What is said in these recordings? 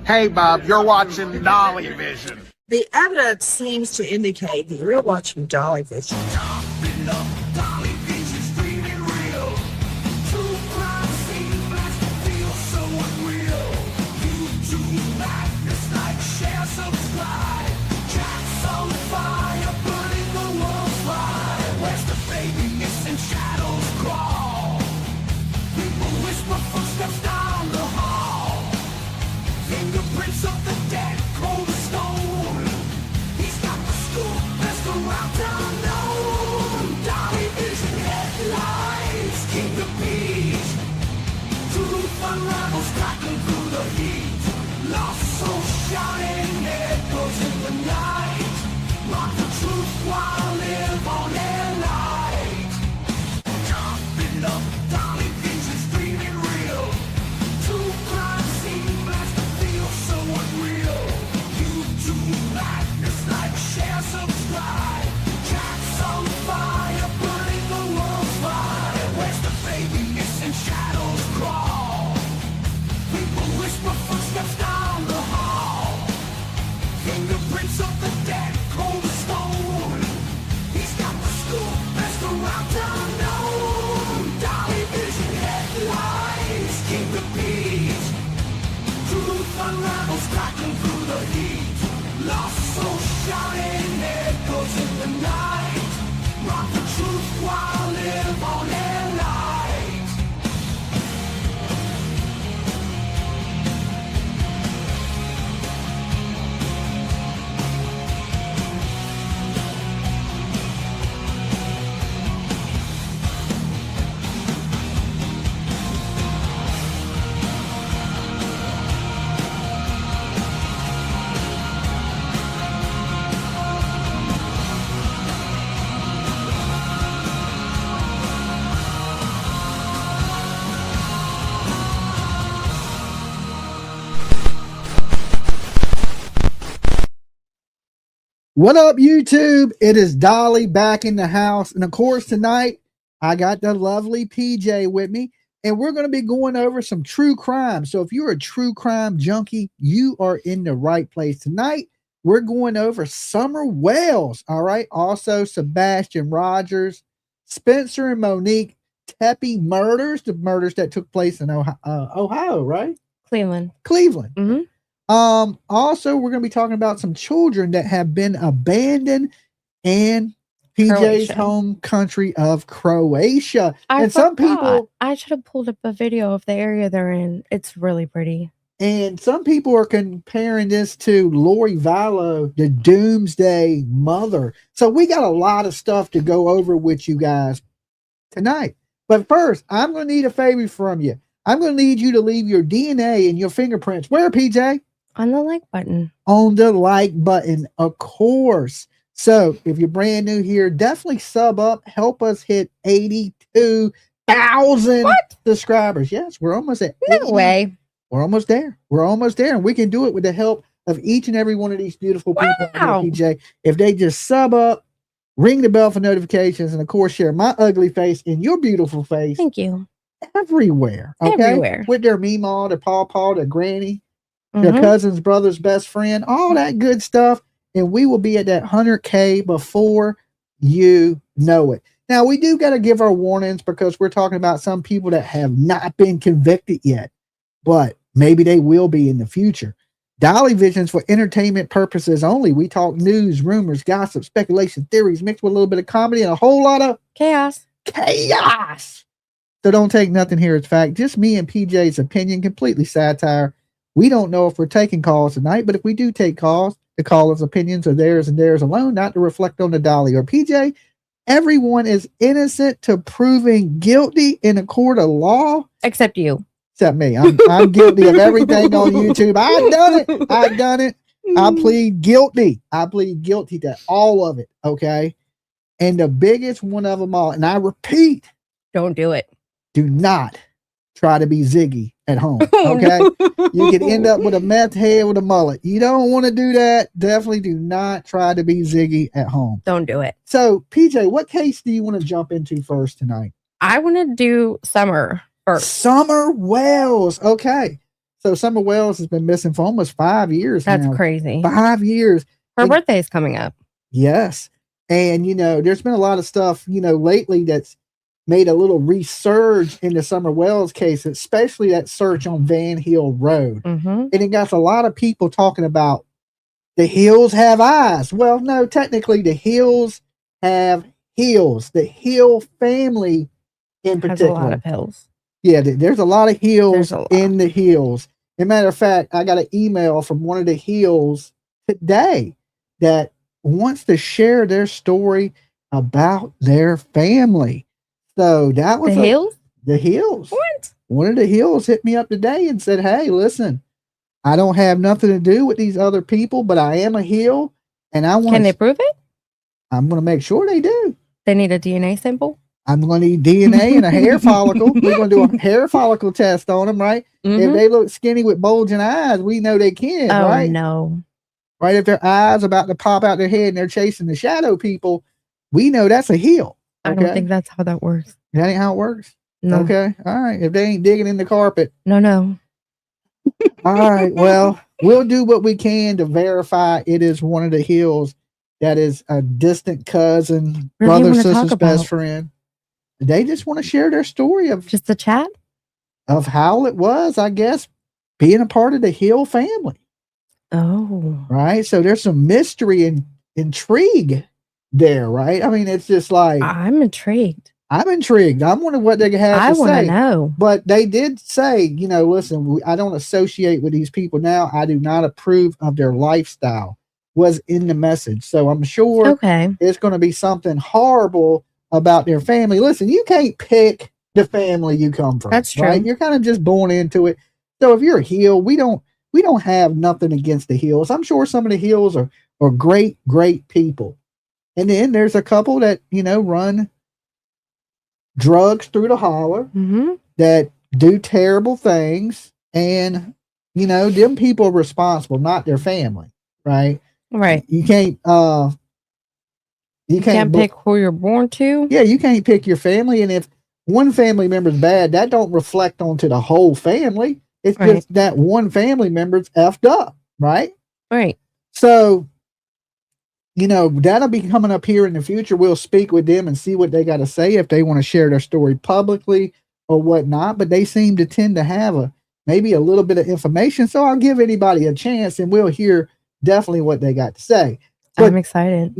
Hey, Bob, you're watching Dolly Vision. The evidence seems to indicate that you're watching Dolly Vision. What up, YouTube? It is Dolly back in the house. And of course, tonight I got the lovely PJ with me, and we're going to be going over some true crime. So if you're a true crime junkie, you are in the right place. Tonight, we're going over Summer Wells. All right. Also, Sebastian Rogers, Spencer and Monique Tepe murders, the murders that took place in Ohio, right? Cleveland. Mm-hmm. Also, we're going to be talking about some children that have been abandoned in PJ's home country of Croatia. Some people, I should have pulled up a video of the area they're in. It's really pretty. And some people are comparing this to Lori Vallow, the Doomsday Mother. So we got a lot of stuff to go over with you guys tonight. But first, I'm going to need a favor from you. I'm going to need you to leave your DNA and your fingerprints. Where, PJ? On the like button. On the like button, of course. So if you're brand new here, definitely sub up. Help us hit 82,000 subscribers. Yes, we're almost at No way. We're almost there. We're almost there. And we can do it with the help of each and every one of these beautiful people. Wow. Here, PJ. If they just sub up, ring the bell for notifications, and of course, share my ugly face and your beautiful face. Thank you. Everywhere. Okay? Everywhere. With their meemaw, their pawpaw, their granny, their cousin's brother's best friend, all that good stuff. And we will be at that 100K before you know it. Now, we do got to give our warnings because we're talking about some people that have not been convicted yet, but maybe they will be in the future. Dolly Vision's for entertainment purposes only. We talk news, rumors, gossip, speculation, theories, mixed with a little bit of comedy and a whole lot of chaos. So don't take nothing here as fact. Just me and PJ's opinion, completely satire. We don't know if we're taking calls tonight, but if we do take calls, the callers' opinions are theirs and theirs alone, not to reflect on the Dolly or PJ. Everyone is innocent to proving guilty in a court of law. Except you. Except me. I'm guilty of everything on YouTube. I've done it. I plead guilty. I plead guilty to all of it. Okay. And the biggest one of them all, and I repeat, don't do it. Do not try to be Ziggy at home. Okay. You can end up with a meth head with a mullet. You don't want to do that. Definitely do not try to be Ziggy at home. Don't do it. So, PJ, what case do you want to jump into first tonight? I want to do Summer first. Summer Wells. Okay. So Summer Wells has been missing for almost 5 years That's now. crazy. 5 years. Her birthday is coming up. Yes. And, there's been a lot of stuff, lately that's made a little resurge in the Summer Wells case, especially that search on Van Hill Road. Mm-hmm. And it got a lot of people talking about the hills have eyes. Well, no, technically the hills have heels. The Hill family in particular. Has a lot of hills. Yeah, there's a lot of hills There's a lot. in the hills. As a matter of fact, I got an email from one of the hills today that wants to share their story about their family. So that was The hills? The hills. What? One of the hills hit me up today and said, "Hey, listen, I don't have nothing to do with these other people, but I am a hill, and I want." Can they prove it? I'm going to make sure they do. They need a DNA sample. I'm going to need DNA and a hair follicle. We're going to do a hair follicle test on them, right? Mm-hmm. If they look skinny with bulging eyes, we know they can, Oh, right? no. Right? If their eyes about to pop out their head and they're chasing the shadow people, we know that's a heel. I don't think that's how that works. That ain't how it works? No. Okay. All right. If they ain't digging in the carpet. No. All right. Well, we'll do what we can to verify it is one of the hills that is a distant cousin, What do you brother, wanna talk sister's about? best friend. They just want to share their story of Just the chat? how it was, I guess, being a part of the Hill family. Oh. Right. So there's some mystery and intrigue there, right? I mean, it's just like I'm intrigued. I'm intrigued. I'm wondering what they have I to want to say. know. But they did say, listen, I don't associate with these people now. I do not approve of their lifestyle, was in the message. So I'm sure it's going to be something horrible about their family. Listen, you can't pick the family you come from. That's true. Right? You're kind of just born into it. So if you're a heel, we don't have nothing against the Hills. I'm sure some of the Hills are great, great people. And then there's a couple that, run drugs through the holler, that do terrible things. And, them people are responsible, not their family. Right. Right. You can't pick who you're born to. Yeah. You can't pick your family. And if one family member's bad, that don't reflect onto the whole family. It's just that one family member's effed up. Right. Right. So, that'll be coming up here in the future. We'll speak with them and see what they got to say, if they want to share their story publicly or whatnot. But they seem to tend to have maybe a little bit of information. So I'll give anybody a chance and we'll hear definitely what they got to say. But, I'm excited.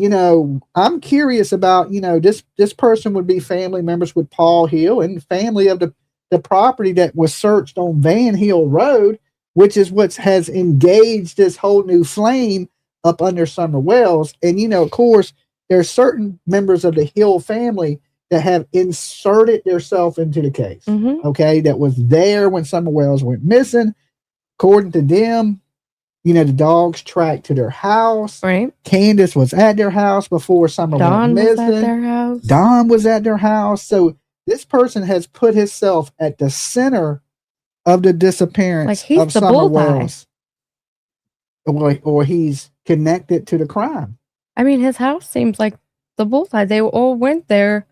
I'm curious about, this person would be family members with Paul Hill and family of the property that was searched on Van Hill Road, which is what has engaged this whole new flame up under Summer Wells. And, of course, there's certain members of the Hill family that have inserted themselves into the case. Okay. That was there when Summer Wells went missing. According to them, the dogs tracked to their house. Right. Candus was at their house before Summer went missing. Don was at their house. Don was at their house. So this person has put himself at the center of the disappearance of Summer Wells. Or he's connected to the crime. I mean, his house seems like the bullseye. They all went there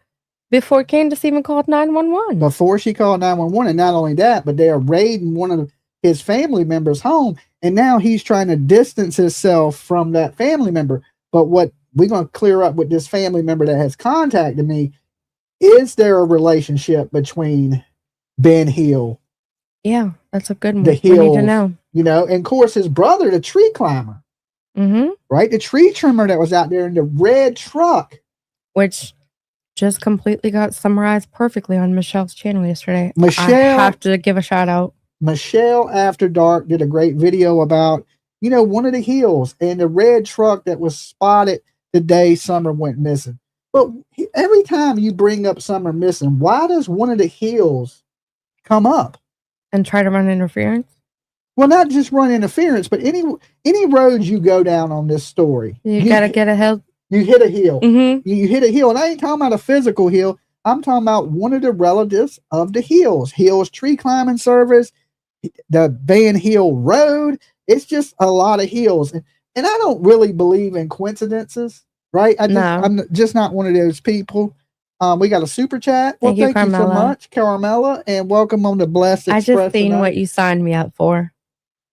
before Candace even called 911. Before she called 911. And not only that, but they are raiding one of his family members' home. And now he's trying to distance himself from that family member. But what we're going to clear up with this family member that has contacted me, is there a relationship between Ben Hill? Yeah, that's a good one. The Hills, we need to know. And of course his brother, the tree climber. Right? The tree trimmer that was out there in the red truck. Which just completely got summarized perfectly on Michelle's channel yesterday. Michelle, I have to give a shout out. Michelle After Dark did a great video about, one of the Hills and the red truck that was spotted the day Summer went missing. But every time you bring up Summer missing, why does one of the Hills come up? And try to run interference? Well, not just run interference, but any roads you go down on this story. You got to get a hill. You hit a hill. You hit a hill. And I ain't talking about a physical hill. I'm talking about one of the relatives of the Hills. Hills Tree Climbing Service, the Van Hill Road. It's just a lot of hills. And I don't really believe in coincidences, right? I'm just not one of those people. We got a super chat. Well, thank you so much, Carmela, and welcome on the Blessed Express. I just seen what you signed me up for.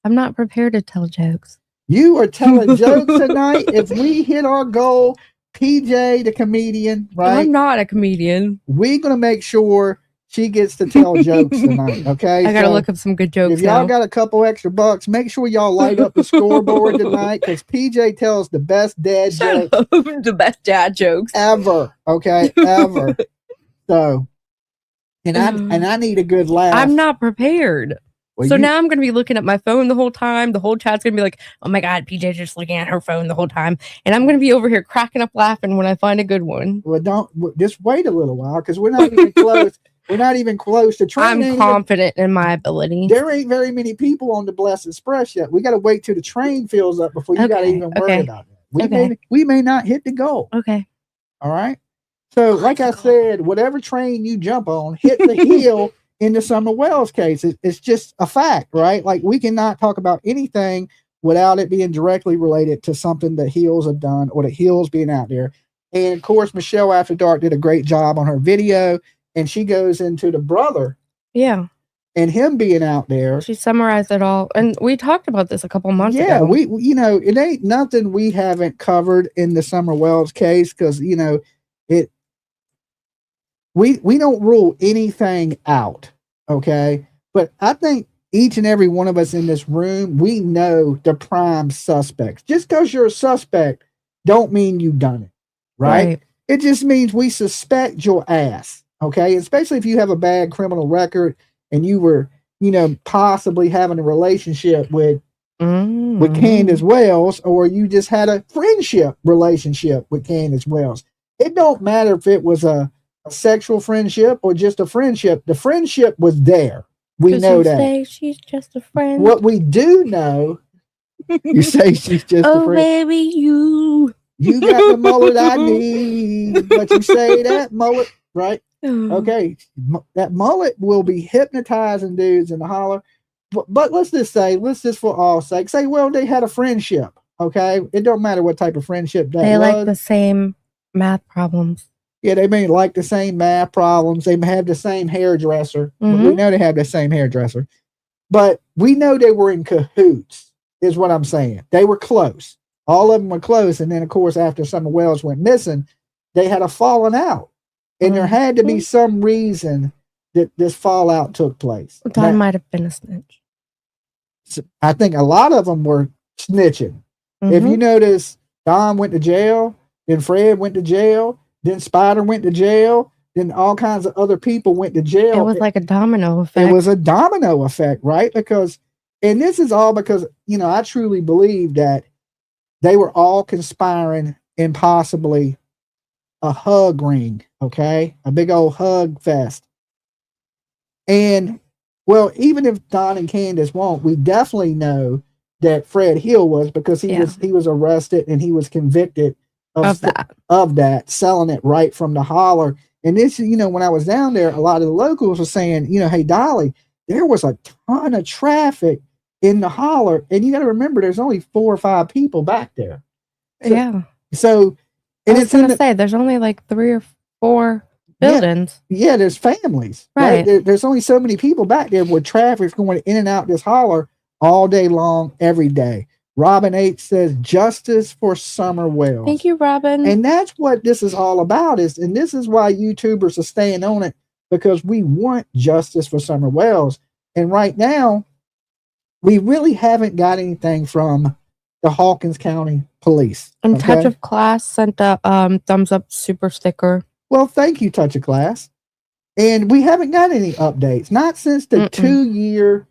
I'm not prepared to tell jokes. You are telling jokes tonight. If we hit our goal, PJ, the comedian, right? I'm not a comedian. We're going to make sure she gets to tell jokes tonight, okay? I got to look up some good jokes If y'all now. got a couple extra bucks, make sure y'all light up the scoreboard tonight because PJ tells the best dad jokes The best dad jokes ever, okay? Ever. So, and I need a good laugh. I'm not prepared. Well, So now I'm going to be looking at my phone the whole time. The whole chat's going to be like, oh my God, PJ's just looking at her phone the whole time. And I'm going to be over here cracking up laughing when I find a good one. Well, just wait a little while because we're not even close. We're not even close to train. I'm confident in my ability. There ain't very many people on the Blessed Express yet. We got to wait till the train fills up before you got to even worry about that. We may not hit the goal. Okay. All right. So, like I said, whatever train you jump on, hit the hill. In the Summer Wells case, it's just a fact, right? Like we cannot talk about anything without it being directly related to something that Hills have done or the Hills being out there. And of course, Michelle After Dark did a great job on her video, and she goes into the brother, yeah, and him being out there. She summarized it all, and we talked about this a couple months ago. Yeah, we it ain't nothing we haven't covered in the Summer Wells case because we don't rule anything out, okay? But I think each and every one of us in this room, we know the prime suspects. Just because you're a suspect don't mean you done it, right? It just means we suspect your ass, okay? Especially if you have a bad criminal record and you were, possibly having a relationship with Candace Wells, or you just had a friendship relationship with Candace Wells. It don't matter if it was a sexual friendship or just a friendship. The friendship was there. We know that. Say she's just a friend. What we do know, you say she's just a friend. Oh, baby, you got the mullet I need, but you say that mullet, right? Okay, that mullet will be hypnotizing dudes in the holler. But let's just for all sake, say, well, they had a friendship. Okay, it don't matter what type of friendship they like the same math problems. Yeah, they may like the same math problems. They may have the same hairdresser. Mm-hmm. We know they have the same hairdresser. But we know they were in cahoots, is what I'm saying. They were close. All of them were close. And then, of course, after Summer Wells went missing, they had a falling out. And there had to be some reason that this fallout took place. Don might have been a snitch. I think a lot of them were snitching. Mm-hmm. If you notice, Don went to jail, then Fred went to jail, then Spider went to jail. Then all kinds of other people went to jail. It was like a domino effect. It was a domino effect, right? And this is all because, I truly believe that they were all conspiring in possibly a hug ring, okay? A big old hug fest. And, well, even if Don and Candace won't, we definitely know that Fred Hill was, because he was arrested and he was convicted of that, selling it right from the holler. And this, when I was down there, a lot of the locals were saying, hey, Dolly, there was a ton of traffic in the holler. And you got to remember, there's only 4 or 5 people back there. So, and I was going to say, there's only like 3 or 4 buildings. Yeah, there's families. Right. There's only so many people back there where traffic's going in and out this holler all day long, every day. Robin H says, justice for Summer Wells. Thank you, Robin. And that's what this is all about. And this is why YouTubers are staying on it, because we want justice for Summer Wells. And right now, we really haven't got anything from the Hawkins County Police. And Touch of Class sent a thumbs up super sticker. Well, thank you, Touch of Class. And we haven't got any updates. Not since the 2-year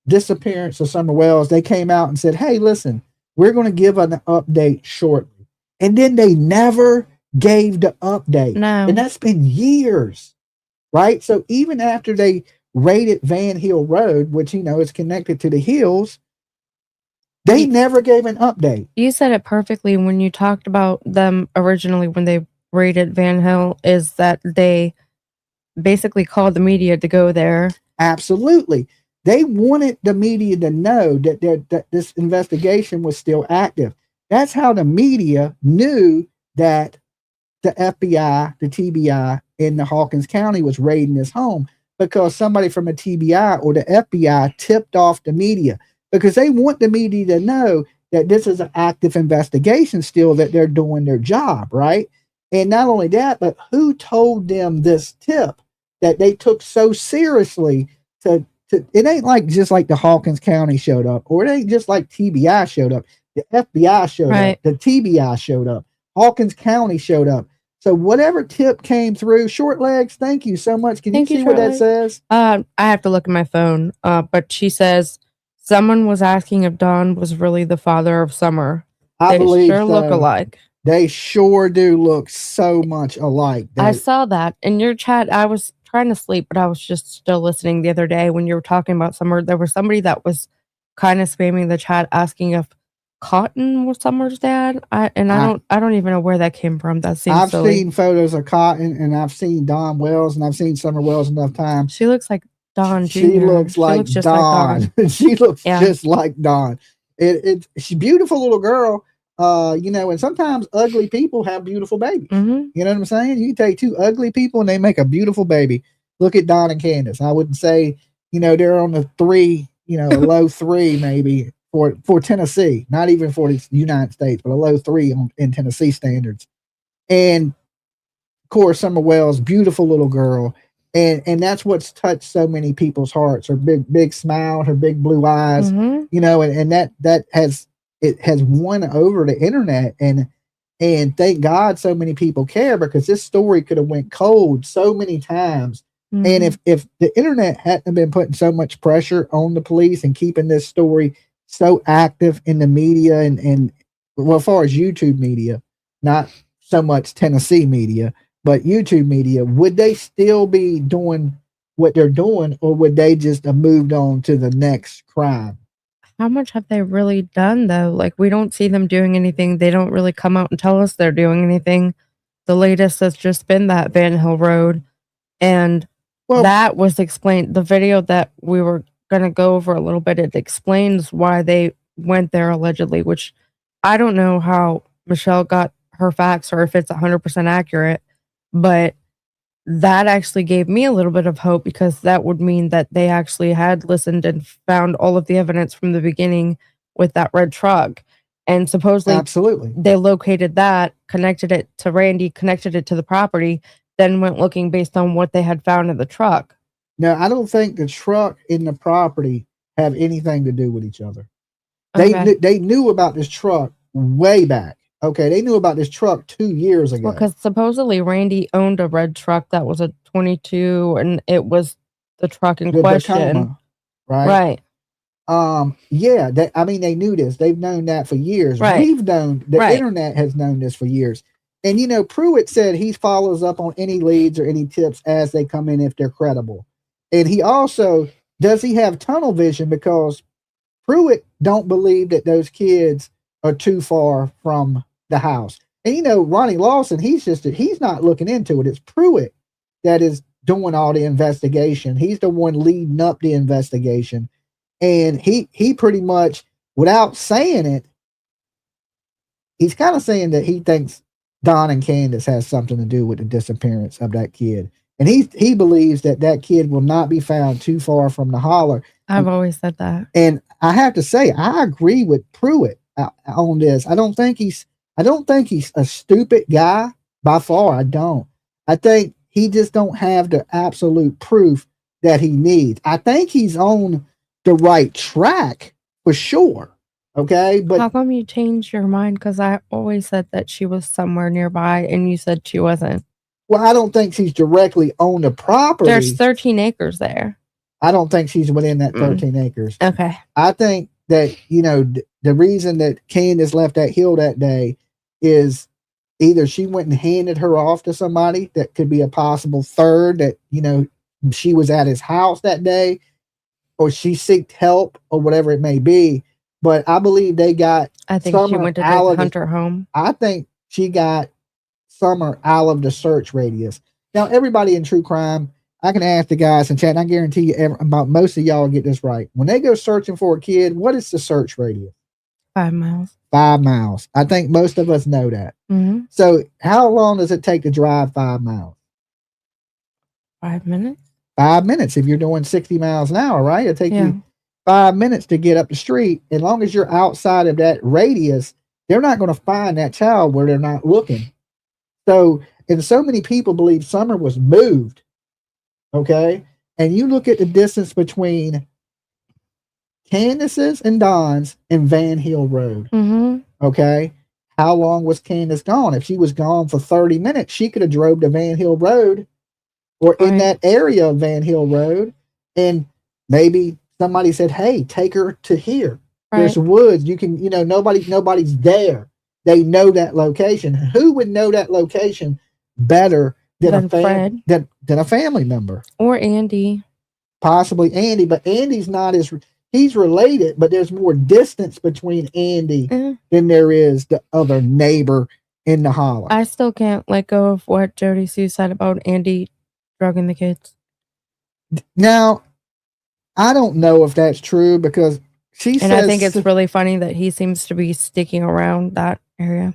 disappearance of Summer Wells. They came out and said, hey, listen, we're going to give an update shortly. And then they never gave the update. No. And that's been years, right? So even after they raided Van Hill Road, which, is connected to the hills, they never gave an update. You said it perfectly when you talked about them originally when they raided Van Hill, is that they basically called the media to go there. Absolutely. They wanted the media to know that this investigation was still active. That's how the media knew that the FBI, the TBI in the Hawkins County was raiding this home. because somebody from a TBI or the FBI tipped off the media, because they want the media to know that this is an active investigation still, that they're doing their job, right? And not only that, but who told them this tip that they took so seriously to it ain't like just like the Hawkins County showed up, or it ain't just like TBI showed up. The FBI showed up, the TBI showed up, Hawkins County showed up. So whatever tip came through, Short Legs, thank you so much. Can you see what that says? I have to look at my phone, but she says someone was asking if Don was really the father of Summer. I believe sure look alike. They sure do look so much alike. I saw that in your chat. I was trying to sleep, but I was just still listening the other day when you were talking about Summer. There was somebody that was kind of spamming the chat asking if Cotton was Summer's dad. I don't even know where that came from. That seems I've silly. seen photos of Cotton, and I've seen Don Wells, and I've seen Summer Wells enough times. She looks like Don Jr. She looks like Don. She looks just like Don. She's a beautiful little girl. And sometimes ugly people have beautiful babies. Mm-hmm. You know what I'm saying? You take two ugly people and they make a beautiful baby. Look at Don and Candace. I wouldn't say, they're on the 3, a low 3 maybe for Tennessee, not even for the United States, but a low 3 in Tennessee standards. And of course, Summer Wells, beautiful little girl. And that's what's touched so many people's hearts. Her big smile, her big blue eyes, and that has won over the internet, and thank God so many people care, because this story could have went cold so many times. And if the internet hadn't been putting so much pressure on the police and keeping this story so active in the media and well, as far as YouTube media, not so much Tennessee media, but YouTube media, would they still be doing what they're doing, or would they just have moved on to the next crime? How much have they really done, though? Like, we don't see them doing anything. They don't really come out and tell us they're doing anything. The latest has just been that Van Hill Road. And that was explained. The video that we were going to go over a little bit, it explains why they went there allegedly, which I don't know how Michelle got her facts or if it's 100% accurate. But that actually gave me a little bit of hope, because that would mean that they actually had listened and found all of the evidence from the beginning with that red truck. And supposedly they located that, connected it to Randy, connected it to the property, then went looking based on what they had found in the truck. No, I don't think the truck and the property have anything to do with each other. Okay. They knew about this truck way back. Okay, they knew about this truck 2 years ago. Well, because supposedly Randy owned a red truck that was a 22, and it was the truck in question. Tacoma, right? Yeah, they knew this. They've known that for years. Right. We've known, the internet has known this for years. And, Pruitt said he follows up on any leads or any tips as they come in if they're credible. And he also, does he have tunnel vision? Because Pruitt don't believe that those kids are too far from the house. And Ronnie Lawson, he's not looking into it. It's Pruitt that is doing all the investigation. He's the one leading up the investigation. And he pretty much, without saying it, he's kind of saying that he thinks Don and Candace has something to do with the disappearance of that kid. And he believes that kid will not be found too far from the holler. I've always said that. And I have to say, I agree with Pruitt on this. I don't think he's a stupid guy by far. I don't. I think he just don't have the absolute proof that he needs. I think he's on the right track for sure. Okay, but how come you changed your mind? Because I always said that she was somewhere nearby, and you said she wasn't. Well, I don't think she's directly on the property. There's 13 acres there. I don't think she's within that 13 acres. Okay. I think that, the reason that Candace left that hill that day is either she went and handed her off to somebody that could be a possible third, that, she was at his house that day, or she sought help, or whatever it may be. But I believe they got I think Summer she went to hunt her home. I think she got Summer out of the search radius. Now, everybody in true crime, I can ask the guys in chat, and I guarantee you about most of y'all get this right. When they go searching for a kid, what is the search radius? 5 miles. 5 miles. I think most of us know that. Mm-hmm. So how long does it take to drive 5 miles? 5 minutes. 5 minutes if you're doing 60 miles an hour, right? It'll take you 5 minutes to get up the street. As long as you're outside of that radius, they're not going to find that child where they're not looking. So, and so many people believe Summer was moved. Okay. And you look at the distance between Candace's and Don's and Van Hill Road. Okay. How long was Candace gone? If she was gone for 30 minutes, she could have drove to Van Hill Road or in that area of Van Hill Road. And maybe somebody said, hey, take her to here. There's woods. You can, you know, nobody's there. They know that location. Who would know that location better than a family member? Or Andy. Possibly Andy, but Andy's not as, he's related, but there's more distance between Andy than there is the other neighbor in the holler. I still can't let go of what Jody Sue said about Andy drugging the kids. Now, I don't know if that's true because she says... And I think it's really funny that he seems to be sticking around that area.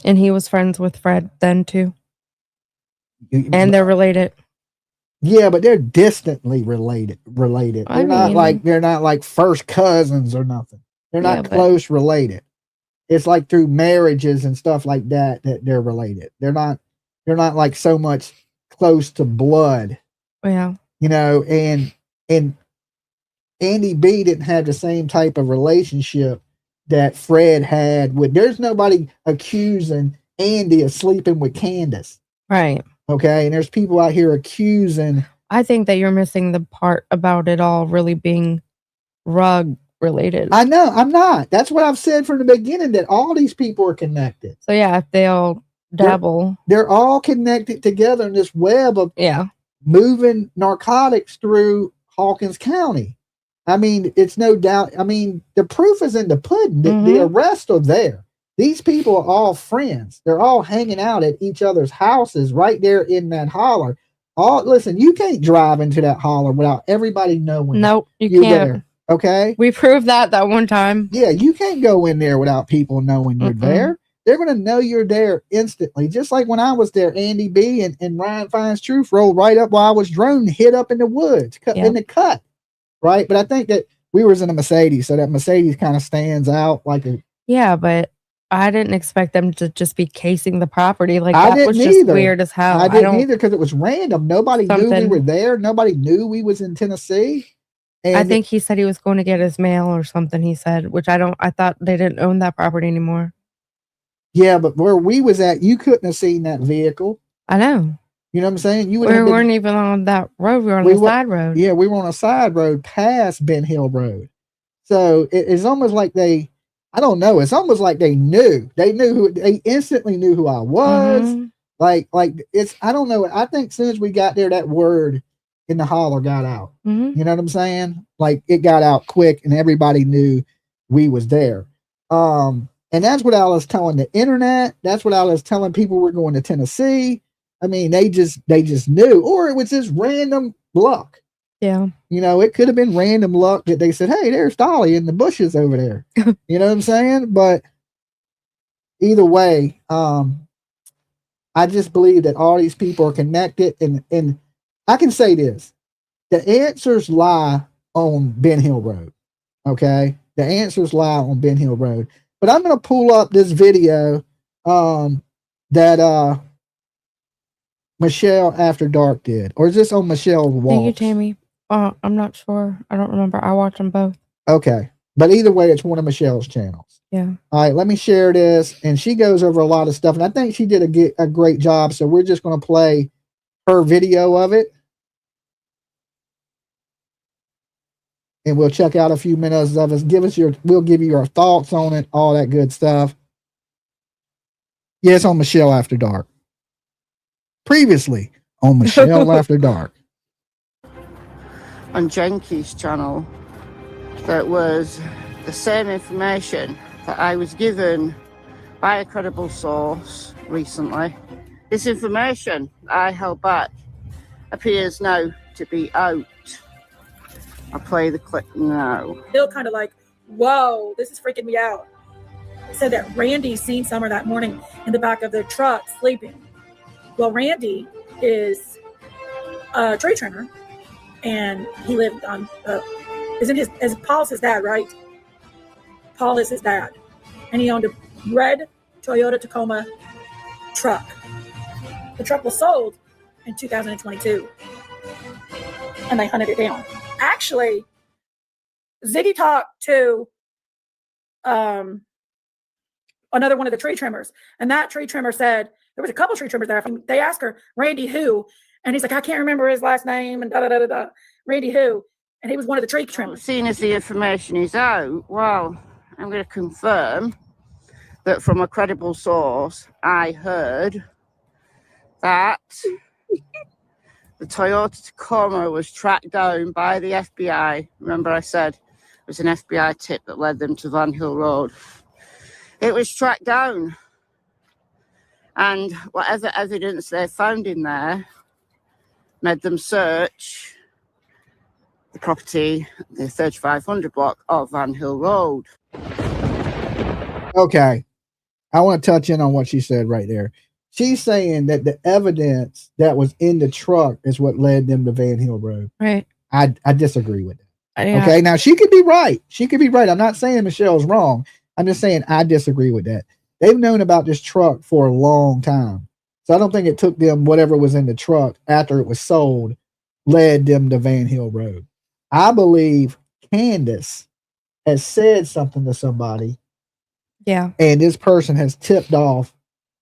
And he was friends with Fred then too. And they're related. Yeah, but they're distantly related. They're not like first cousins or nothing. They're not close related. It's like through marriages and stuff like that they're related. They're not like so much close to blood. Yeah. You know, and Andy B didn't have the same type of relationship that Fred had with. There's nobody accusing Andy of sleeping with Candace. Right. Okay, and there's people out here accusing. I think that you're missing the part about it all really being rug related. I know, I'm not. That's what I've said from the beginning, that all these people are connected. So yeah, if they all dabble. They're all connected together in this web of moving narcotics through Hawkins County. I mean, it's no doubt. I mean, the proof is in the pudding. The arrests are there. These people are all friends. They're all hanging out at each other's houses right there in that holler. Listen, you can't drive into that holler without everybody knowing. Nope, you can't. There, okay? We proved that one time. Yeah, you can't go in there without people knowing you're there. They're going to know you're there instantly. Just like when I was there, Andy B and Ryan Fine's Truth rolled right up while I was droning, hit up in the woods, in the cut. Right? But I think that we was in a Mercedes, so that Mercedes kind of stands out like a... Yeah, but I didn't expect them to just be casing the property. Like, that was just weird as hell. I didn't either because it was random. Nobody knew we were there. Nobody knew we was in Tennessee. And I think he said he was going to get his mail or something, he said, which I thought they didn't own that property anymore. Yeah, but where we was at, you couldn't have seen that vehicle. I know. You know what I'm saying? We weren't even on that road. We were on the side road. Yeah, we were on a side road past Ben Hill Road. So it's almost like I don't know. It's almost like they knew. They instantly knew who I was. Like it's, I don't know. I think as soon as we got there, that word in the holler got out. You know what I'm saying? Like, it got out quick and everybody knew we was there. And that's what I was telling the internet. That's what I was telling people we're going to Tennessee. I mean, they just knew, or it was just random luck. Yeah. You know, it could have been random luck that they said, hey, there's Dolly in the bushes over there. You know what I'm saying? But either way, I just believe that all these people are connected. And I can say this, the answers lie on Ben Hill Road. Okay. The answers lie on Ben Hill Road. But I'm going to pull up this video that Michelle After Dark did. Or is this on Michelle's wall? Thank you, Tammy. I'm not sure. I don't remember. I watch them both. Okay. But either way, it's one of Michelle's channels. Yeah. All right, let me share this. And she goes over a lot of stuff. And I think she did a great job. So we're just going to play her video of it. And we'll check out a few minutes of it. We'll give you our thoughts on it, all that good stuff. Yeah, it's on Michelle After Dark. Previously on Michelle After Dark. On Jenkie's channel, that was the same information that I was given by a credible source recently. This information I held back appears now to be out. I'll play the clip now. Still kind of like, whoa, this is freaking me out. It said that Randy seen Summer that morning in the back of the truck sleeping. Well, Randy is a tree trimmer, and he lived on. Paul's his dad, right? Paul is his dad, and he owned a red Toyota Tacoma truck. The truck was sold in 2022, and they hunted it down. Actually, Ziggy talked to another one of the tree trimmers, and that tree trimmer said there was a couple tree trimmers there. They asked her, Randy who? And he's like, I can't remember his last name, and da-da-da-da-da. Randy who? And he was one of the tree trimmers. Seeing as the information is out, well, I'm going to confirm that from a credible source, I heard that the Toyota Tacoma was tracked down by the FBI. Remember I said it was an FBI tip that led them to Van Hill Road. It was tracked down. And whatever evidence they found in there made them search the property, the 3500 block of Van Hill Road. Okay. I want to touch in on what she said right there. She's saying that the evidence that was in the truck is what led them to Van Hill Road. Right. I disagree with that. Yeah. Okay. Now she could be right. She could be right. I'm not saying Michelle's wrong. I'm just saying I disagree with that. They've known about this truck for a long time. So I don't think it took them whatever was in the truck after it was sold led them to Van Hill Road. I believe Candus has said something to somebody. Yeah. And this person has tipped off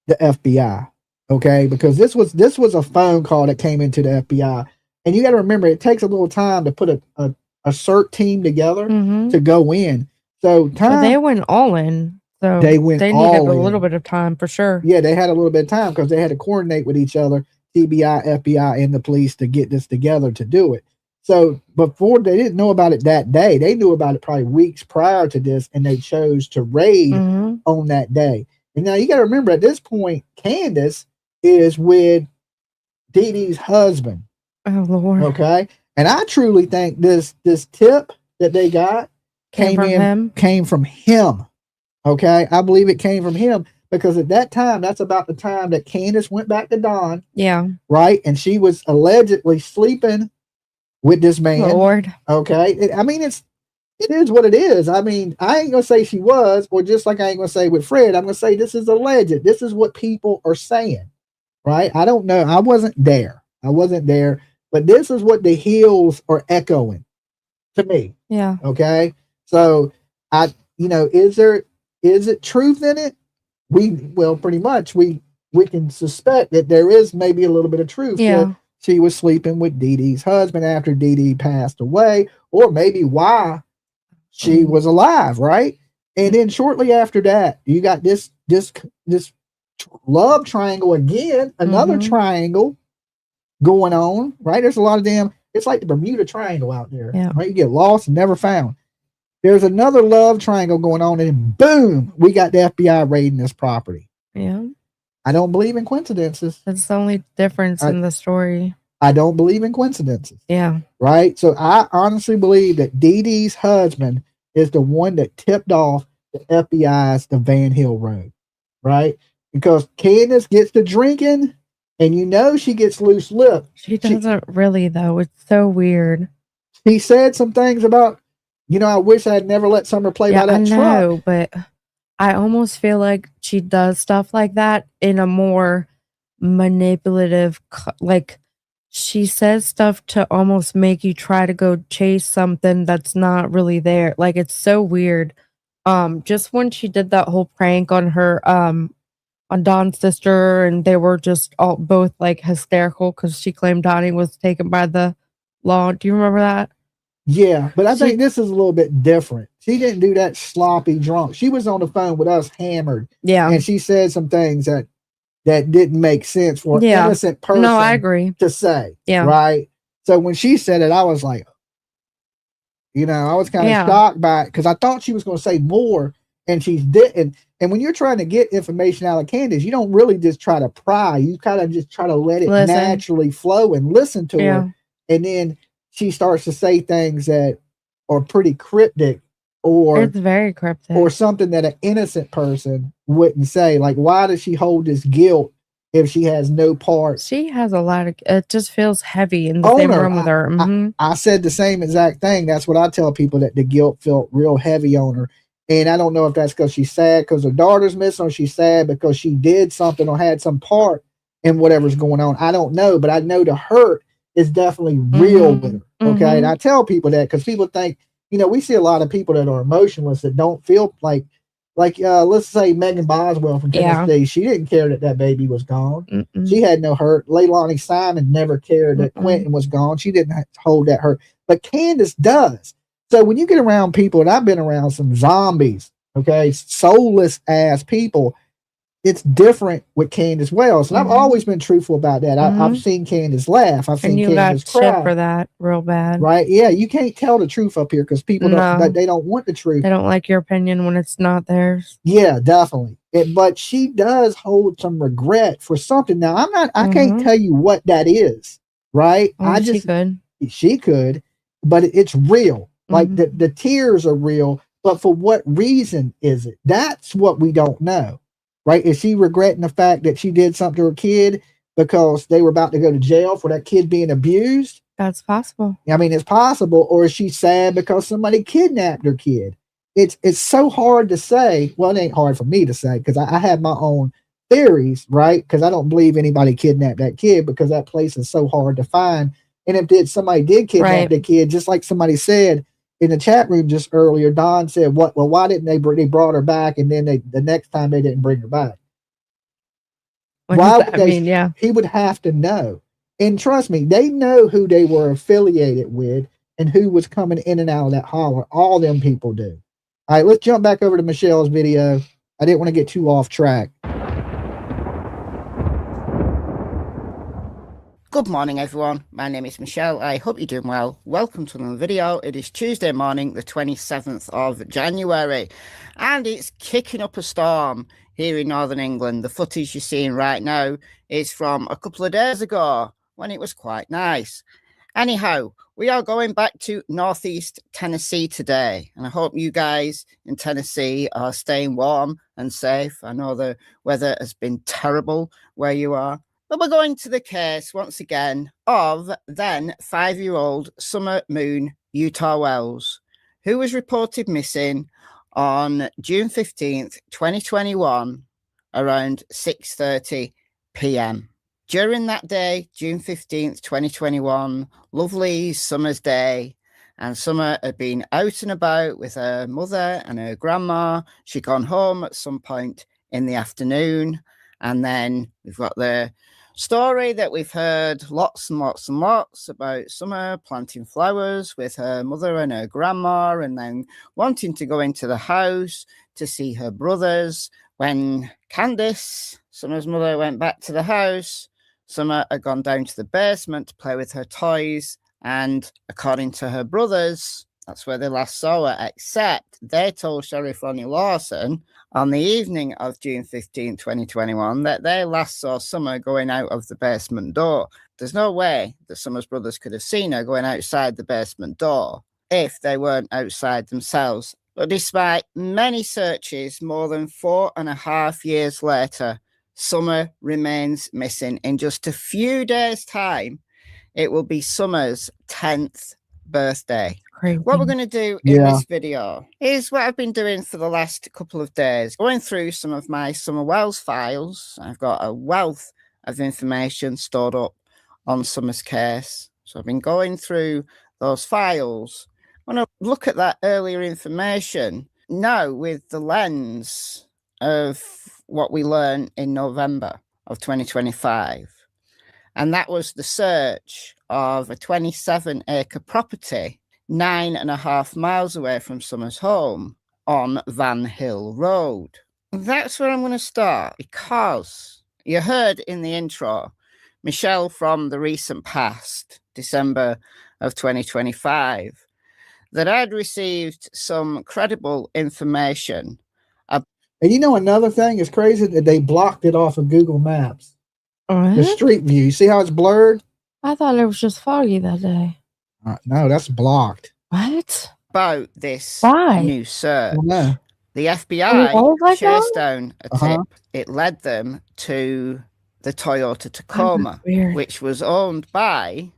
the FBI. Okay. Because this was a phone call that came into the FBI. And you got to remember, it takes a little time to put a CERT team together to go in. So they went all in. So they needed a little bit of time for sure. Yeah, they had a little bit of time because they had to coordinate with each other, TBI, FBI, and the police to get this together to do it. So before, they didn't know about it that day. They knew about it probably weeks prior to this, and they chose to raid on that day. And now you got to remember, at this point, Candus is with Dee Dee's husband. Oh Lord. Okay. And I truly think this tip that they got came from him. Okay. I believe it came from him because at that time, that's about the time that Candus went back to Don. Yeah. Right. And she was allegedly sleeping with this man. Lord. Okay. It is what it is. I mean, I ain't going to say she was, or just like I ain't going to say with Fred, I'm going to say this is alleged. This is what people are saying. Right. I don't know. I wasn't there. But this is what the hills are echoing to me. Yeah. Okay. So is it truth in it? Pretty much we can suspect that there is maybe a little bit of truth. Yeah. She was sleeping with Dee Dee's husband after Dee Dee passed away, or maybe why she was alive. Right. And then shortly after that, you got this love triangle again, another triangle going on, right? There's a lot of it's like the Bermuda Triangle out there, right? You get lost and never found. There's another love triangle going on, and boom, we got the FBI raiding this property. Yeah. I don't believe in coincidences. That's the only difference in the story. I don't believe in coincidences. Yeah. Right? So I honestly believe that Dee Dee's husband is the one that tipped off the FBI's the Van Hill Road, right? Because Candace gets to drinking, and she gets loose lip. She doesn't really, though. It's so weird. He said some things about, I wish I had never let Summer play by that truck. I know, but I almost feel like she does stuff like that in a more manipulative, like she says stuff to almost make you try to go chase something that's not really there. Like, it's so weird. Just when she did that whole prank on her, on Don's sister, and they were just both like hysterical because she claimed Donnie was taken by the law. Do you remember that? Yeah, but I think this is a little bit different. She didn't do that sloppy drunk. She was on the phone with us hammered. Yeah. And she said some things that didn't make sense for an innocent person I agree. to say. Yeah. Right? So when she said it, I was like, I was kind of shocked by it because I thought she was going to say more, and she didn't. And when you're trying to get information out of Candace, you don't really just try to pry. You kind of just try to let it naturally flow and listen to her. And then she starts to say things that are pretty cryptic, or it's very cryptic, or something that an innocent person wouldn't say. Like, why does she hold this guilt if she has no part. She has a lot of, it just feels heavy in the same room with her. I said the same exact thing. That's what I tell people, that the guilt felt real heavy on her. And I don't know if that's because she's sad because her daughter's missing, or she's sad because she did something or had some part in whatever's going on. I don't know, but I know the hurt is definitely real with her. Okay. And I tell people that because people think, you know, we see a lot of people that are emotionless that don't feel like let's say Megan Boswell from Tennessee. She didn't care that baby was gone. She had no hurt. Leilani Simon never cared that Quentin was gone. She didn't hold that hurt. But Candace does. So when you get around people, and I've been around some zombies, okay, soulless ass people, it's different with Candace Wells. And I've always been truthful about that. I've seen Candace laugh. I've seen Candace cry. Shit for that real bad. Right? Yeah, you can't tell the truth up here because people they don't want the truth. They don't like your opinion when it's not theirs. Yeah, definitely. But she does hold some regret for something. Now, I can't tell you what that is, right? She could, but it's real. Like the tears are real, but for what reason is it? That's what we don't know. Right? Is she regretting the fact that she did something to her kid because they were about to go to jail for that kid being abused? That's possible. I mean, it's possible. Or is she sad because somebody kidnapped her kid? It's so hard to say. Well, it ain't hard for me to say because I have my own theories, right? Because I don't believe anybody kidnapped that kid because that place is so hard to find. And if somebody did kidnap the kid, just like somebody said in the chat room just earlier, Don said, "What? Well, why didn't they brought her back, and then the next time they didn't bring her back? Why would they? He would have to know. And trust me, they know who they were affiliated with and who was coming in and out of that holler. All them people do. All right, let's jump back over to Michelle's video. I didn't want to get too off track. Good morning, everyone. My name is Michelle. I hope you're doing well. Welcome to another video. It is Tuesday morning, the 27th of January, and it's kicking up a storm here in Northern England. The footage you're seeing right now is from a couple of days ago when it was quite nice. Anyhow, we are going back to Northeast Tennessee today, and I hope you guys in Tennessee are staying warm and safe. I know the weather has been terrible where you are. But we're going to the case once again of then 5-year-old Summer Moon Utah Wells, who was reported missing on June 15th, 2021, around 6:30 p.m. During that day, June 15th, 2021, lovely summer's day, and Summer had been out and about with her mother and her grandma. She'd gone home at some point in the afternoon, and then we've got the story that we've heard lots and lots and lots about Summer planting flowers with her mother and her grandma, and then wanting to go into the house to see her brothers. When Candace, Summer's mother, went back to the house, Summer had gone down to the basement to play with her toys, and according to her brothers, that's where they last saw her, except they told Sheriff Ronnie Lawson on the evening of June 15, 2021, that they last saw Summer going out of the basement door. There's no way that Summer's brothers could have seen her going outside the basement door if they weren't outside themselves. But despite many searches, more than 4.5 years later, Summer remains missing. In just a few days' time, it will be Summer's 10th birthday. Crazy. What we're going to do in this video is what I've been doing for the last couple of days, going through some of my Summer Wells files. I've got a wealth of information stored up on Summer's case, so I've been going through those files. I want to look at that earlier information now with the lens of what we learned in November of 2025, and that was the search of a 27-acre property 9.5 miles away from Summer's home on Van Hill Road. That's where I'm going to start, because you heard in the intro Michelle from the recent past, December of 2025, that I'd received some credible information. And you know, another thing is crazy that they blocked it off of Google Maps. The street view. You see how it's blurred? I thought it was just foggy that day. No, that's blocked. What? About this new search. No. The FBI chased down a tip. It led them to the Toyota Tacoma, which was owned by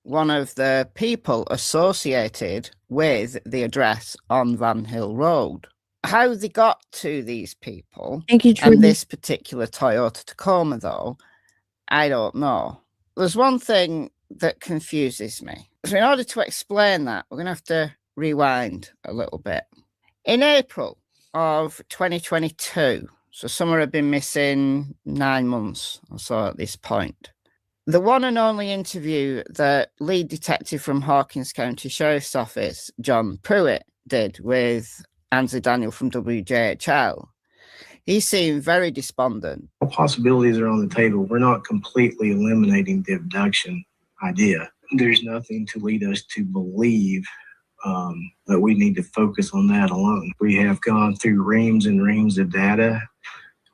one of the people associated with the address on Van Hill Road. How they got to these people and this particular Toyota Tacoma, though, I don't know. There's one thing that confuses me. So in order to explain that, we're going to have to rewind a little bit. In April of 2022, so Summer had been missing 9 months or so at this point, the one and only interview that lead detective from Hawkins County Sheriff's Office, John Pruitt, did with Ansley Daniel from WJHL, he seemed very despondent. All possibilities are on the table. We're not completely eliminating the abduction idea. There's nothing to lead us to believe that we need to focus on that alone. We have gone through reams and reams of data.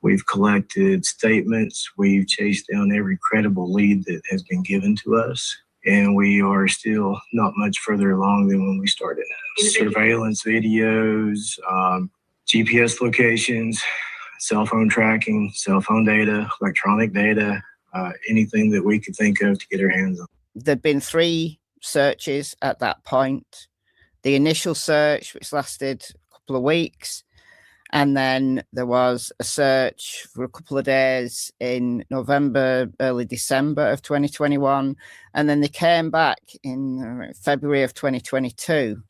We've collected statements. We've chased down every credible lead that has been given to us. And we are still not much further along than when we started. Surveillance videos, GPS locations, cell phone tracking, cell phone data, electronic data, anything that we could think of to get our hands on. There'd been 3 searches at that point. The initial search, which lasted a couple of weeks, and then there was a search for a couple of days in November, early December of 2021. And then they came back in February of 2022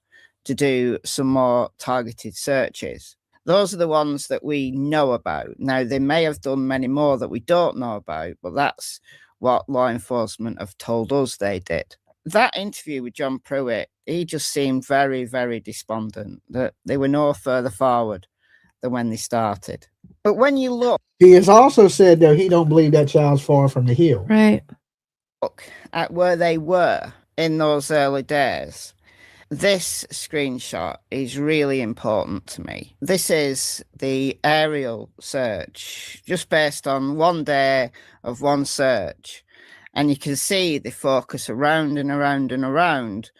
to do some more targeted searches. Those are the ones that we know about. Now, they may have done many more that we don't know about, but that's what law enforcement have told us they did. That interview with John Pruitt, he just seemed very, very despondent that they were no further forward than when they started. But when you look... He has also said, though, he don't believe that child's far from the hill. Right. Look at where they were in those early days. This screenshot is really important to me. This is the aerial search, just based on one day of one search. And you can see they focus around and around and around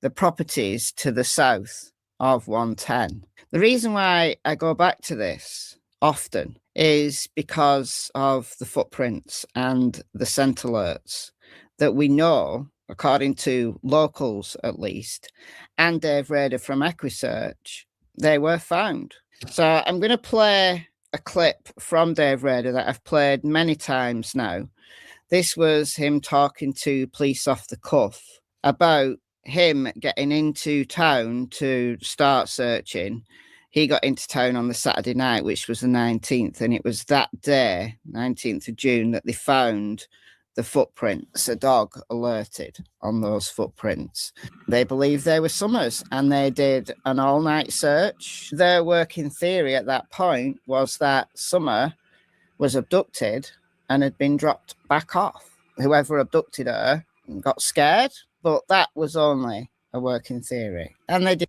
the properties to the south of 110. The reason why I go back to this often is because of the footprints and the scent alerts that we know, according to locals at least, and Dave Rader from EquiSearch, they were found. So I'm going to play a clip from Dave Rader that I've played many times now. This was him talking to police off the cuff about him getting into town to start searching. He got into town on the Saturday night, which was the 19th, and it was that day, 19th of June, that they found the footprints. A dog alerted on those footprints. They believed they were Summers, and they did an all-night search. Their working theory at that point was that Summer was abducted and had been dropped back off. Whoever abducted her got scared, but that was only a working theory. And they did.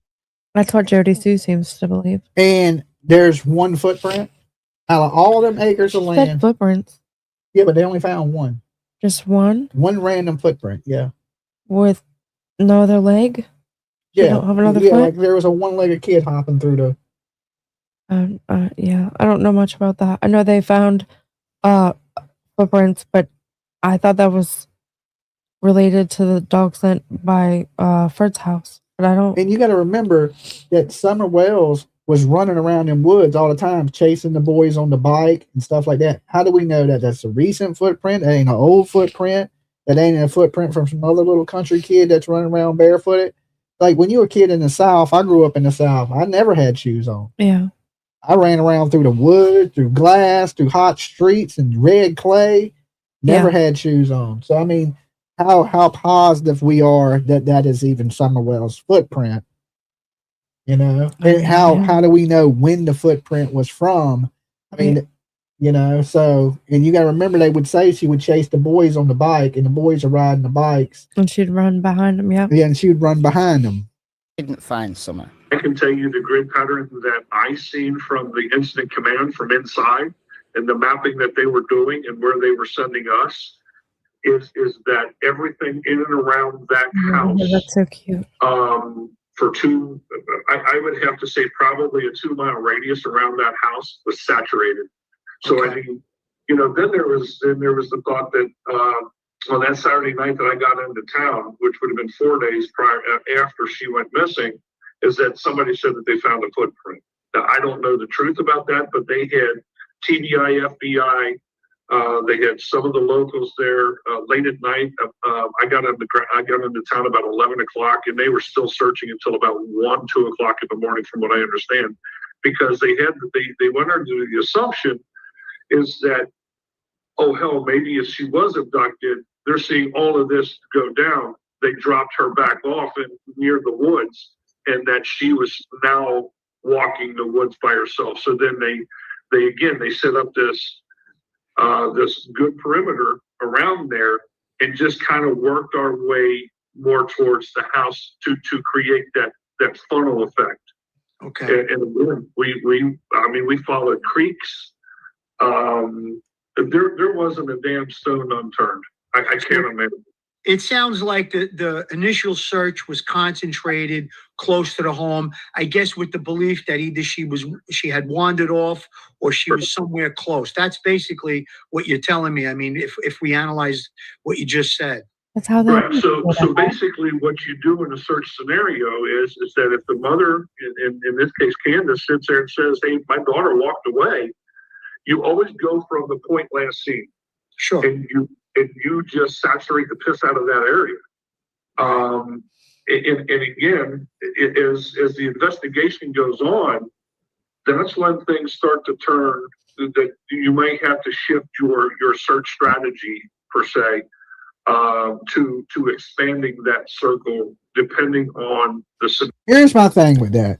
That's what Jody Sue seems to believe. And there's one footprint out of all them acres of land. Footprints. Yeah, but they only found one. Just one? One random footprint, yeah. With no other leg? Yeah. You don't have another foot? foot? Like there was a one-legged kid hopping through the... Yeah, I don't know much about that. I know they found footprints, but I thought that was related to the dog scent by Fred's house. But I don't... And you got to remember that Summer Wells was running around in woods all the time, chasing the boys on the bike and stuff like that. How do we know that that's a recent footprint? That ain't an old footprint. That ain't a footprint from some other little country kid that's running around barefooted. Like when you were a kid in the South, I grew up in the South. I never had shoes on. Yeah. I ran around through the woods, through glass, through hot streets and red clay. Never had shoes on. So, I mean, how positive we are that that is even Summer Wells' footprint. You know, and how do we know when the footprint was from? I mean, you know, so, and you got to remember they would say she would chase the boys on the bike and the boys are riding the bikes. And she'd run behind them, yeah. Yeah, and she would run behind them. Didn't find Summer. I can tell you the grid pattern that I seen from the incident command from inside and the mapping that they were doing and where they were sending us is that everything in and around that house. Oh, that's so cute. I would have to say probably a 2-mile radius around that house was saturated. So I mean, then there was the thought that on that Saturday night that I got into town, which would have been 4 days prior after she went missing, is that somebody said that they found a footprint. Now, I don't know the truth about that, but they had TBI, FBI. They had some of the locals there late at night. I got into town about 11 o'clock, and they were still searching until about 1, 2 o'clock in the morning, from what I understand, because they went under the assumption is that, oh hell, maybe if she was abducted, they're seeing all of this go down. They dropped her back off near the woods, and that she was now walking the woods by herself. So then they set up this good perimeter around there and just kind of worked our way more towards the house to create that funnel effect. Okay. And we followed creeks. There wasn't a damn stone unturned. I can't imagine. It sounds like the initial search was concentrated close to the home, I guess with the belief that either she had wandered off or she was somewhere close. That's basically what you're telling me. I mean, if we analyze what you just said. That's how that. Right. So basically what you do in a search scenario is that if the mother, in this case Candace, sits there and says, hey, my daughter walked away, you always go from the point last seen. Sure. And you just saturate the piss out of that area. And again, as the investigation goes on, that's when things start to turn, that you may have to shift your search strategy per se, to expanding that circle depending on the. Here's my thing with that.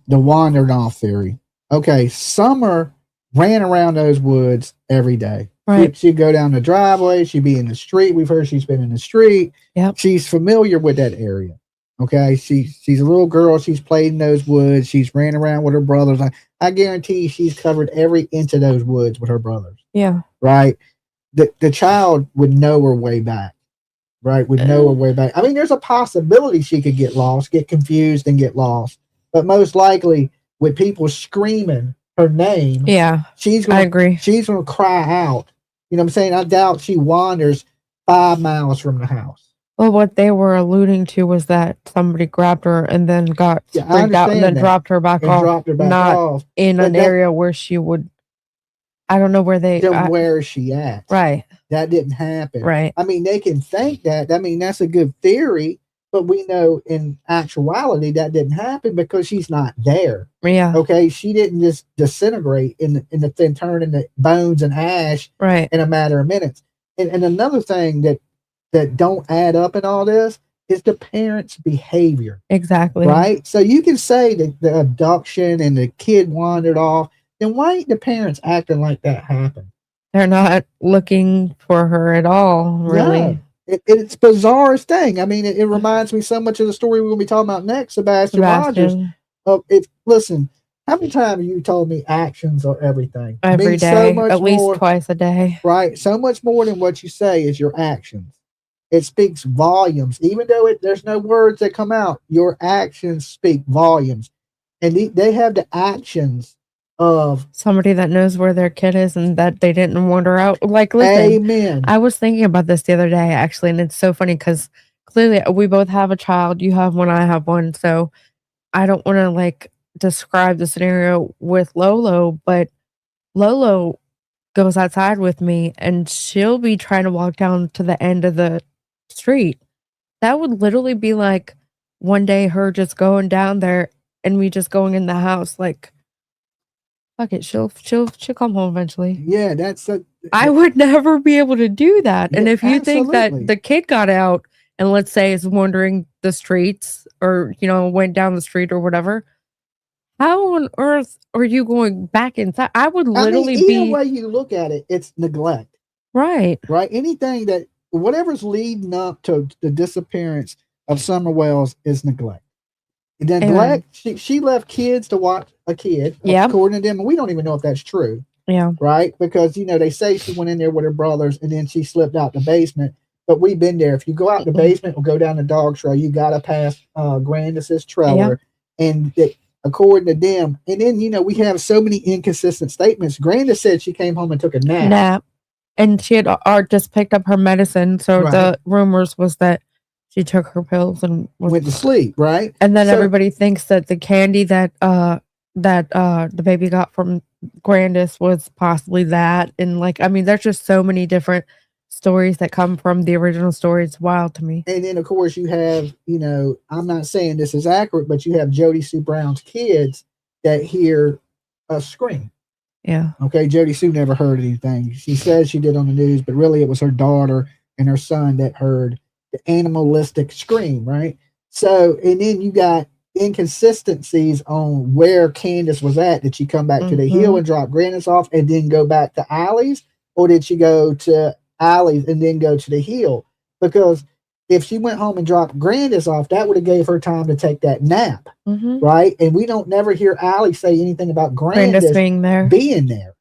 The wandered off theory. Okay, Summer ran around those woods every day. Right. She'd go down the driveway. She'd be in the street. We've heard she's been in the street. Yep. She's familiar with that area. Okay. She's a little girl. She's played in those woods. She's ran around with her brothers. I guarantee she's covered every inch of those woods with her brothers. Yeah. Right. The child would know her way back. Right. Would know her way back. I mean, there's a possibility she could get lost, get confused, and get lost. But most likely, with people screaming her name, yeah, I agree. She's gonna cry out. You know what I'm saying? I doubt she wanders 5 miles from the house. Well, what they were alluding to was that somebody grabbed her and then got freaked out and then dropped her back off. Not in an area where she would. I don't know where they. Where is she at? Right. That didn't happen. Right. I mean, they can think that. I mean, that's a good theory, but we know in actuality that didn't happen because she's not there. Yeah. Okay. She didn't just disintegrate then turn into bones and ash. Right. In a matter of minutes. And another thing that don't add up in all this is the parents' behavior. Exactly. Right. So you can say that the abduction and the kid wandered off. Then why ain't the parents acting like that happened? They're not looking for her at all, really. No. It's bizarrest thing. I mean, it reminds me so much of the story we're going to be talking about next, Sebastian Rogers. Listen, how many times have you told me actions are everything? Every day, so at least twice a day. Right. So much more than what you say is your actions. It speaks volumes. Even though there's no words that come out, your actions speak volumes. And they have the actions of somebody that knows where their kid is and that they didn't wander out. Like, listen, amen. I was thinking about this the other day, actually, and it's so funny because clearly we both have a child. You have one, I have one. So I don't want to describe the scenario with Lolo, but Lolo goes outside with me and she'll be trying to walk down to the end of the street. That would literally be like one day her just going down there and me just going in the house fuck it, she'll come home eventually. Yeah, I would never be able to do that. And if you absolutely. think that the kid got out and let's say is wandering the streets or went down the street or whatever, how on earth are you going back inside? I would literally either way you look at it, it's neglect. Right. Right. Anything whatever's leading up to the disappearance of Summer Wells is neglect. Neglect. She left kids to watch a kid. Yeah. According to them, and we don't even know if that's true. Yeah. Right. Because they say she went in there with her brothers and then she slipped out the basement. But we've been there. If you go out the basement or go down the dog trail, you gotta pass Grandis's trailer, and according to them. And then, we have so many inconsistent statements. Granda said she came home and took a nap. And she had just picked up her medicine. So Right. the rumors was that she took her pills and went to sleep, right? And then everybody thinks that the candy that the baby got from Grandis was possibly that. And there's just so many different stories that come from the original story. It's wild to me. And then of course you have, I'm not saying this is accurate, but you have Jody Sue Brown's kids that hear a scream. Yeah. Okay. Jody Sue never heard anything. She says she did on the news, but really it was her daughter and her son that heard the animalistic scream, right? So, and then you got inconsistencies on where Candace was at. Did she come back to the hill and drop Grandis off and then go back to Allie's? Or did she go to Allie's and then go to the hill? Because if she went home and dropped Grandis off, that would have gave her time to take that nap, right? And we don't never hear Allie say anything about Grandis being there.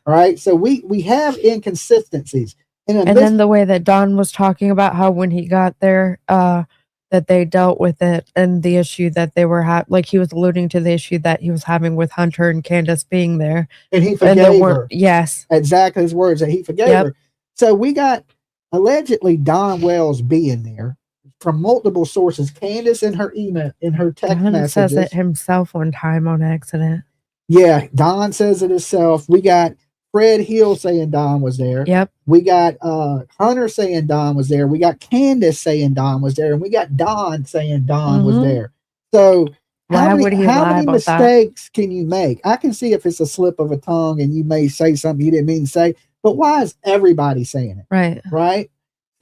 Right. So we have inconsistencies. And then the way that Don was talking about how when he got there, that they dealt with it and the issue that they were he was alluding to the issue that he was having with Hunter and Candace being there. And he forgave her. Yes. Exactly his words, that he forgave her. So we got allegedly Don Wells being there from multiple sources. Candace in her email, in her text messages. Don says it himself one time on accident. Yeah, Don says it himself. We got Fred Hill saying Don was there. Yep. We got Hunter saying Don was there. We got Candace saying Don was there. And we got Don saying Don was there. So how many mistakes can you make? I can see if it's a slip of a tongue and you may say something you didn't mean to say, but why is everybody saying it? Right. Right.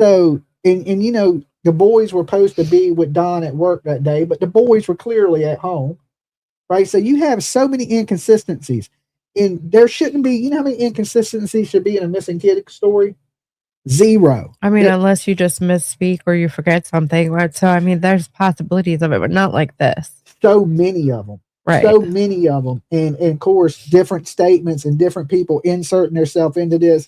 So, and the boys were supposed to be with Don at work that day, but the boys were clearly at home. Right. So you have so many inconsistencies. And there shouldn't be, how many inconsistencies should be in a missing kid story? Zero. Unless you just misspeak or you forget something. Right? So, there's possibilities of it, but not like this. So many of them. Right. So many of them. And of course, different statements and different people inserting themselves into this.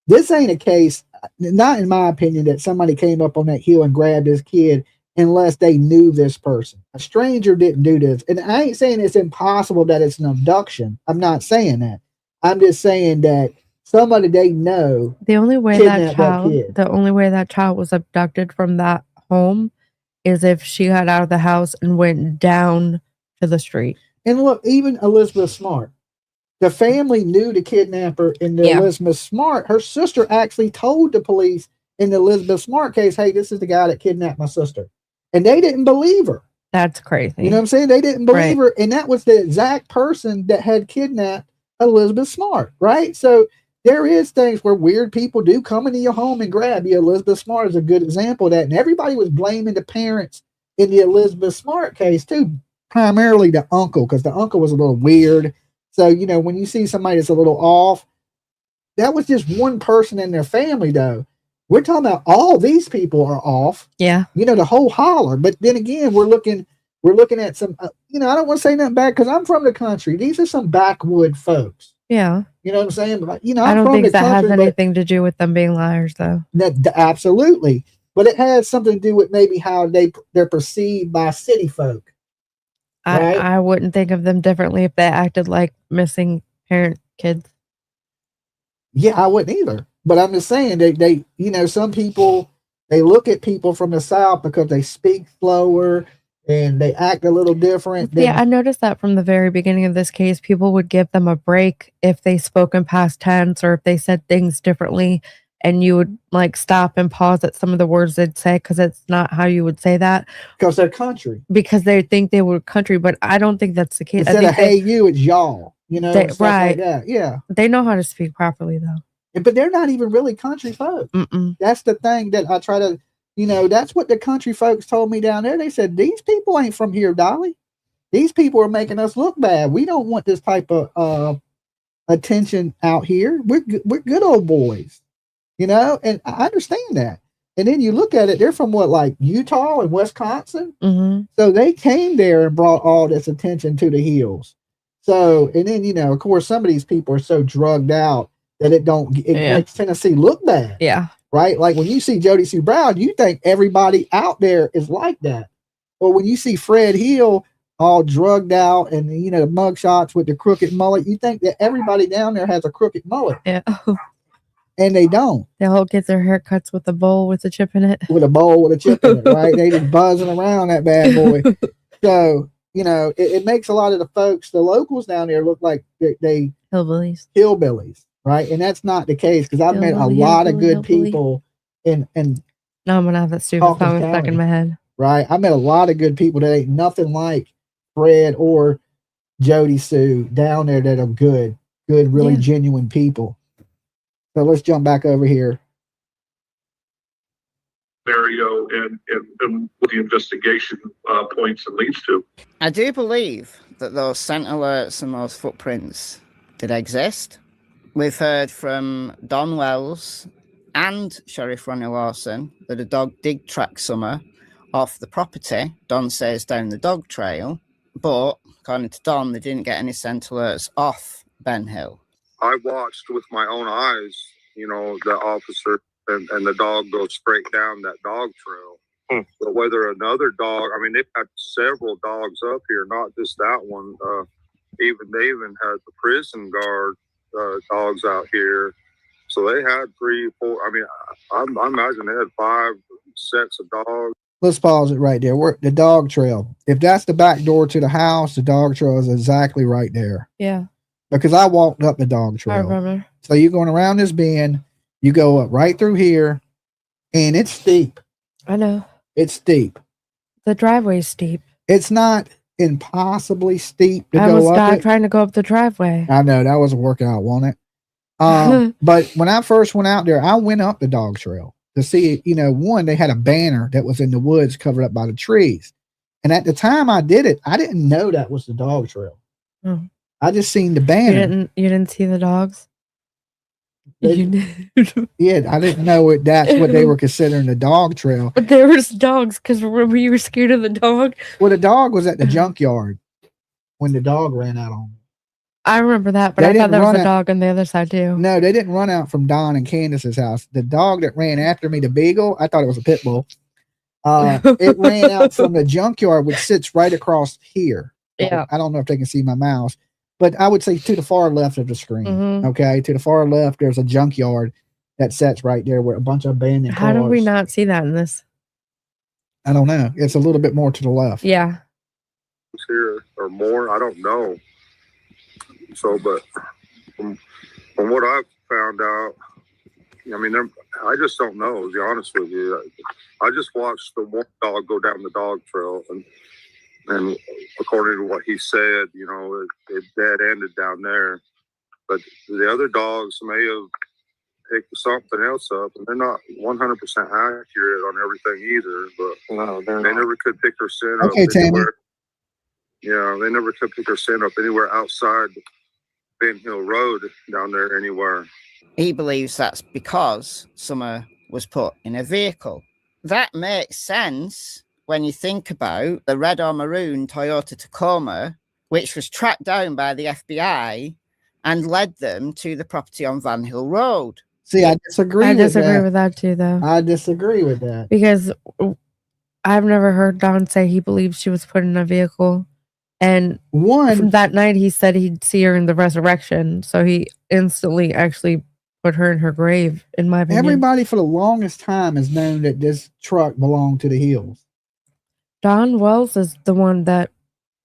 This ain't a case, not in my opinion, that somebody came up on that hill and grabbed this kid unless they knew this person. A stranger didn't do this. And I ain't saying it's impossible that it's an abduction. I'm not saying that. I'm just saying that somebody they know. The only way that child was abducted from that home is if she got out of the house and went down to the street. And look, even Elizabeth Smart, the family knew the kidnapper in the Elizabeth Smart. Her sister actually told the police in the Elizabeth Smart case, hey, this is the guy that kidnapped my sister. And they didn't believe her. That's crazy. You know what I'm saying? They didn't believe her. And that was the exact person that had kidnapped Elizabeth Smart, right? So there is things where weird people do come into your home and grab you. Elizabeth Smart is a good example of that. And everybody was blaming the parents in the Elizabeth Smart case too, primarily the uncle, because the uncle was a little weird. So, when you see somebody that's a little off, that was just one person in their family though. We're talking about all these people are off. Yeah. The whole holler. But then again, we're looking at some, I don't want to say nothing bad because I'm from the country. These are some backwood folks. Yeah. You know what I'm saying? But, I don't think that has anything to do with them being liars though. Absolutely. But it has something to do with maybe how they're perceived by city folk. Right? I wouldn't think of them differently if they acted like missing parent kids. Yeah, I wouldn't either. But I'm just saying they some people, they look at people from the South because they speak slower and they act a little different. I noticed that from the very beginning of this case, people would give them a break if they spoke in past tense or if they said things differently, and you would stop and pause at some of the words they'd say because it's not how you would say that. Because they're country. Because they think they were country, but I don't think that's the case. Instead of hey you, it's y'all. Stuff right. Like that. Yeah. They know how to speak properly though. But they're not even really country folk. That's the thing that I try to, that's what the country folks told me down there. They said, these people ain't from here, Dolly. These people are making us look bad. We don't want this type of attention out here. We're good old boys, and I understand that. And then you look at it, they're from Utah and Wisconsin. So they came there and brought all this attention to the hills. So, and then, of course, some of these people are so drugged out that it makes Tennessee look bad. Yeah. Right? Like when you see Jody Sue Brown, you think everybody out there is like that. Or when you see Fred Hill all drugged out, and the mug shots with the crooked mullet. You think that everybody down there has a crooked mullet, Yeah. and they don't. They all get their haircuts with a bowl with a chip in it. With a bowl with a chip in it, right? They just buzzing around that bad boy. So, it makes a lot of the folks, the locals down there, look like they hillbillies, right? And that's not the case, because I've met a lot of good people in now I'm gonna have that stupid comment stuck in my head. Right? I met a lot of good people that ain't nothing like Fred or Jody Sue down there that are good, really genuine people. So let's jump back over here. Scenario and what the investigation points and leads to. I do believe that those scent alerts and those footprints did exist. We've heard from Don Wells and Sheriff Ronnie Lawson that a dog did track Summer off the property. Don says down the dog trail, but according to Don, they didn't get any scent alerts off Ben Hill. I watched with my own eyes, the officer and the dog go straight down that dog trail. But whether another dog, they've got several dogs up here, not just that one. They even had the prison guard dogs out here. So they had 3, 4. I imagine they had 5 sets of dogs. Let's pause it right there. The dog trail. If that's the back door to the house, the dog trail is exactly right there. Yeah. Because I walked up the dog trail. I remember. So you're going around this bend, you go up right through here, and it's steep. I know. It's steep. The driveway's steep. It's not impossibly steep to I go was up trying to go up the driveway. I know, that was a workout, wasn't it? But when I first went out there, I went up the dog trail to see, one, they had a banner that was in the woods covered up by the trees. And at the time I did it, I didn't know that was the dog trail. Oh. I just seen the banner. You didn't see the dogs? Yeah, I didn't know that's what they were considering the dog trail. But there was dogs, because remember you were scared of the dog? Well, the dog was at the junkyard when the dog ran out on me. I remember that, but I thought there was a dog on the other side too. No, they didn't run out from Don and Candace's house. The dog that ran after me, the beagle, I thought it was a pit bull. It ran out from the junkyard, which sits right across here. Yeah. I don't know if they can see my mouse, but I would say to the far left of the screen. Mm-hmm. Okay, to the far left, there's a junkyard that sits right there with a bunch of abandoned cars. How did we not see that in this? I don't know. It's a little bit more to the left. Yeah. Here or more, I don't know. So, but from what I've found out, I just don't know, to be honest with you. I just watched the one dog go down the dog trail, and according to what he said, it dead-ended down there. But the other dogs may have picked something else up, and they're not 100% accurate on everything either. But No, they never could pick their scent up Okay, Tammy. anywhere. Yeah, they never could pick their scent up anywhere outside Ben Hill Road down there anywhere. He believes that's because Summer was put in a vehicle. That makes sense when you think about the red or maroon Toyota Tacoma, which was tracked down by the FBI and led them to the property on Van Hill Road. See, I disagree with that too, though. I disagree with that. Because I've never heard Don say he believes she was put in a vehicle. And from that night, he said he'd see her in the resurrection. So he instantly actually put her in her grave, in my opinion. Everybody for the longest time has known that this truck belonged to the Hills. Don Wells is the one that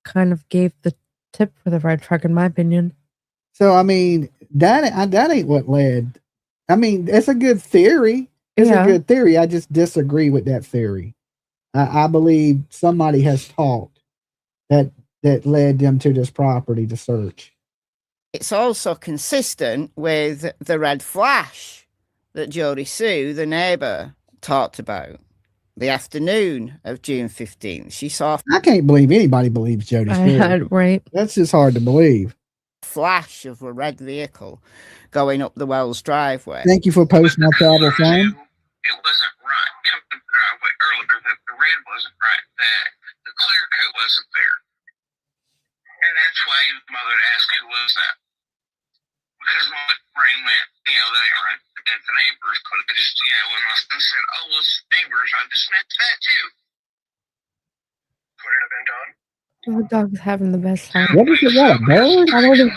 kind of gave the tip for the red truck, in my opinion. So, that ain't what led. It's a good theory. It's a good theory. I just disagree with that theory. I believe somebody has talked that led them to this property to search. It's also consistent with the red flash that Jody Sue, the neighbour, talked about the afternoon of June 15th. She saw... I can't believe anybody believes Jody Sue. Right. That's just hard to believe. Flash of a red vehicle going up the Wells driveway. Thank you for posting my travel phone. It wasn't right. Coming to the driveway earlier, the red wasn't right. The clear coat wasn't there. And that's why his mother asked who was that. Because my brain went, that ain't right. And the neighbors, but I just, when my son said, oh, well, it's neighbors, I dismissed that too. Could it have been done? The dog's having the best time. What is it? What, a bird? I don't know.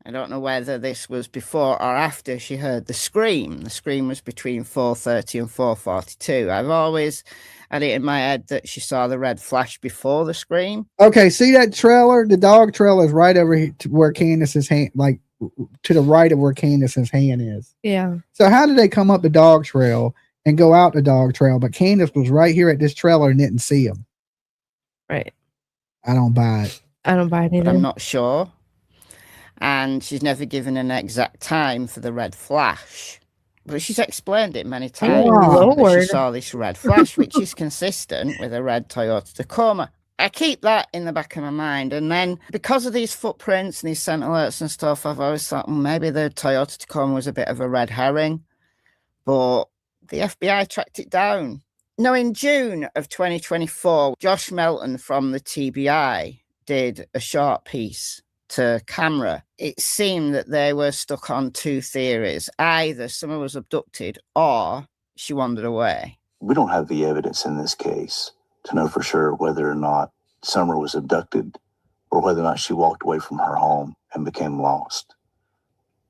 I don't know whether this was before or after she heard the scream. The scream was between 4:30 and 4:42. I've always had it in my head that she saw the red flash before the scream. Okay, see that trailer? The dog trailer is right over here to where Candace's hand, like to the right of where Candace's hand is. Yeah. So how did they come up the dog trail and go out the dog trail? But Candace was right here at this trailer and didn't see him. Right. I don't buy it. I don't buy it either. I'm not sure. And she's never given an exact time for the red flash. But she's explained it many times. Oh, that Lord. she saw this red flash, which is consistent with a red Toyota Tacoma. I keep that in the back of my mind. And then because of these footprints and these scent alerts and stuff, I've always thought, maybe the Toyota Tacoma was a bit of a red herring. But the FBI tracked it down. Now, in June of 2024, Josh Melton from the TBI did a short piece to camera. It seemed that they were stuck on two theories. Either someone was abducted or she wandered away. We don't have the evidence in this case to know for sure whether or not Summer was abducted or whether or not she walked away from her home and became lost.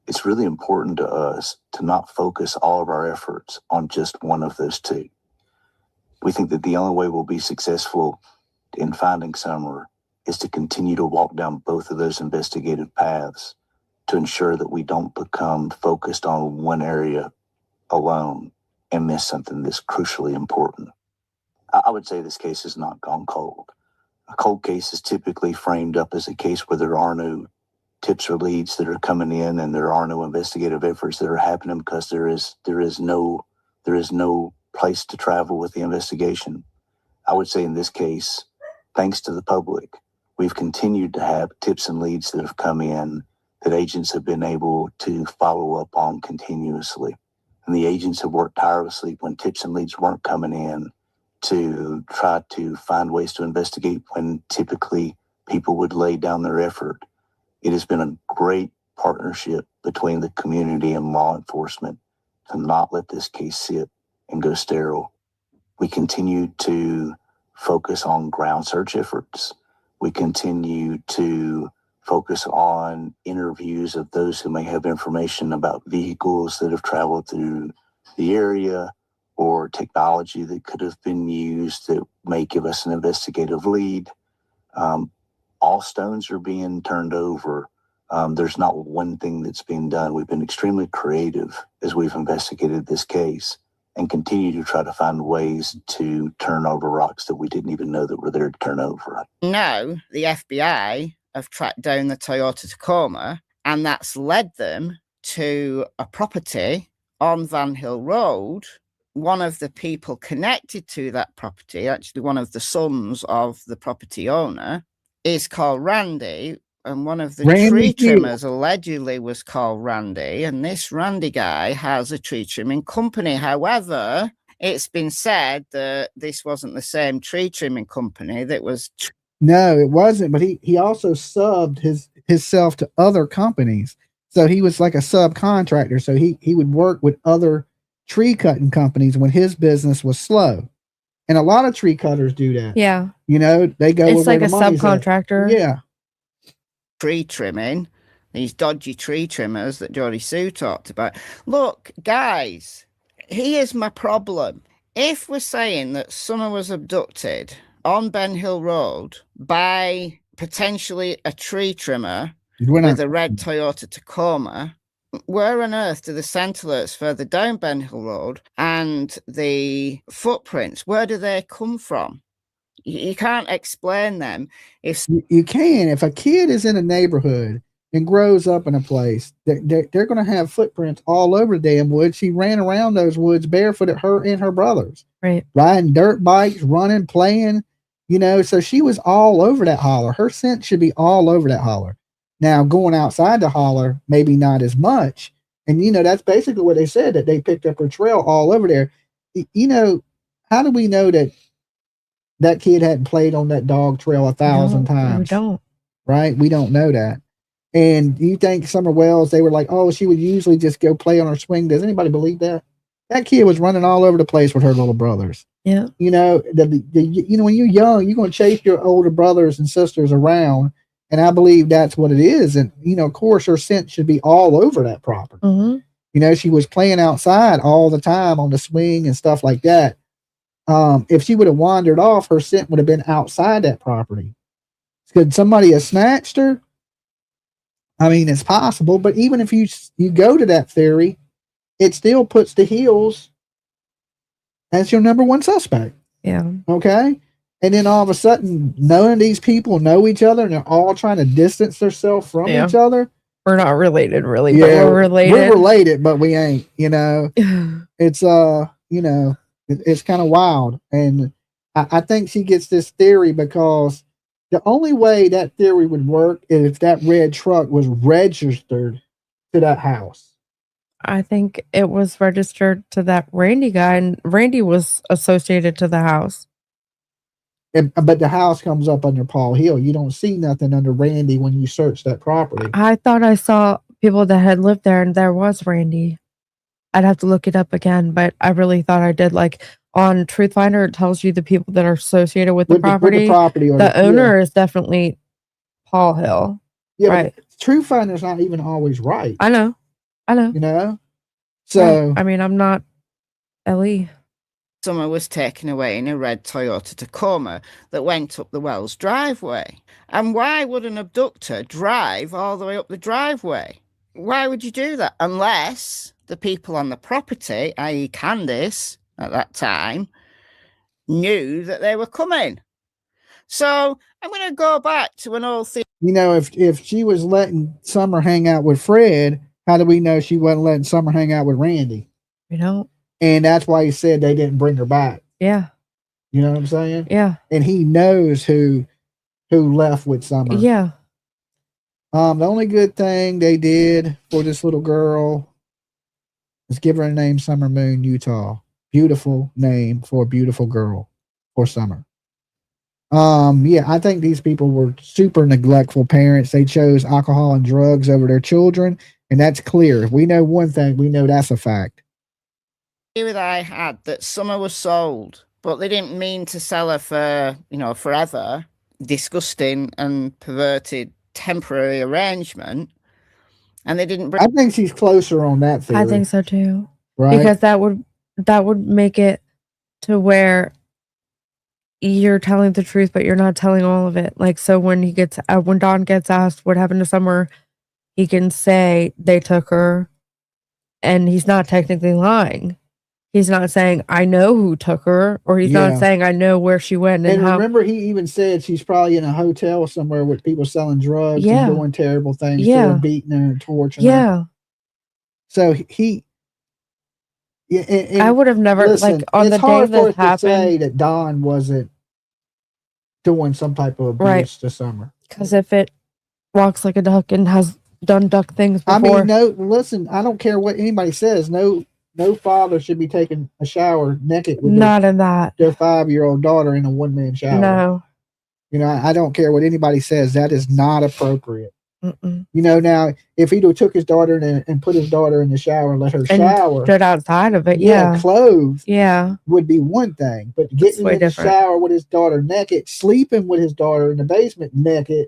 It's really important to us to not focus all of our efforts on just one of those two. We think that the only way we'll be successful in finding Summer is to continue to walk down both of those investigative paths to ensure that we don't become focused on one area alone and miss something that's crucially important. I would say this case has not gone cold. A cold case is typically framed up as a case where there are no tips or leads that are coming in and there are no investigative efforts that are happening because there is no place to travel with the investigation. I would say in this case, thanks to the public, we've continued to have tips and leads that have come in that agents have been able to follow up on continuously. And the agents have worked tirelessly when tips and leads weren't coming in to try to find ways to investigate when typically people would lay down their effort. It has been a great partnership between the community and law enforcement to not let this case sit and go sterile. We continue to focus on ground search efforts. We continue to focus on interviews of those who may have information about vehicles that have traveled through the area or technology that could have been used that may give us an investigative lead. All stones are being turned over. There's not one thing that's being done. We've been extremely creative as we've investigated this case and continue to try to find ways to turn over rocks that we didn't even know that were there to turn over. Now, the FBI have tracked down the Toyota Tacoma, and that's led them to a property on Van Hill Road. One of the people connected to that property, actually one of the sons of the property owner, is called Randy, and one of the tree trimmers allegedly was called Randy, and this Randy guy has a tree trimming company. However, it's been said that this wasn't the same tree trimming company that was... No, it wasn't, but he also subbed himself to other companies. So he was like a subcontractor, so he would work with other tree cutting companies when his business was slow. And a lot of tree cutters do that. Yeah. You know, they go... It's like a subcontractor. Yeah. Tree trimming, these dodgy tree trimmers that Jody Sue talked about. Look, guys, here's my problem. If we're saying that Summer was abducted on Ben Hill Road by potentially a tree trimmer with a red Toyota Tacoma, where on earth do the scent alerts further down Ben Hill Road and the footprints, where do they come from? You can't explain them. If you can, if a kid is in a neighborhood and grows up in a place, they're going to have footprints all over the damn woods. She ran around those woods barefooted, her and her brothers, right? Riding dirt bikes, running, playing, you know. So she was all over that holler. Her scent should be all over that holler. Now going outside the holler, maybe not as much. And you know, that's basically what they said, that they picked up her trail all over there. You know, how do we know that kid hadn't played on that dog trail 1,000 times? We don't. Right? We don't know that. And you think Summer Wells, they were like, oh, she would usually just go play on her swing. Does anybody believe that? That kid was running all over the place with her little brothers. Yeah. You know, you know, when you're young, you're going to chase your older brothers and sisters around. And I believe that's what it is. And, you know, of course, her scent should be all over that property. Mm-hmm. You know, she was playing outside all the time on the swing and stuff like that. If she would have wandered off, her scent would have been outside that property. Could somebody have snatched her? I mean, it's possible, but even if you go to that theory, it still puts the Hills as your number one suspect. Yeah. Okay. And then all of a sudden, none of these people know each other, and they're all trying to distance themselves from each other. We're not related, really, but we're related. We're related, but we ain't. You know, it's you know, it's kind of wild, and I think she gets this theory because the only way that theory would work is if that red truck was registered to that house. I think it was registered to that Randy guy, and Randy was associated to the house. But the house comes up under Paul Hill. You don't see nothing under Randy when you search that property. I thought I saw people that had lived there, and there was Randy. I'd have to look it up again, but I really thought I did. Like on Truth Finder, it tells you the people that are associated with the property. The owner is definitely Paul Hill. Yeah, right. Truth Finder's not even always right. I know. You know? So, I mean, I'm not Ellie. Summer was taken away in a red Toyota Tacoma that went up the Wells driveway. And why would an abductor drive all the way up the driveway? Why would you do that? Unless the people on the property, i.e. Candace, at that time, knew that they were coming. So I'm going to go back to an old thing. You know, if she was letting Summer hang out with Fred, how do we know she wasn't letting Summer hang out with Randy? We don't. And that's why he said they didn't bring her back. Yeah. You know what I'm saying? Yeah. And he knows who left with Summer. Yeah. The only good thing they did for this little girl is give her a name, Summer Moon, Utah. Beautiful name for a beautiful girl for Summer. Yeah, I think these people were super neglectful parents. They chose alcohol and drugs over their children, and that's clear. If we know one thing, we know that's a fact. That I had that Summer was sold, but they didn't mean to sell her for, you know, forever. Disgusting and perverted temporary arrangement. And they didn't bring. I think she's closer on that theory. I think so too. Right? Because that would make it to where you're telling the truth, but you're not telling all of it. Like, so when when Don gets asked what happened to Summer, he can say they took her, and he's not technically lying. He's not saying, I know who took her, or he's not saying, I know where she went. And remember, he even said she's probably in a hotel somewhere with people selling drugs and doing terrible things to her, beating her and torturing her. So I would have never, listen, like, on the day this happened. Say that Don wasn't doing some type of abuse to Summer. Because if it walks like a duck and has done duck things before. I mean, listen, I don't care what anybody says. No father should be taking a shower naked with their 5-year-old daughter in a one-man shower. No. You know, I don't care what anybody says. That is not appropriate. Mm-mm. You know, now, if he took his daughter and put his daughter in the shower and let her shower. Stood outside of it, clothed. Yeah. Would be one thing. But getting in the shower with his daughter naked, sleeping with his daughter in the basement naked,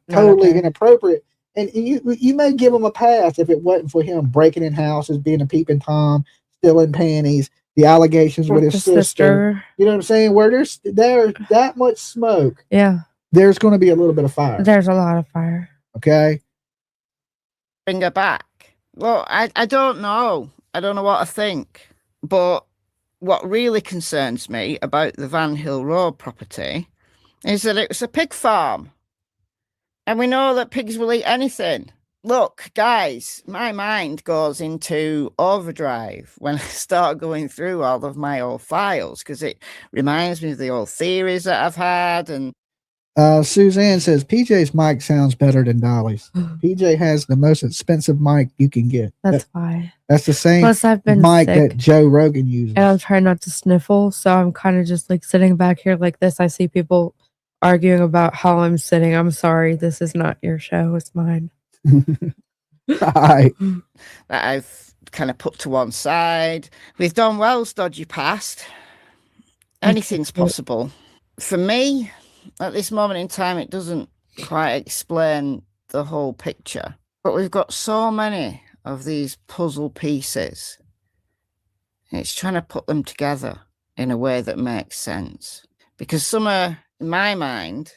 totally inappropriate. And you may give him a pass if it wasn't for him breaking in houses, being a peeping Tom, stealing panties, the allegations with his sister. You know what I'm saying? Where there's that much smoke, there's going to be a little bit of fire. There's a lot of fire. Okay. Bring her back. Well, I don't know. I don't know what I think. But what really concerns me about the Van Hill Road property is that it was a pig farm. And we know that pigs will eat anything. Look, guys, my mind goes into overdrive when I start going through all of my old files, because it reminds me of the old theories that I've had. And Suzanne says, PJ's mic sounds better than Dolly's. PJ has the most expensive mic you can get. That's why. That's the same Plus, I've been mic sick, that Joe Rogan uses. And I'm trying not to sniffle, so I'm kind of just like sitting back here like this. I see people arguing about how I'm sitting. I'm sorry, this is not your show, it's mine. Right. That I've kind of put to one side. With Don Wells' dodgy past, anything's possible. For me, at this moment in time, it doesn't quite explain the whole picture. But we've got so many of these puzzle pieces. It's trying to put them together in a way that makes sense. Because some are, in my mind,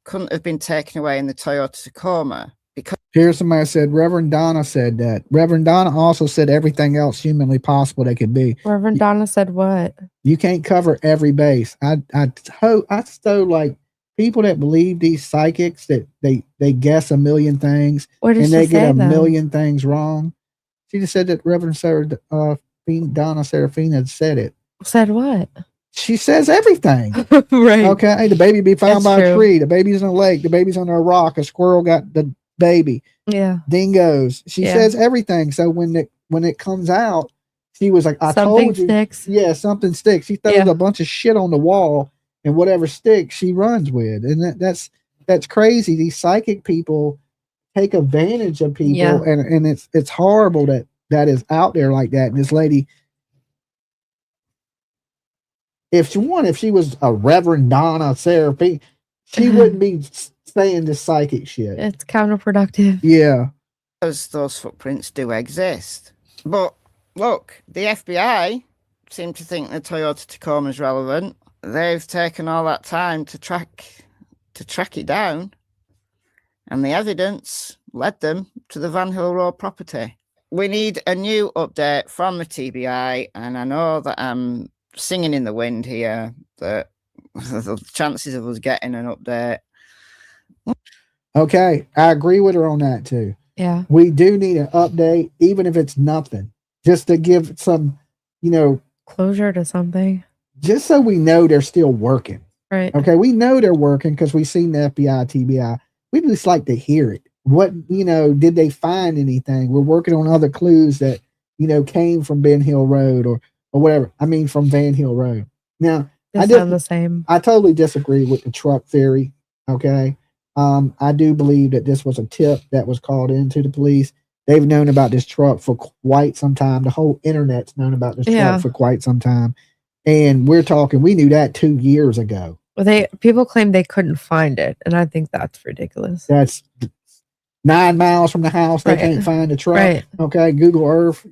couldn't have been taken away in the Toyota Tacoma. Because here's somebody said, Reverend Donna said that. Reverend Donna also said everything else humanly possible they could be. Reverend Donna said what? You can't cover every base. I so like people that believe these psychics that they guess a million things and they get a million things wrong. She just said that Reverend Donna Serafina said it. Said what? She says everything. Right. Okay. The baby be found That's by true. a tree. The baby's in a lake. The baby's on a rock. A squirrel got the baby. Yeah. Dingoes. She says everything. So when it comes out, she was like, I told you. Sticks. Yeah, something sticks. She throws a bunch of shit on the wall, and whatever sticks, she runs with. And that's crazy. These psychic people take advantage of people, and it's horrible that is out there like that. And this lady, if she was a Reverend Donna Seraphine, she wouldn't be saying this psychic shit. It's counterproductive. Yeah. Those footprints do exist. But look, the FBI seem to think the Toyota Tacoma is relevant. They've taken all that time to track it down, and the evidence led them to the Van Hill Road property. We need a new update from the TBI, and I know that I'm singing in the wind here, that the chances of us getting an update. Okay, I agree with her on that too. Yeah. We do need an update, even if it's nothing, just to give some, closure to something. Just so we know they're still working. Right. Okay, we know they're working because we've seen the FBI, TBI. We just like to hear it. What, did they find anything? We're working on other clues that, came from Ben Hill Road or whatever. I mean, from Van Hill Road. Now, They sound the same. I totally disagree with the truck theory. Okay. I do believe that this was a tip that was called into the police. They've known about this truck for quite some time. The whole internet's known about this truck for quite some time. And we knew that 2 years ago. Well, people claim they couldn't find it, and I think that's ridiculous. That's 9 miles from the house. They can't find the truck. Right. Okay. Google Earth.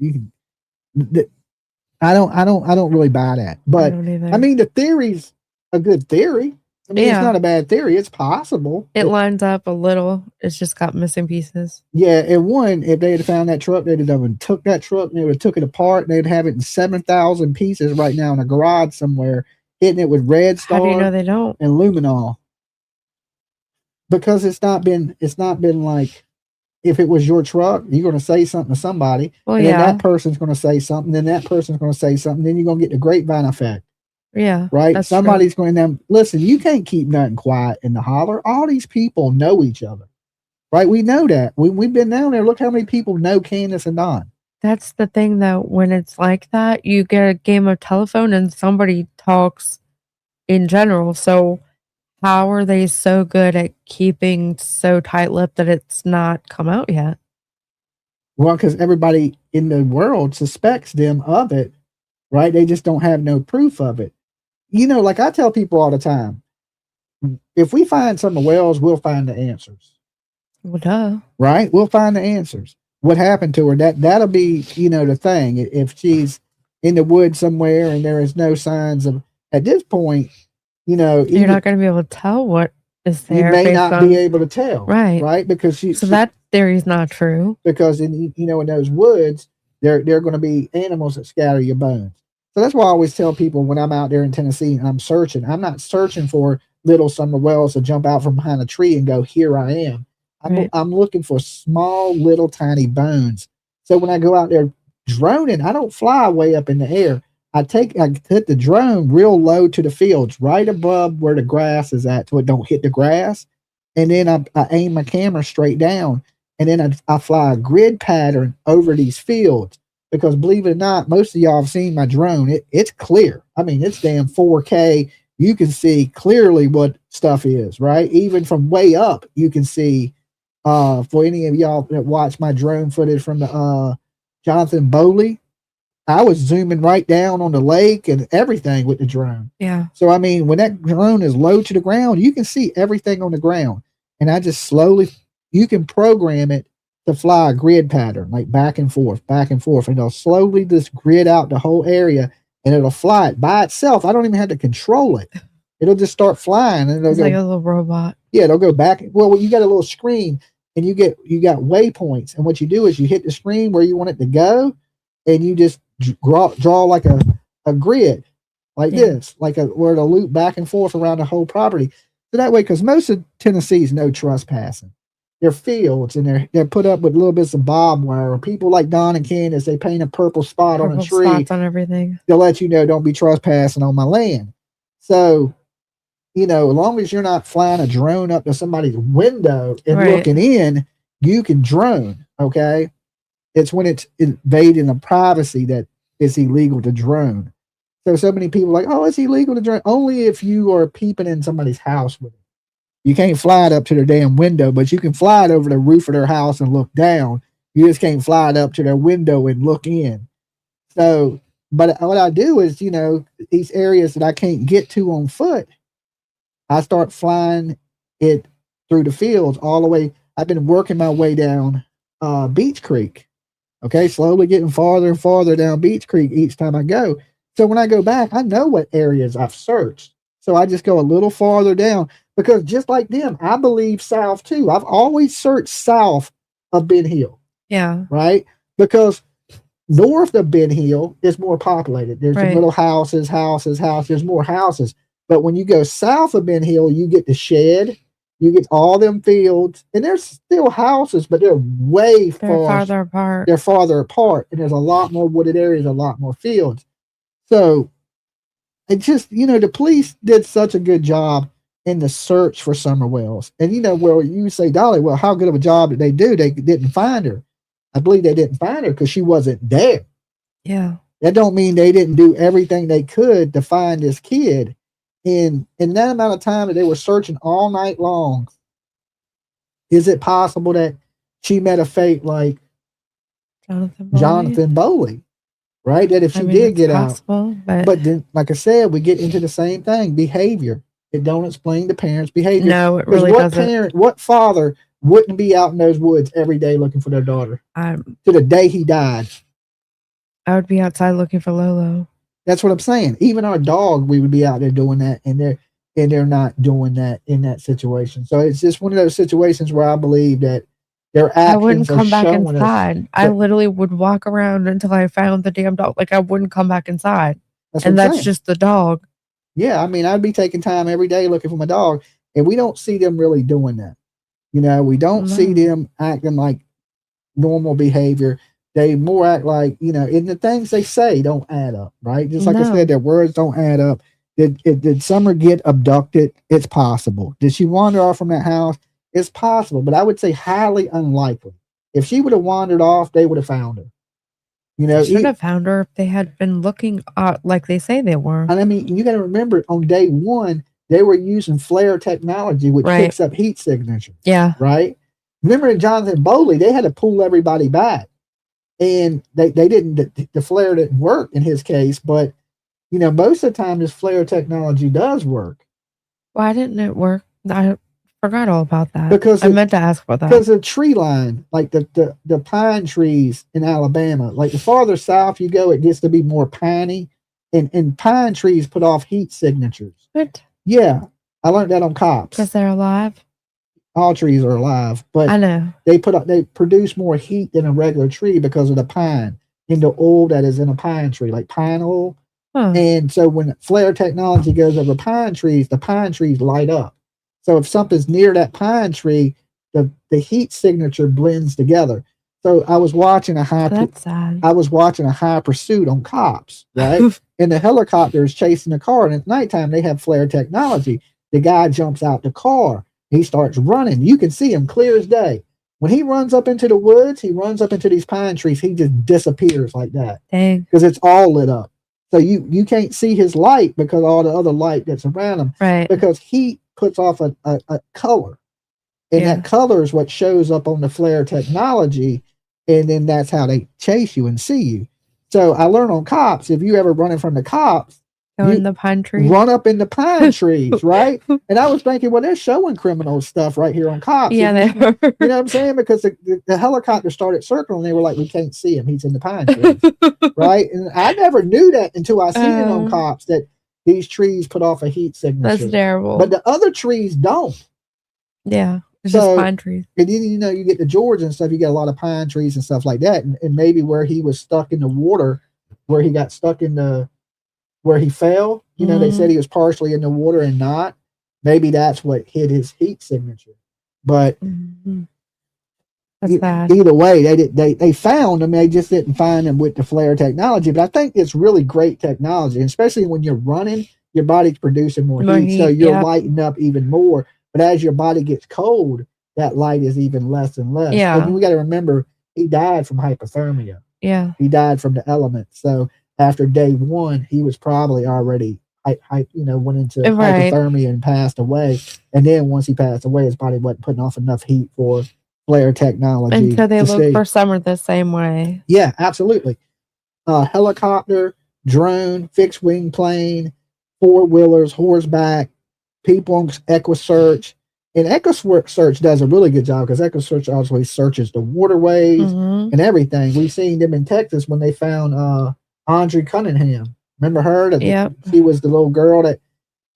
I don't really buy that. But I mean, the theory's a good theory. I mean, it's not a bad theory. It's possible. It lines up a little. It's just got missing pieces. Yeah, and one, if they had found that truck, they'd have took that truck and they would have took it apart. And they'd have it in 7,000 pieces right now in a garage somewhere, hitting it with Red Star. How do you know they don't? And luminol. Because it's not been like, if it was your truck, you're going to say something to somebody. Well, and then that person's going to say something. Then that person's going to say something. Then you're going to get the grapevine effect. Yeah. Right. Somebody's going to listen. You can't keep nothing quiet in the holler. All these people know each other. Right. We know that. We've been down there. Look how many people know Candace and Don. That's the thing, though. When it's like that, you get a game of telephone and somebody talks in general. So how are they so good at keeping so tight-lipped that it's not come out yet? Well, because everybody in the world suspects them of it. Right. They just don't have no proof of it. Like I tell people all the time, if we find some of Wells, we'll find the answers. Well, duh. Right? We'll find the answers. What happened to her? That'll be, the thing. If she's in the woods somewhere and there is no signs of, at this point, you're not going to be able to tell what is there. You may not be able to tell. Right. Right? Because that theory is not true. Because in those woods, there are going to be animals that scatter your bones. So that's why I always tell people when I'm out there in Tennessee and I'm searching, I'm not searching for little Summer Wells to jump out from behind a tree and go, here I am. I'm looking for small, little, tiny bones. So when I go out there droning, I don't fly way up in the air. I hit the drone real low to the fields, right above where the grass is at, so it don't hit the grass. And then I aim my camera straight down, and then I fly a grid pattern over these fields. Because believe it or not, most of y'all have seen my drone. It's clear. I mean, it's damn 4K. You can see clearly what stuff is, right? Even from way up, you can see. For any of y'all that watch my drone footage from the Jonathan Bowley, I was zooming right down on the lake and everything with the drone. Yeah. So, I mean, when that drone is low to the ground, you can see everything on the ground. And I just slowly, you can program it to fly a grid pattern, like back and forth, and it'll slowly just grid out the whole area, and it'll fly it by itself. I don't even have to control it. It'll just start flying, and it'll It's go, like a little robot. yeah, it'll go back. Well, you got a little screen, and you got waypoints, and what you do is you hit the screen where you want it to go, and you just draw like a grid, like this, where it'll loop back and forth around the whole property. So that way, because most of Tennessee's no trespassing. They're fields, and they're put up with little bits of barbed wire. People like Don and Candace, they paint a purple spot on a tree. Spots on everything. They'll let you know, don't be trespassing on my land. So, as long as you're not flying a drone up to somebody's window and looking in, you can drone, okay? It's when it's invading the privacy that it's illegal to drone. So many people are like, oh, it's illegal to drone. Only if you are peeping in somebody's house with it. You can't fly it up to their damn window, but you can fly it over the roof of their house and look down. You just can't fly it up to their window and look in. So, but what I do is, these areas that I can't get to on foot, I start flying it through the fields all the way. I've been working my way down Beach Creek. Okay, slowly getting farther and farther down Beach Creek each time I go. So when I go back, I know what areas I've searched. So I just go a little farther down, because just like them, I believe south too. I've always searched south of Ben Hill. Yeah. Right? Because north of Ben Hill is more populated. There's some little houses. There's more houses. But when you go south of Ben Hill, you get the shed. You get all them fields. And there's still houses, but they're farther apart. They're farther apart. And there's a lot more wooded areas, a lot more fields. So it just, the police did such a good job in the search for Summer Wells. And, well, you say, Dolly, well, how good of a job did they do? They didn't find her. I believe they didn't find her because she wasn't there. Yeah. That don't mean they didn't do everything they could to find this kid. In that amount of time that they were searching all night long, is it possible that she met a fate like Jonathan Bowley? Right? That if she did get possible, out. But then, like I said, we get into the same thing, behavior. It don't explain the parents' behavior. No, it really doesn't. What father wouldn't be out in those woods every day looking for their daughter? To the day he died. I would be outside looking for Lolo. That's what I'm saying. Even our dog, we would be out there doing that, and they're not doing that in that situation. So it's just one of those situations where I believe that their actions I wouldn't come back inside. I that, literally would walk around until I found the damn dog. Like, I wouldn't come back inside. That's just the dog. Yeah, I mean, I'd be taking time every day looking for my dog, and we don't see them really doing that. We don't see them acting like normal behavior. They more act like, and the things they say don't add up, right? Just like I said, their words don't add up. Did Summer get abducted? It's possible. Did she wander off from that house? It's possible, but I would say highly unlikely. If she would have wandered off, they would have found her. They should have found her if they had been looking like they say they were. And I mean, you got to remember, on day one, they were using flare technology, which picks up heat signatures. Yeah. Right? Remember in Jonathan Bowley, they had to pull everybody back. And they didn't, the flare didn't work in his case, but, most of the time this flare technology does work. Why didn't it work? I forgot all about that. Because I meant to ask about that. Because of tree line, like the pine trees in Alabama, like the farther south you go, it gets to be more piney, and pine trees put off heat signatures. What? Yeah, I learned that on cops. Because they're alive. All trees are alive, but I know they produce more heat than a regular tree because of the pine and the oil that is in a pine tree, like pine oil. Huh. And so when flare technology goes over pine trees, the pine trees light up. So if something's near that pine tree, the heat signature blends together. So I was watching That's sad. I was watching a high pursuit on cops, right? And the helicopter is chasing the car, and at nighttime they have flare technology. The guy jumps out the car. He starts running. You can see him clear as day. When he runs up into the woods, he runs up into these pine trees. He just disappears like that. Dang. Because it's all lit up. So you can't see his light because all the other light that's around him. Right. Because heat puts off a color. And that color is what shows up on the flare technology. And then that's how they chase you and see you. So I learned on cops, if you ever running from the cops, Go in the pine tree. run up in the pine trees, right? And I was thinking, well, they're showing criminal stuff right here on cops. Yeah, they you know what I'm saying? Because the helicopter started circling. They were like, we can't see him. He's in the pine trees, right? And I never knew that until I seen it on cops that these trees put off a heat signature. That's terrible. But the other trees don't. Yeah, it's So- just pine trees. And then, you get to Georgia and stuff, you get a lot of pine trees and stuff like that. And maybe where he was stuck in the water, where he got stuck where he fell, they said he was partially in the water and not. Maybe that's what hid his heat signature. But That's bad. either way, they found him. They just didn't find him with the flare technology. But I think it's really great technology, especially when you're running, your body's producing more heat, so you're lighting up even more. But as your body gets cold, that light is even less and less. Yeah. And we got to remember, he died from hypothermia. Yeah. He died from the elements. So after day one, he was probably already, went into hypothermia and passed away. And then once he passed away, his body wasn't putting off enough heat for flare technology. And so they look for Summer the same way. Yeah, absolutely. Helicopter, drone, fixed wing plane, 4-wheelers, horseback, people on EquiSearch. And EquiSearch does a really good job because EquiSearch also searches the waterways and everything. We've seen them in Texas when they found Andre Cunningham. Remember her? Yeah. She was the little girl that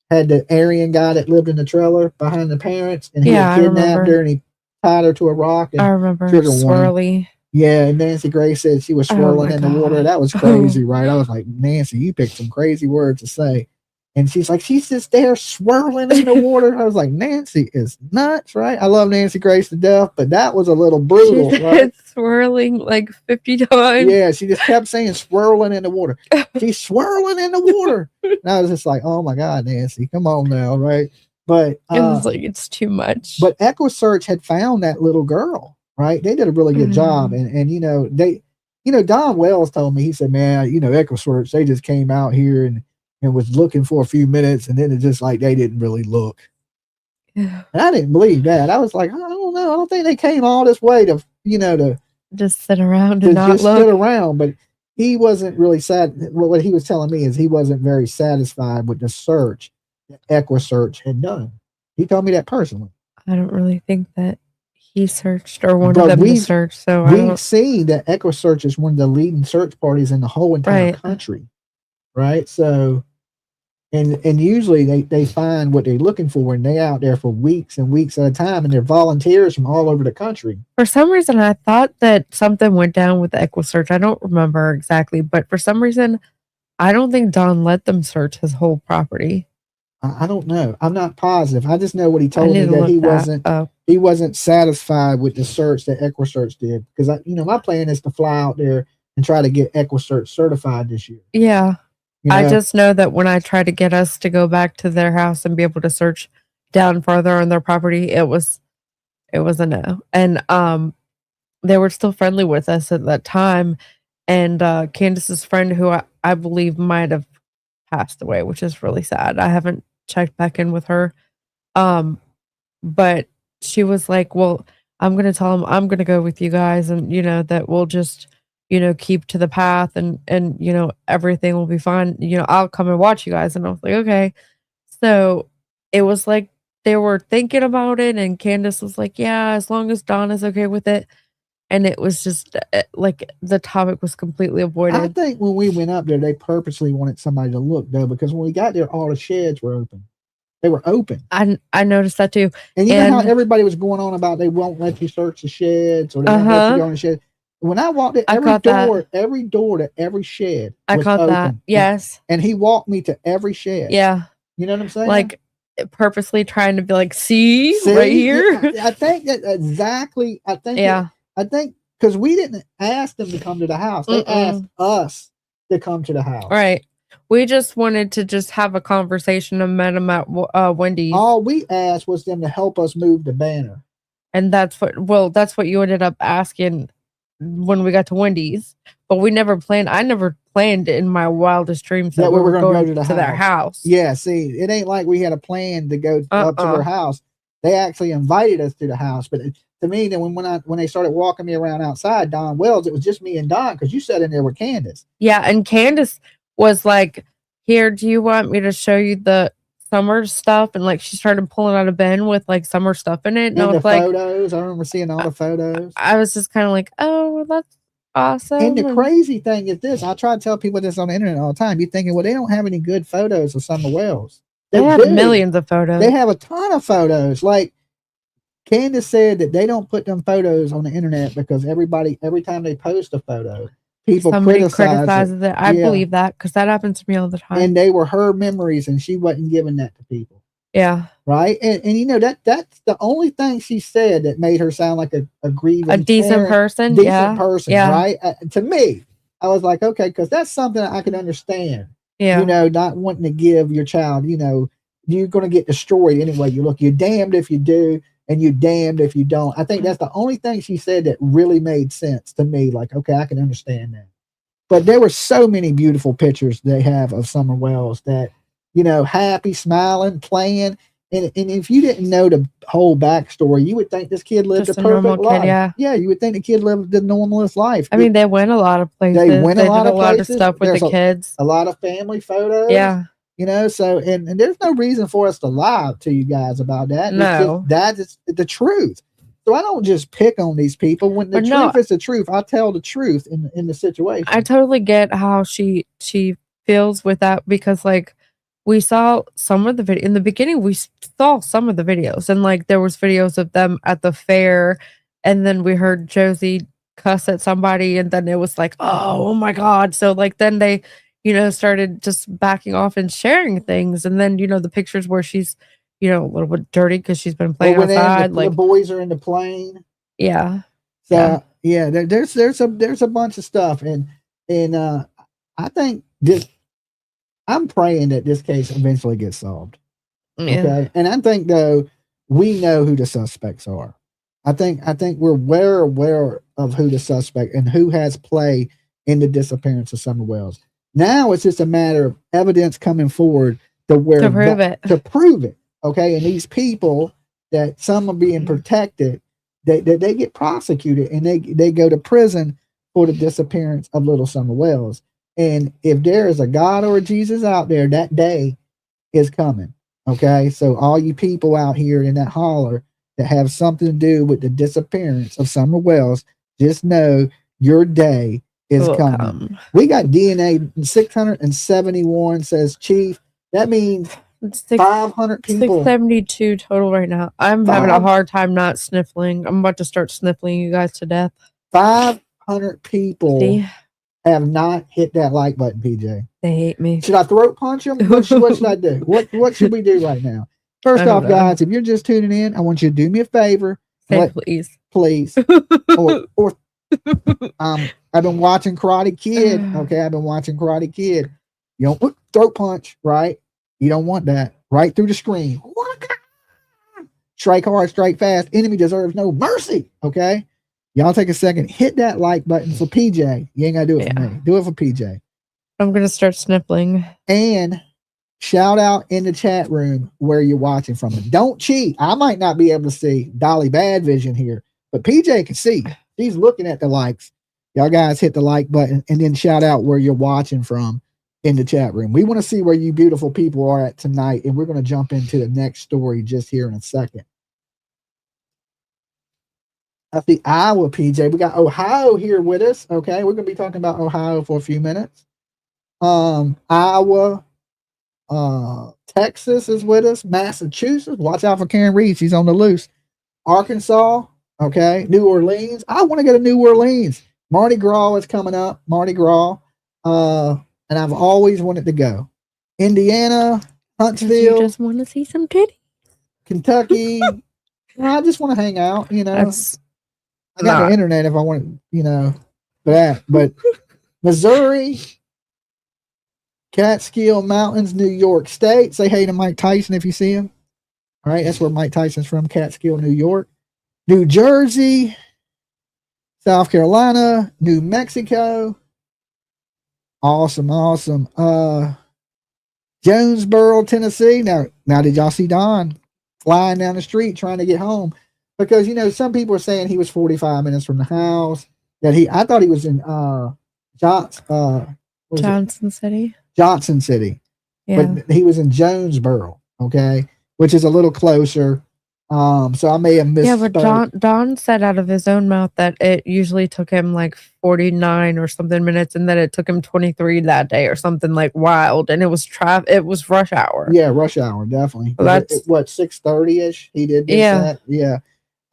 had the Aryan guy that lived in the trailer behind the parents, and he had kidnapped her and he tied her to a rock. And I remember. Swirly. Yeah, and Nancy Grace said she was swirling in the water. That was crazy, right? I was like, Nancy, you picked some crazy words to say. And she's like, she's just there swirling in the water. I was like, Nancy is nuts, right? I love Nancy Grace to death, but that was a little brutal, right? Swirling like 50 times. Yeah, she just kept saying swirling in the water. She's swirling in the water. And I was just like, oh my God, Nancy, come on now, right? But it was like, it's too much. But EquiSearch had found that little girl, right? They did a really good job. And Don Wells told me, he said, man, EquiSearch, they just came out here and was looking for a few minutes, and then it's just like they didn't really look. Yeah. And I didn't believe that. I was like, I don't know. I don't think they came all this way to just sit around and not look. Sit around. But he wasn't really sad. What he was telling me is he wasn't very satisfied with the search that EquiSearch had done. He told me that personally. I don't really think that he searched or wanted them to search. So we've seen that EquiSearch is one of the leading search parties in the whole entire country. Right. So and usually they find what they're looking for, and they're out there for weeks and weeks at a time, and they're volunteers from all over the country. For some reason, I thought that something went down with the EquiSearch. I don't remember exactly, but for some reason, I don't think Don let them search his whole property. I don't know. I'm not positive. I just know what he told me, that he wasn't satisfied with the search that EquiSearch did, because my plan is to fly out there and try to get EquiSearch certified this year. Yeah. I just know that when I tried to get us to go back to their house and be able to search down further on their property, it was a no. And they were still friendly with us at that time. And Candace's friend, who I believe might have passed away, which is really sad. I haven't checked back in with her. But she was like, well, I'm going to tell them I'm going to go with you guys, and that we'll just keep to the path, and everything will be fine. I'll come and watch you guys. And I was like, okay. So it was like they were thinking about it, and Candace was like, yeah, as long as Don is okay with it. And it was just like the topic was completely avoided. I think when we went up there, they purposely wanted somebody to look, though, because when we got there, all the sheds were open. They were open. I noticed that too. And you know how everybody was going on about they won't let you search the sheds, or they won't let you go in the shed. When I walked in, every door to every shed was caught open. that. Yes. And he walked me to every shed. Yeah. You know what I'm saying? Like purposely trying to be like, see right here. Yeah, I think that exactly. I think because we didn't ask them to come to the house. They asked us to come to the house. Right. We just wanted to just have a conversation and met them at Wendy's. All we asked was them to help us move the banner. And that's what you ended up asking when we got to Wendy's. But we never planned. I never planned in my wildest dreams that we were going to go to their house. Yeah, see, it ain't like we had a plan to go up to their house. They actually invited us to the house. But to me, then when they started walking me around outside Don Wells, it was just me and Don, because you sat in there with Candace. Yeah, and Candace was like, "Here, do you want me to show you the summer stuff?" And like she started pulling out a bin with like summer stuff in it, and I was the like, photos. I remember seeing all the photos. I was just kind of like, "Oh, well, that's awesome." And the crazy thing is this: I try to tell people this on the internet all the time. You're thinking, well, they don't have any good photos of Summer Wells. They have millions of photos. They have a ton of photos. Like Candace said that they don't put them photos on the internet because every time they post a photo, somebody criticizes it. I believe that, because that happens to me all the time. And they were her memories, and she wasn't giving that to people. Yeah. Right. And you know, that's the only thing she said that made her sound like a grieving, a decent person. Decent person. Yeah. Right. To me, I was like, okay, because that's something I can understand. Yeah. You know, not wanting to give your child, you know, you're going to get destroyed anyway. You look, you're damned if you do, and you're damned if you don't. I think that's the only thing she said that really made sense to me. Like, okay, I can understand that. But there were so many beautiful pictures they have of Summer Wells that, you know, happy, smiling, playing. And if you didn't know the whole backstory, you would think this kid lived just a perfect life. Kid, yeah, you would think the kid lived the normalest life. I mean, they went a lot of places. They went a lot of stuff with the kids. A lot of family photos. Yeah. You know, so and there's no reason for us to lie to you guys about that. No. That's the truth. So I don't just pick on these people. When the truth is the truth, I tell the truth in the situation. I totally get how she feels with that, because like we saw some of the video in the beginning. We saw some of the videos, and like there was videos of them at the fair, and then we heard Josie cuss at somebody, and then it was like, oh my God. So like then they, you know, started just backing off and sharing things, and then, you know, the pictures where she's, you know, a little bit dirty because she's been playing outside. Like the boys are in the plane. Yeah. So yeah, there's a bunch of stuff, and I think I'm praying that this case eventually gets solved. Yeah. Okay, and I think though we know who the suspects are. I think we're aware of who the suspect and who has play in the disappearance of Summer Wells. Now it's just a matter of evidence coming forward to prove it. Okay, and these people that some are being protected, they get prosecuted and they go to prison for the disappearance of little Summer Wells. And if there is a God or a Jesus out there, that day is coming. Okay, so all you people out here in that holler that have something to do with the disappearance of Summer Wells, just know your day is coming. We got DNA 671, says Chief. That means 500 people. 672 total right now. I'm having a hard time not sniffling. I'm about to start sniffling you guys to death. 500 people have not hit that like button, PJ. They hate me. Should I throat punch them? What should I do? What should we do right now? First off, guys, if you're just tuning in, I want you to do me a favor. Please. Or I've been watching Karate Kid. Okay, I've been watching Karate Kid. You don't throat punch, right? You don't want that. Right through the screen. Strike hard, strike fast. Enemy deserves no mercy. Okay? Y'all take a second. Hit that like button for PJ. You ain't got to do it for me. Do it for PJ. I'm going to start sniffling. And shout out in the chat room where you're watching from. Don't cheat. I might not be able to see Dolly Bad Vision here, but PJ can see. He's looking at the likes. Y'all guys hit the like button and then shout out where you're watching from in the chat room. We want to see where you beautiful people are at tonight, and we're going to jump into the next story just here in a second. That's the Iowa, PJ. We got Ohio here with us. Okay, we're going to be talking about Ohio for a few minutes. Iowa, Texas is with us. Massachusetts. Watch out for Karen Reed. She's on the loose. Arkansas. Okay, New Orleans. I want to go to New Orleans. Mardi Gras is coming up. Mardi Gras. And I've always wanted to go. Indiana, Huntsville. You just want to see some titties. Kentucky. I just want to hang out, you know. I got the internet if I want, you know, that. But Missouri, Catskill Mountains, New York State. Say hey to Mike Tyson if you see him. All right, that's where Mike Tyson's from, Catskill, New York. New Jersey, South Carolina, New Mexico. Awesome. Jonesboro, Tennessee. Now did y'all see Don flying down the street trying to get home because, you know, some people are saying he was 45 minutes from the house. I thought he was in Johnson City. Johnson City. Yeah. But he was in Jonesboro, okay, which is a little closer. So I may have missed. Yeah, but Don said out of his own mouth that it usually took him like 49 or something minutes, and that it took him 23 that day or something like wild, and it was it was rush hour. Yeah, rush hour, definitely. Well, that's what 6:30ish. He did this, yeah, that. Yeah.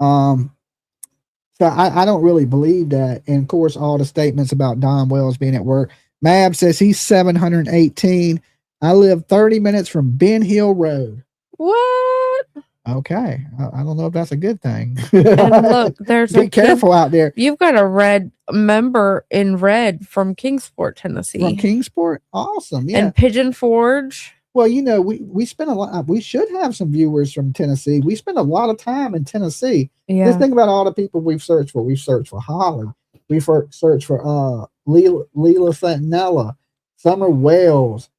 So I don't really believe that, and of course, all the statements about Don Wells being at work. Mab says he's 718. I live 30 minutes from Ben Hill Road. What? Okay, I don't know if that's a good thing. And look, there's be careful out there. You've got a red member in red from Kingsport, Tennessee. From Kingsport, awesome. Yeah, and Pigeon Forge. Well, you know, we spend a lot. We should have some viewers from Tennessee. We spend a lot of time in Tennessee. Yeah. Just think about all the people we've searched for. We've searched for Holly. We've searched for Leela Santinella, Summer Wells,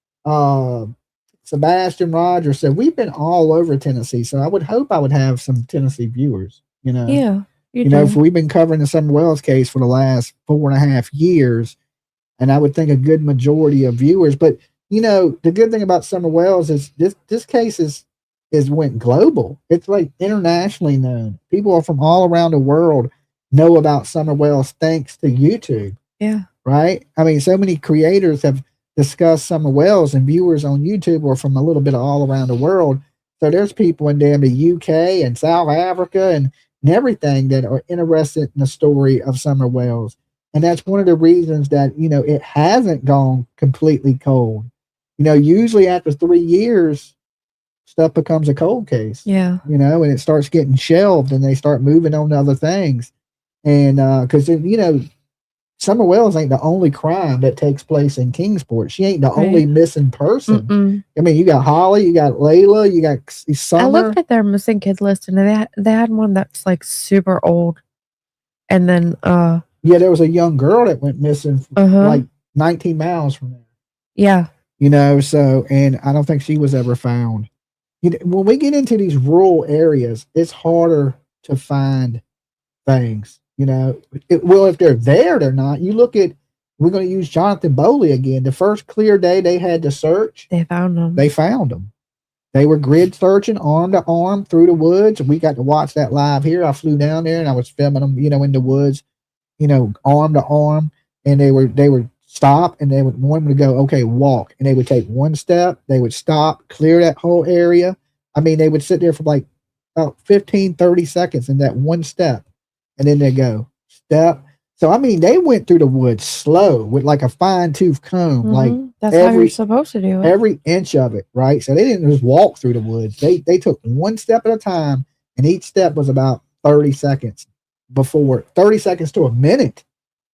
Sebastian Rogers. So we've been all over Tennessee. So I would hope I would have some Tennessee viewers, you know. Yeah. You know, if we've been covering the Summer Wells case for the last 4.5 years, and I would think a good majority of viewers. But, you know, the good thing about Summer Wells is this case is went global. It's like internationally known. People from all around the world know about Summer Wells thanks to YouTube. Yeah. Right? I mean, so many creators have discussed Summer Wells, and viewers on YouTube are from a little bit of all around the world. So there's people in there in the UK and South Africa and everything that are interested in the story of Summer Wells. And that's one of the reasons that, you know, it hasn't gone completely cold. You know, usually after 3 years, stuff becomes a cold case. Yeah. You know, and it starts getting shelved and they start moving on to other things. And because, you know, Summer Wells ain't the only crime that takes place in Kingsport. She ain't the only missing person. Mm-mm. I mean, you got Holly, you got Layla, you got Summer. I looked at their missing kid list, and they had one that's like super old. And then yeah, there was a young girl that went missing like 19 miles from there. Yeah. You know, so, and I don't think she was ever found. You know, when we get into these rural areas, it's harder to find things. You know, well, if they're there, they're not. You look at, we're going to use Jonathan Boley again. The first clear day they had to search, they found them. They found them. They were grid searching arm to arm through the woods. We got to watch that live here. I flew down there and I was filming them, you know, in the woods, you know, arm to arm. And they would stop and they would want them to go, okay, walk. And they would take one step. They would stop, clear that whole area. I mean, they would sit there for like about 15, 30 seconds in that one step. And then they go step. So, I mean, they went through the woods slow with like a fine tooth comb. Like that's how you're supposed to do it. Every inch of it, right? So they didn't just walk through the woods. They took one step at a time, and each step was about 30 seconds to a minute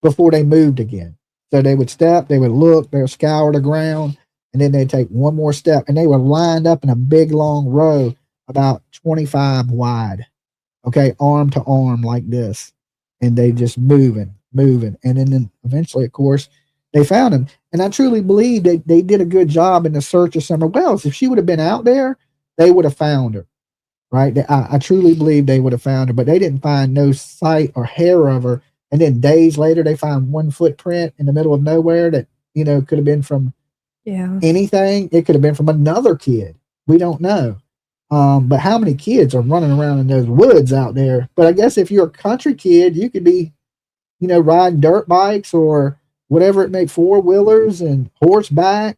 before they moved again. So they would step, they would look, they would scour the ground, and then they'd take one more step. And they were lined up in a big long row about 25 wide. Okay, arm to arm like this. And they just moving. And then eventually, of course, they found him. And I truly believe they did a good job in the search of Summer Wells. If she would have been out there, they would have found her. Right? I truly believe they would have found her, but they didn't find no sight or hair of her. And then days later, they found one footprint in the middle of nowhere that, you know, could have been from anything. It could have been from another kid. We don't know. But how many kids are running around in those woods out there? But I guess if you're a country kid, you could be, you know, riding dirt bikes or whatever it may, 4-wheelers and horseback.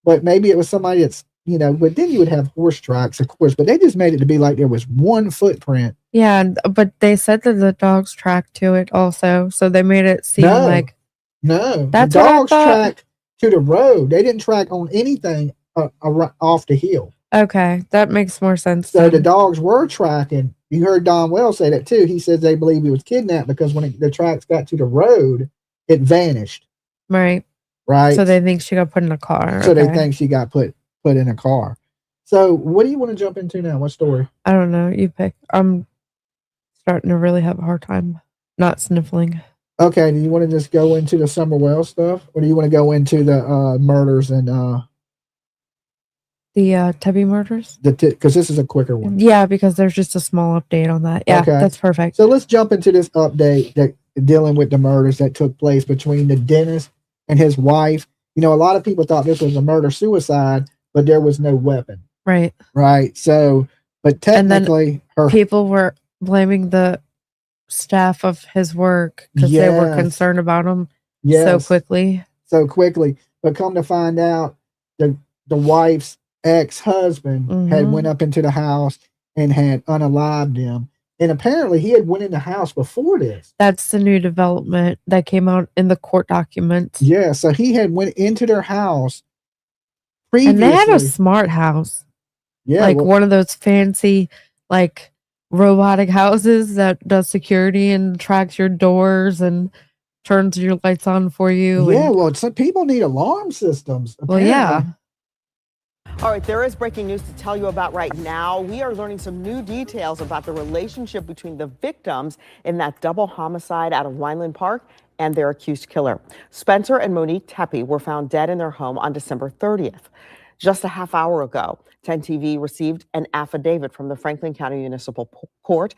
But maybe it was somebody that's, you know, but then you would have horse tracks, of course. But they just made it to be like there was one footprint. Yeah, but they said that the dogs tracked to it also. So they made it seem like. No, that's the dogs tracked to the road. They didn't track on anything off the hill. Okay, that makes more sense. So the dogs were tracking. You heard Don Wells say that too. He says they believe he was kidnapped because when the tracks got to the road, it vanished. Right. Right. So they think she got put in a car. So they think she got put in a car. So what do you want to jump into now? What story? I don't know. You pick. I'm starting to really have a hard time not sniffling. Okay. Do you want to just go into the Summer Wells stuff, or do you want to go into the murders and The Tepe murders? Because this is a quicker one. Yeah, because there's just a small update on that. Yeah, Okay. that's perfect. So let's jump into this update that dealing with the murders that took place between the dentist and his wife. You know, a lot of people thought this was a murder-suicide, but there was no weapon. Right. Right. So, but technically, people were blaming the staff of his work because they were concerned about him so quickly. But come to find out, the wife's ex-husband had went up into the house and had unalived him. And apparently he had went in the house before this. That's the new development that came out in the court documents. Yeah, so he had went into their house previously. And they had a smart house. Yeah. Like one of those fancy, like, robotic houses that does security and tracks your doors and turns your lights on for you. Yeah, well, some people need alarm systems. Apparently. Well, yeah. All right, there is breaking news to tell you about right now. We are learning some new details about the relationship between the victims in that double homicide out of Wineland Park and their accused killer. Spencer and Monique Tepe were found dead in their home on December 30th. Just a half hour ago, 10 TV received an affidavit from the Franklin County Municipal Court,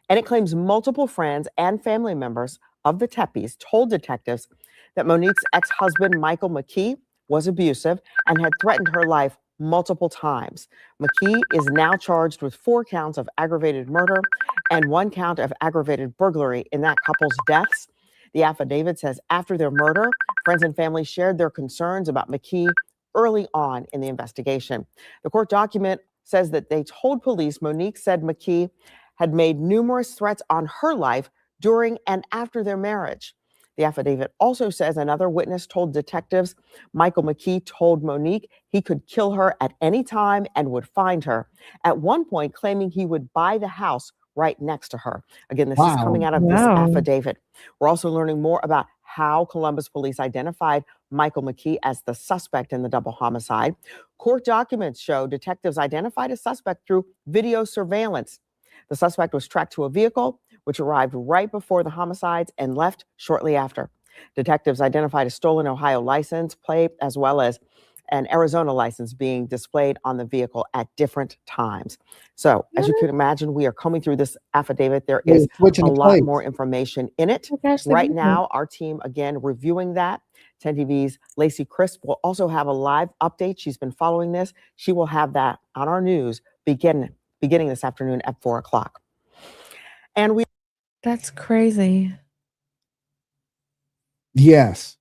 and it claims multiple friends and family members of the Tepes told detectives that Monique's ex-husband, Michael McKee, was abusive and had threatened her life multiple times. McKee is now charged with 4 counts of aggravated murder and 1 count of aggravated burglary in that couple's deaths. The affidavit says after their murder, friends and family shared their concerns about McKee early on in the investigation. The court document says that they told police Monique said McKee had made numerous threats on her life during and after their marriage. The affidavit also says another witness told detectives Michael McKee told Monique he could kill her at any time and would find her, at one point claiming he would buy the house right next to her. Again, this is coming out of this affidavit. We're also learning more about how Columbus police identified Michael McKee as the suspect in the double homicide. Court documents show detectives identified a suspect through video surveillance. The suspect was tracked to a vehicle, which arrived right before the homicides and left shortly after. Detectives identified a stolen Ohio license plate as well as an Arizona license being displayed on the vehicle at different times. So, as you can imagine, we are combing through this affidavit. There is a lot more information in it. Right now, our team, again, reviewing that. 10 TV's Lacey Crisp will also have a live update. She's been following this. She will have that on our news beginning this afternoon at 4 o'clock. And that's crazy. Yes.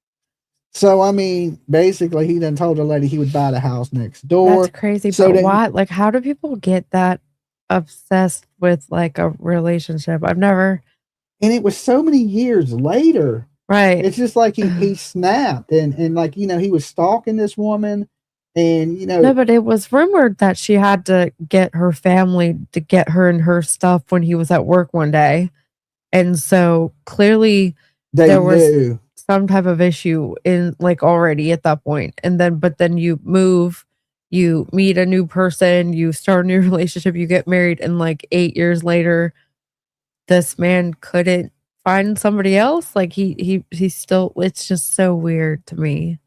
So, I mean, basically, he then told the lady he would buy the house next door. That's crazy. So but why? Like, how do people get that obsessed with, like, a relationship? I've never. And it was so many years later. Right. It's just like he snapped and, like, you know, he was stalking this woman. And, you know. No, but it was rumored that she had to get her family to get her and her stuff when he was at work one day. And so clearly there was some type of issue in, like, already at that point. And then, but then you move, you meet a new person, you start a new relationship, you get married, and like 8 years later, this man couldn't find somebody else. Like he still, it's just so weird to me.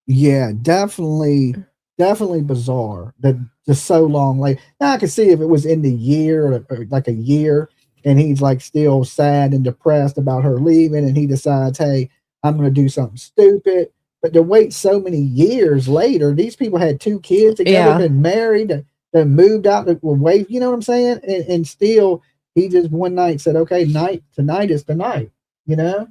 Yeah, definitely bizarre that just so long late. Now I can see if it was in the year or like a year and he's like still sad and depressed about her leaving and he decides, hey, I'm going to do something stupid. But to wait so many years later, these people had 2 kids together, been married, then moved out, were away, you know what I'm saying? And still, he just one night said, okay, tonight is the night, you know?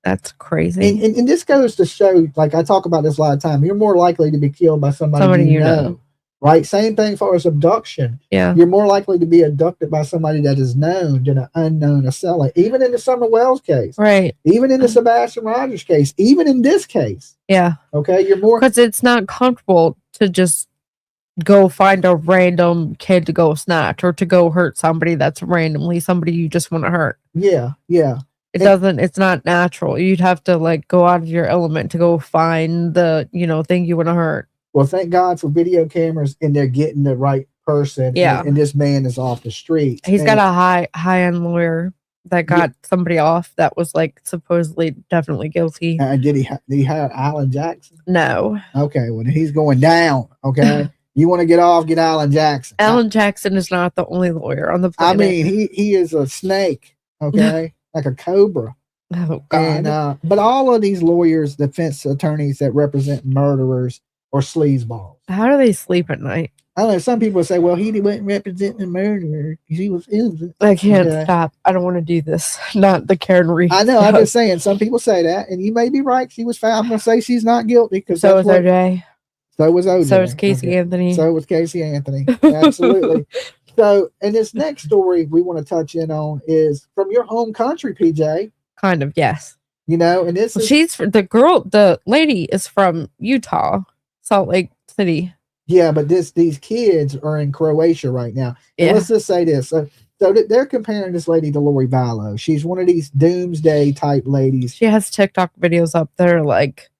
That's crazy. And this goes to show, like I talk about this a lot of time, you're more likely to be killed by somebody you know. Right? Same thing for as abduction. Yeah. You're more likely to be abducted by somebody that is known than an unknown assailant. Even in the Summer Wells case. Right. Even in the Sebastian Rogers case. Even in this case. Yeah. Okay. You're more. Because it's not comfortable to just go find a random kid to go snatch or to go hurt somebody that's randomly somebody you just want to hurt. Yeah. Yeah. It's not natural. You'd have to like go out of your element to go find the, thing you want to hurt. Well, thank God for video cameras and they're getting the right person. Yeah. And this man is off the street. He's got a high-end lawyer that got somebody off that was like supposedly definitely guilty. Did he hire Alan Jackson? No. Okay. Well, he's going down. Okay. You want to get off, get Alan Jackson. Alan Jackson is not the only lawyer on the planet. I mean, he is a snake, okay? Like a cobra. Oh, God. And but all of these lawyers, defense attorneys that represent murderers or sleazeballs. How do they sleep at night? I don't know. Some people say, well, he wasn't representing the murderer. He was innocent. I can't Okay. stop. I don't want to do this. Not the Karen Reed. I know. stuff. I'm just saying. Some people say that, and you may be right. She was found. I'm going to say she's not guilty because So is OJ. So was OJ. So is Casey Anthony. So was Casey Anthony. Absolutely. So, and this next story we want to touch in on is from your home country, PJ. Kind of, yes. You know, and this is She's the lady is from Utah, Salt Lake City. yeah, but these kids are in Croatia right now. And Yeah. let's just say this. So they're comparing this lady to Lori Vallow. She's one of these doomsday type ladies. She has TikTok videos up there like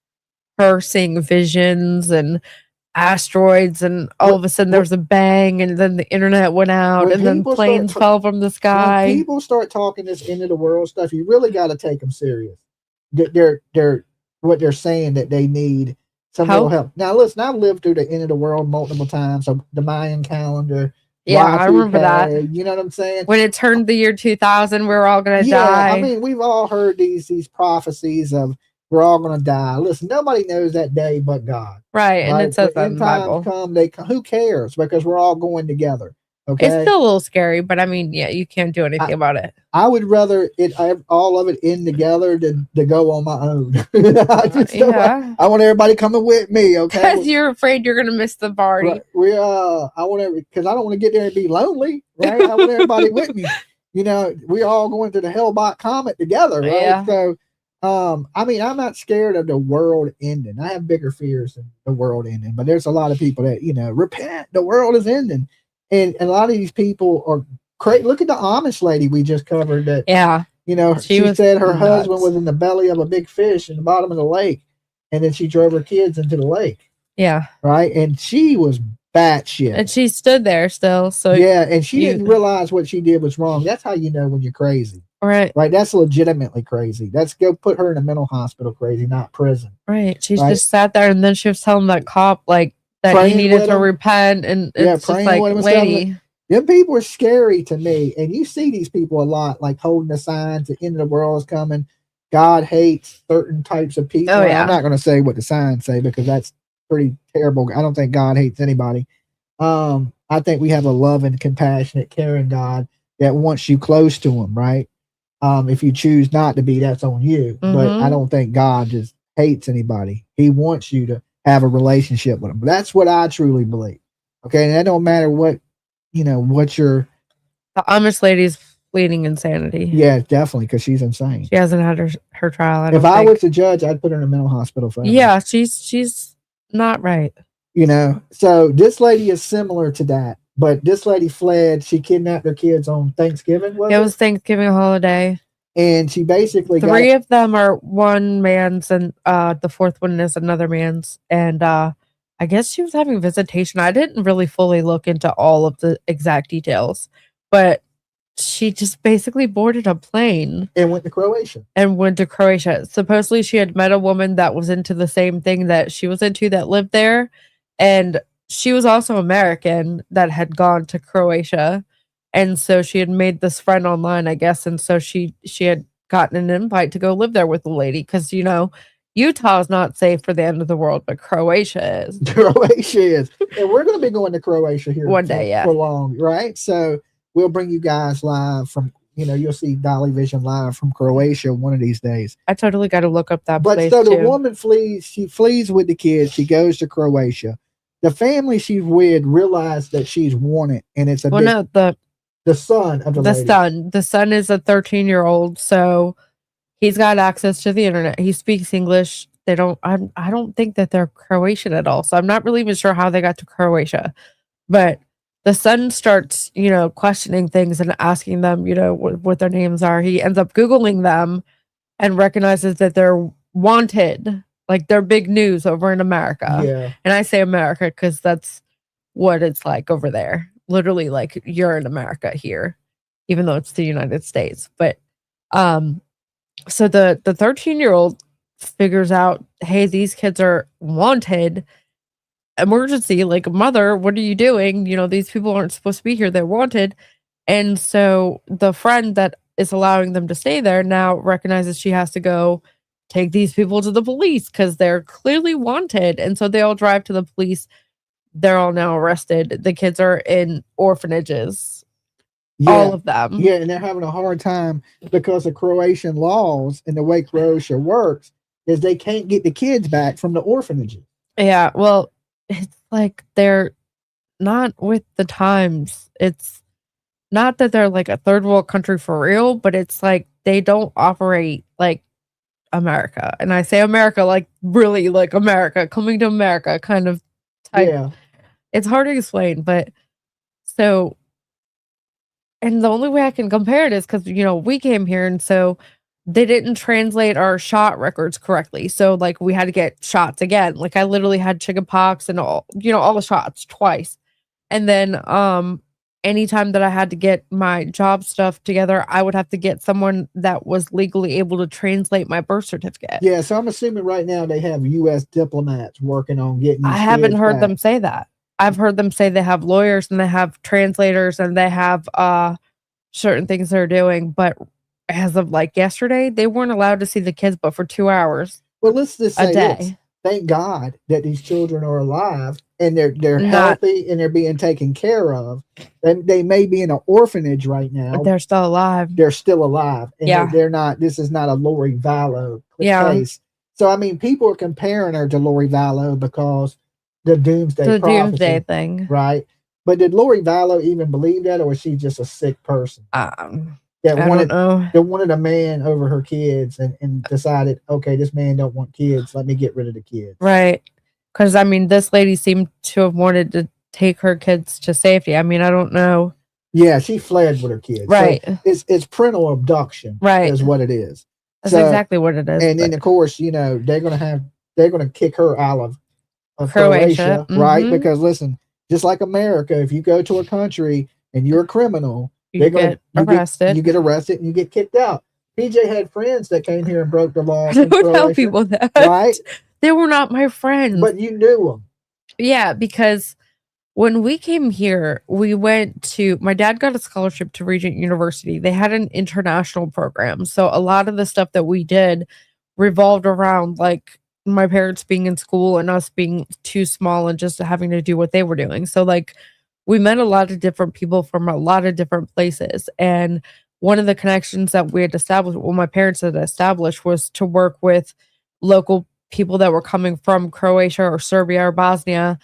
her seeing visions and asteroids, and all of a sudden there was a bang, and then the internet went out, When and then people planes start fell from the When sky. people start talking this end of the world stuff, you really got to take them serious. They're what they're saying that they need some little help. Now, listen, I've lived through the end of the world multiple times. So the Mayan calendar. Yeah, I remember that. Y2K, you know what I'm saying? When it turned the year 2000, we're all gonna die. I mean, we've all heard these prophecies of we're all going to die. Listen, nobody knows that day but God. Right, and it says When that in the Bible. come, who cares? Because we're all going together. Okay, It's still a little scary, but I mean, yeah, you can't do anything about it. I would rather all of it end together than to go on my own. I just don't Yeah. I want everybody coming with me. Okay, Because you're afraid you're gonna miss the party. Right. I want because I don't want to get there and be lonely. Right, I want everybody with me. You know, we're all going to the Hellbot Comet together. Right, Yeah. so. I mean, I'm not scared of the world ending. I have bigger fears than the world ending, but there's a lot of people that, you know, repent, the world is ending. And a lot of these people are crazy. Look at the Amish lady we just covered that, Yeah. you know, she said her nuts. husband was in the belly of a big fish in the bottom of the lake. And then she drove her kids into the lake. Yeah. Right. And she was batshit. And she stood there still. So yeah. And she didn't realize what she did was wrong. That's how you know when you're crazy. Right. Right. That's legitimately crazy. That's go put her in a mental hospital crazy, not prison. Right. She just sat there, and then she was telling that cop like that Praying he needed with to him. repent, and Yeah, it's just praying like, with him and stuff. lady. Them people are scary to me. And you see these people a lot, like holding the signs, the end of the world is coming. God hates certain types of people. Oh, yeah. I'm not going to say what the signs say because that's pretty terrible. I don't think God hates anybody. I think we have a loving, compassionate, caring God that wants you close to him, right? If you choose not to be, that's on you. But I don't think God just hates anybody. He wants you to have a relationship with him. That's what I truly believe. Okay. And that don't matter what, you know, what your The Amish lady's bleeding insanity. yeah, definitely, because she's insane. She hasn't had her trial. If I was the judge, I'd put her in a mental hospital forever. Yeah, she's not right. You know, so this lady is similar to that, but this lady fled. She kidnapped her kids on Thanksgiving. It was Thanksgiving holiday. And she basically Three of them are one man's, and the fourth one is another man's. And I guess she was having visitation. I didn't really fully look into all of the exact details, but she just basically boarded a plane and went to Croatia. Supposedly she had met a woman that was into the same thing that she was into that lived there. And she was also American that had gone to Croatia. And so she had made this friend online, I guess. And so she had gotten an invite to go live there with the lady. Because, you know, Utah is not safe for the end of the world, but Croatia is. Croatia is. And we're going to be going to Croatia here One day, yeah. for long, right? So we'll bring you guys live from, you know, you'll see Dolly Vision live from Croatia one of these days. I totally got to look up that place, so the too. woman flees. She flees with the kids. She goes to Croatia. The family she's with realized that she's wanted, and it's the son of the lady. The son is a 13-year-old, so he's got access to the internet. He speaks English. I don't think that they're Croatian at all, so I'm not really even sure how they got to Croatia. But the son starts, you know, questioning things and asking them, you know, what their names are. He ends up Googling them and recognizes that they're wanted. Like, they're big news over in America. Yeah. And I say America because that's what it's like over there. Literally, like, you're in America here, even though it's the United States. But so the 13-year-old figures out, hey, these kids are wanted. emergency, like, mother, what are you doing? You know, these people aren't supposed to be here. They're wanted. And so the friend that is allowing them to stay there now recognizes she has to go take these people to the police because they're clearly wanted. And so they all drive to the police. They're all now arrested. The kids are in orphanages. All of them. Yeah, and they're having a hard time because of Croatian laws and the way Croatia works is they can't get the kids back from the orphanages. Yeah, well, it's like they're not with the times. It's not that they're like a third world country for real, but it's like they don't operate like America. And I say America like really like America, coming to America kind of type. Yeah. It's hard to explain, but so, and the only way I can compare it is because, you know, we came here and so they didn't translate our shot records correctly. So like we had to get shots again. Like I literally had chickenpox and all, you know, all the shots twice. And then anytime that I had to get my job stuff together, I would have to get someone that was legally able to translate my birth certificate. Yeah, so I'm assuming right now they have U.S. diplomats working on getting. I haven't heard them say that. I've heard them say they have lawyers and they have translators and they have certain things they're doing, but as of like yesterday, they weren't allowed to see the kids but for 2 hours. Well, let's just say a day. this. Thank God that these children are alive and they're healthy and they're being taken care of. And they may be in an orphanage right now. But they're still alive. They're still alive. And Yeah. they're not, this is not a Lori Vallow Yeah. case. So, I mean, people are comparing her to Lori Vallow because the doomsday prophecy, doomsday thing. right? But did Lori Vallow even believe that, or was she just a sick person? That wanted, I don't know. that wanted a man over her kids and decided, okay, this man don't want kids. Let me get rid of the kids. Right. Because, I mean, this lady seemed to have wanted to take her kids to safety. I mean, I don't know. Yeah, she fled with her kids. Right. So it's parental abduction. Right. Is what it is. That's So- exactly what it is. And then, of course, you know, they're going to kick her out of Croatia. right? Mhm. Because listen, just like America, if you go to a country and you're a criminal, You get arrested. You get arrested and you get kicked out. PJ had friends that came here and broke the law. Don't tell people that. Right? They were not my friends. But you knew them. Yeah, because when we came here, we went to, my dad got a scholarship to Regent University. They had an international program. So a lot of the stuff that we did revolved around like my parents being in school and us being too small and just having to do what they were doing. So like we met a lot of different people from a lot of different places. And one of the connections that we had established, well, my parents had established, was to work with local people that were coming from Croatia or Serbia or Bosnia.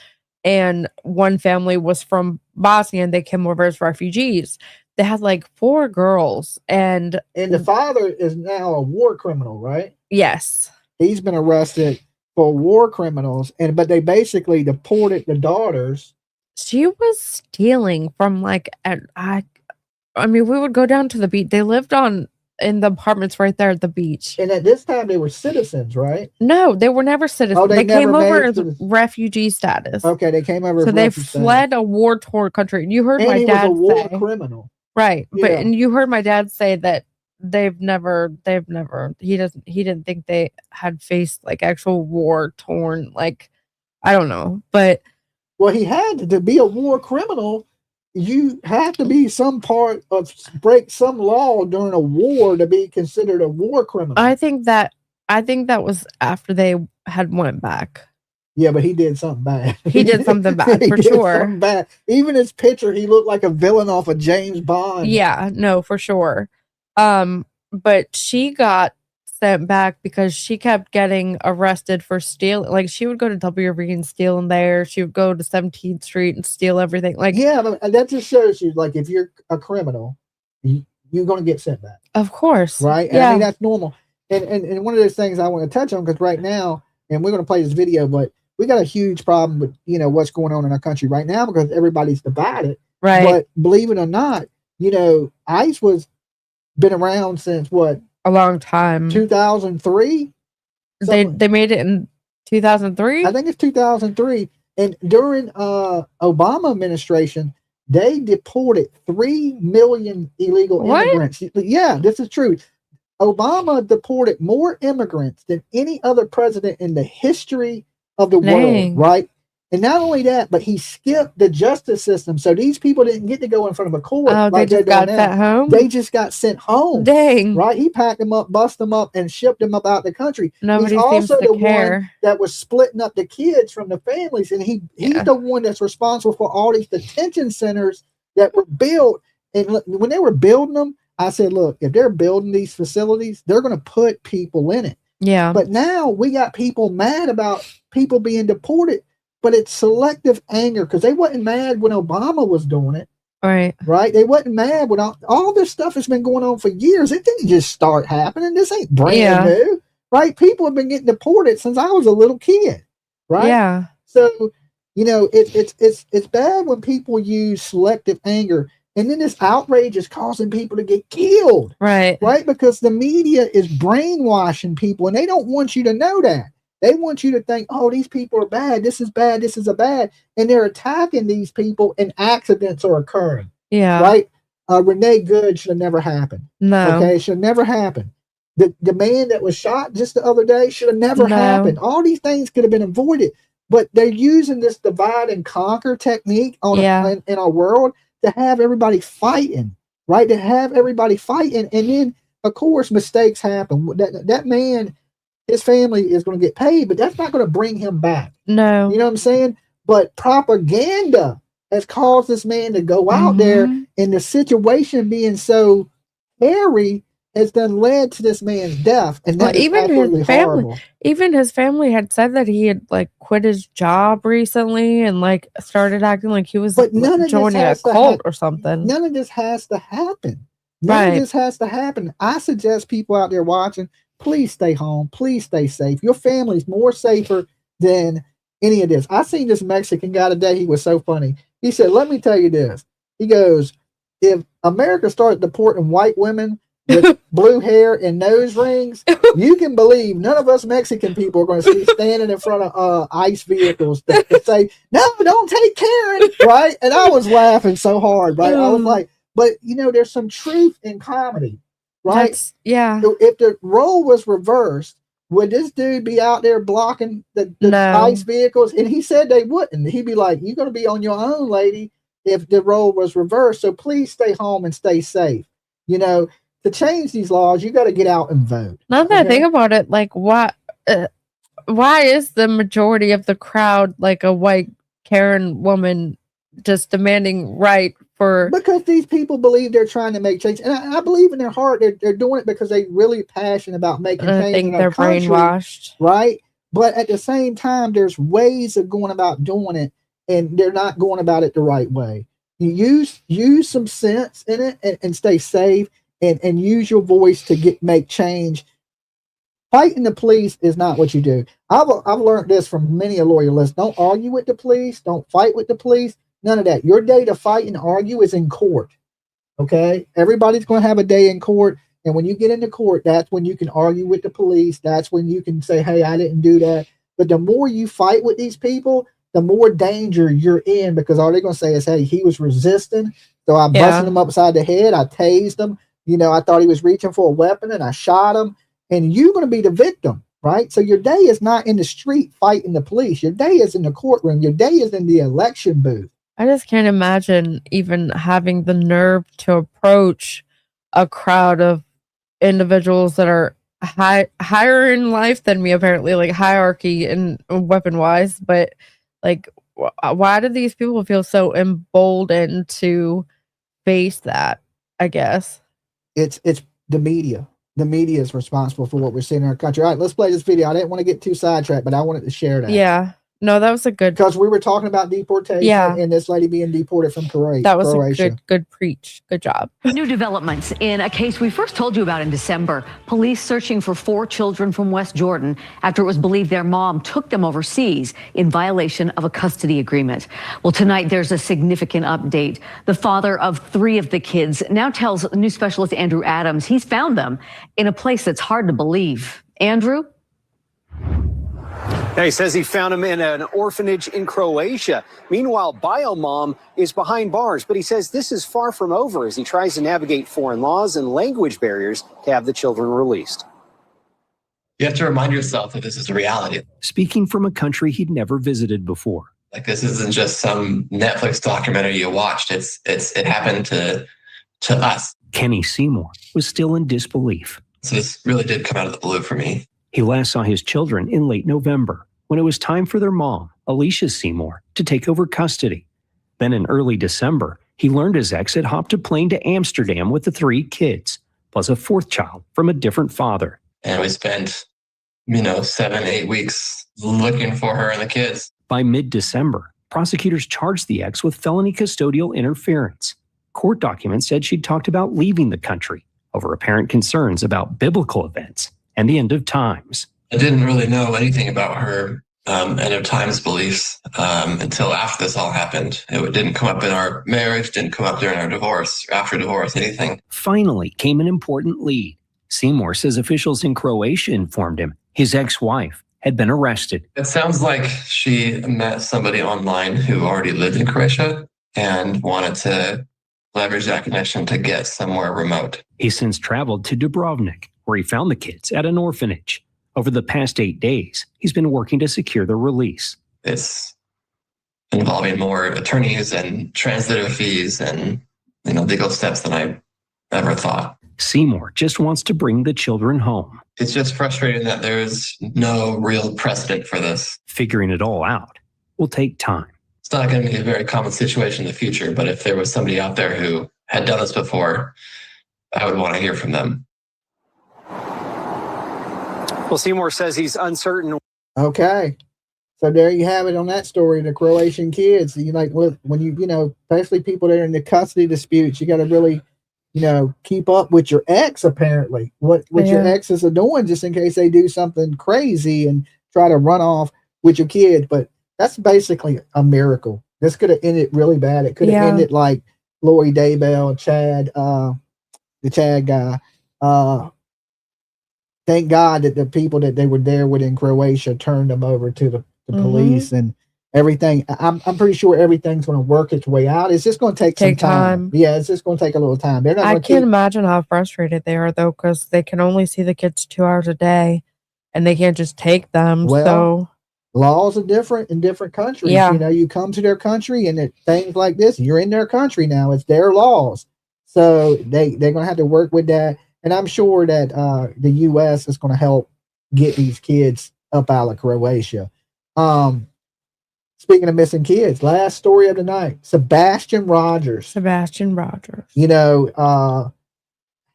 And one family was from Bosnia and they came over as refugees. They had like 4 girls. And the father is now a war criminal, right? Yes. He's been arrested for war criminals, but they basically deported the daughters. She was stealing from like, I mean, we would go down to the beach. They lived in the apartments right there at the beach. And at this time, they were citizens, right? No, they were never citizens. Oh, they never came made over it as to the- refugee status. Okay, they came over. So as they refugee status. fled a war-torn country. And you heard And my he dad was a war say, criminal. right? Yeah. But and you heard my dad say that he didn't think they had faced like actual war-torn, like, I don't know, but well, he had to be a war criminal. You have to be some part of break some law during a war to be considered a war criminal. I think that was after they had went back. Yeah, but he did something bad. He did something bad He for did sure. something bad. Even his picture, he looked like a villain off of James Bond. Yeah, no, for sure. But she got sent back because she kept getting arrested for stealing. Like she would go to WV and steal in there. She would go to 17th Street and steal everything. Like, yeah, but that just shows you, like, if you're a criminal, you're going to get sent back. Of course, right? And yeah, I mean, that's normal. And one of those things I want to touch on, because right now, and we're going to play this video, but we got a huge problem with, you know, what's going on in our country right now because everybody's divided. Right. But believe it or not, you know, ICE been around since what? A long time. 2003. They made it in 2003. I think it's 2003. And during Obama administration, they deported 3 million illegal immigrants. Yeah, this is true. Obama deported more immigrants than any other president in the history of the world, right? And not only that, but he skipped the justice system. So these people didn't get to go in front of a court. Oh, they just got sent home? They just got sent home. Dang. Right? He packed them up, bust them up, and shipped them up out the country. Nobody he's also seems to the care. one that was splitting up the kids from the families. And he's the one that's responsible for all these detention centers that were built. And look, when they were building them, I said, look, if they're building these facilities, they're going to put people in it. Yeah. But now we got people mad about people being deported. But it's selective anger because they wasn't mad when Obama was doing it. Right. Right? They wasn't mad when all this stuff has been going on for years. It didn't just start happening. This ain't brand new. Right? People have been getting deported since I was a little kid. Right? Yeah. So, you know, it's bad when people use selective anger. And then this outrage is causing people to get killed. Right. Right? Because the media is brainwashing people and they don't want you to know that. They want you to think, oh, these people are bad. This is bad. This is a bad. And they're attacking these people and accidents are occurring. Yeah. Right? Renee Good should have never happened. No. Okay? Should have never happened. The man that was shot just the other day should have never happened. All these things could have been avoided. But they're using this divide and conquer technique in our world to have everybody fighting. Right? To have everybody fighting. And then, of course, mistakes happen. That man... his family is going to get paid, but that's not going to bring him back. No. You know what I'm saying? But propaganda has caused this man to go out there, and the situation being so hairy has then led to this man's death. And that is absolutely horrible. Even his family had said that he had like quit his job recently and like started acting like he was joining a cult or something. None of this has to happen. None of this has to happen. I suggest people out there watching, please stay home. Please stay safe. Your family's more safer than any of this. I seen this Mexican guy today. He was so funny. He said, let me tell you this. He goes, if America started deporting white women with blue hair and nose rings, you can believe none of us Mexican people are going to be standing in front of ICE vehicles to say, no, don't take Karen. Right? And I was laughing so hard. Right? I was like, but you know, there's some truth in comedy. Right? If the role was reversed, would this dude be out there blocking the ICE vehicles? And he said they wouldn't. He'd be like, you're going to be on your own, lady, if the role was reversed. So please stay home and stay safe. You know, to change these laws, you got to get out and vote. Now that I think about it, like, why is the majority of the crowd like a white Karen woman just demanding right for? Because these people believe they're trying to make change, and I believe in their heart they're doing it because they're really passionate about making change. I think in they're our country, brainwashed, right? But at the same time, there's ways of going about doing it, and they're not going about it the right way. You use some sense in it and stay safe, and use your voice to make change. Fighting the police is not what you do. I've learned this from many a lawyer list. Don't argue with the police. Don't fight with the police. None of that. Your day to fight and argue is in court. Okay? Everybody's going to have a day in court. And when you get into court, that's when you can argue with the police. That's when you can say, hey, I didn't do that. But the more you fight with these people, the more danger you're in, because all they're going to say is, hey, he was resisting. So I busted him upside the head. I tased him. You know, I thought he was reaching for a weapon and I shot him. And you're going to be the victim, right? So your day is not in the street fighting the police. Your day is in the courtroom. Your day is in the election booth. I just can't imagine even having the nerve to approach a crowd of individuals that are higher in life than me, apparently, like hierarchy and weapon wise. But like, why do these people feel so emboldened to face that? I guess it's the media. The media is responsible for what we're seeing in our country. All right, let's play this video. I didn't want to get too sidetracked, but I wanted to share that. Yeah. No, that was a good, because we were talking about deportation and this lady being deported from Croatia. That was a good preach. Good job. New developments in a case we first told you about in December. Police searching for 4 children from West Jordan after it was believed their mom took them overseas in violation of a custody agreement. Well, tonight there's a significant update. The father of 3 of the kids now tells news specialist Andrew Adams he's found them in a place that's hard to believe. Andrew? Yeah, he says he found him in an orphanage in Croatia. Meanwhile, bio mom is behind bars, but he says this is far from over as he tries to navigate foreign laws and language barriers to have the children released. You have to remind yourself that this is a reality. Speaking from a country he'd never visited before, Like, this isn't just some Netflix documentary you watched. It happened to us. Kenny Seymour was still in disbelief. So this really did come out of the blue for me. He last saw his children in late November, when it was time for their mom, Alicia Seymour, to take over custody. Then in early December, he learned his ex had hopped a plane to Amsterdam with the 3 kids, plus a 4th child from a different father. And we spent, 7-8 weeks looking for her and the kids. By mid-December, prosecutors charged the ex with felony custodial interference. Court documents said she'd talked about leaving the country over apparent concerns about biblical events and the end of times. I didn't really know anything about her end of times beliefs until after this all happened. It didn't come up in our marriage, didn't come up during our divorce, after divorce, anything. Finally came an important lead. Seymour says officials in Croatia informed him his ex-wife had been arrested. It sounds like she met somebody online who already lived in Croatia and wanted to leverage that connection to get somewhere remote. He since traveled to Dubrovnik, where he found the kids at an orphanage. Over the past 8 days, he's been working to secure their release. It's involving more attorneys and translative fees and legal steps than I ever thought. Seymour just wants to bring the children home. It's just frustrating that there's no real precedent for this. Figuring it all out will take time. It's not going to be a very common situation in the future, but if there was somebody out there who had done this before, I would want to hear from them. Well, Seymour says he's uncertain. Okay. So there you have it on that story, the Croatian kids. When you especially people that are in the custody disputes, you got to really, keep up with your ex, apparently, what your exes are doing, just in case they do something crazy and try to run off with your kids. But that's basically a miracle. This could have ended really bad. It could have ended like Lori Daybell, Chad, the Chad guy. Thank God that the people that they were there with in Croatia turned them over to the police and everything. I'm pretty sure everything's going to work its way out. It's just going to take some time. Yeah, it's just going to take a little time. They're not. I can't imagine how frustrated they are, though, because they can only see the kids 2 hours a day, and they can't just take them. So laws are different in different countries. Yeah. You come to their country, and things like this, you're in their country now. It's their laws, so they're going to have to work with that. And I'm sure that the U.S. is going to help get these kids up out of Croatia. Speaking of missing kids, last story of the night, Sebastian Rogers. Sebastian Rogers.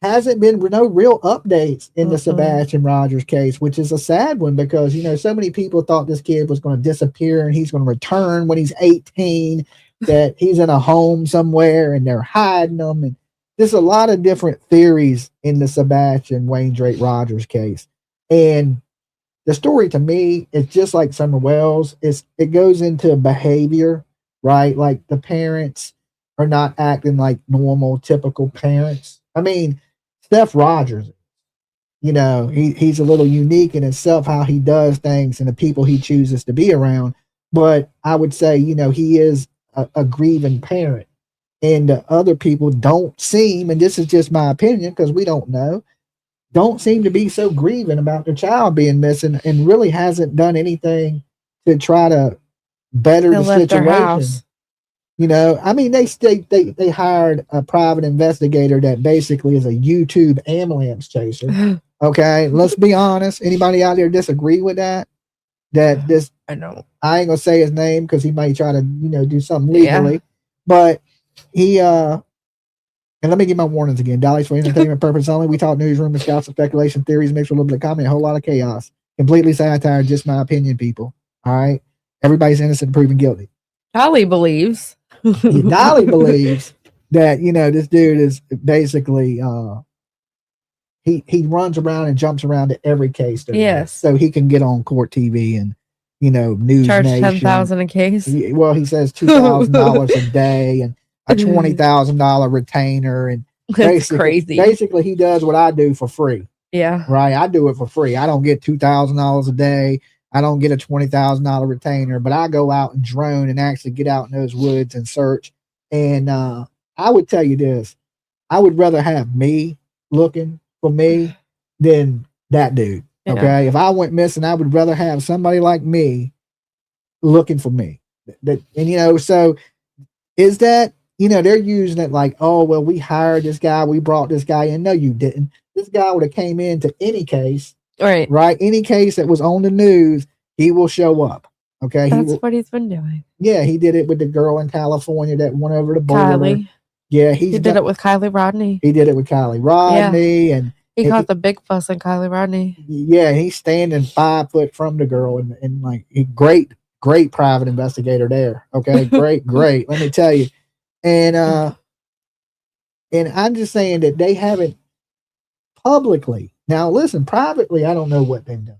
Hasn't been no real updates in the Sebastian Rogers case, which is a sad one because, so many people thought this kid was going to disappear and he's going to return when he's 18, that he's in a home somewhere and they're hiding him. And there's a lot of different theories in the Sebastian Wayne Drake Rogers case. And the story to me is just like Summer Wells. It goes into behavior, right? Like the parents are not acting like normal, typical parents. I mean, Steph Rogers, he's a little unique in himself, how he does things and the people he chooses to be around. But I would say, he is a grieving parent. And the other people don't seem, and this is just my opinion because we don't know, don't seem to be so grieving about their child being missing and really hasn't done anything to try to better the situation. I mean, they hired a private investigator that basically is a YouTube ambulance chaser. Okay, let's be honest. Anybody out there disagree with that? I know. I ain't gonna say his name because he might try to, do something legally. But he and let me give my warnings again. Dolly's for entertainment purpose only. We talk news, rumors, gossip, speculation, theories, mixed with a little bit of comedy, a whole lot of chaos. Completely satire, just my opinion, people. All right. Everybody's innocent and proven guilty. Dolly believes. Dolly believes that, this dude is basically he runs around and jumps around to every case. Yes. So he can get on court TV and News charge Nation. $10,000 a case. Well, he says $2,000 a day and a $20,000 retainer, and That's crazy. Basically, he does what I do for free. Yeah. Right. I do it for free. I don't get $2,000 a day. I don't get a $20,000 retainer, but I go out and drone and actually get out in those woods and search. And I would tell you this: I would rather have me looking for me than that dude. Yeah. Okay. If I went missing, I would rather have somebody like me looking for me. That and so is that they're using it like, oh well, we hired this guy, we brought this guy in. No, you didn't. This guy would have came into any case, right? Any case that was on the news, he will show up. Okay, That's what he's been doing. Yeah, he did it with the girl in California that went over the border. Kylie. Yeah, he did it with Kylie Rodney. He did it with Kylie Rodney, and he caused a big fuss on Kylie Rodney. Yeah, he's standing 5 foot from the girl, and like great private investigator there. Okay, great. Let me tell you, and I'm just saying that they haven't publicly. Now, listen, privately, I don't know what they've done.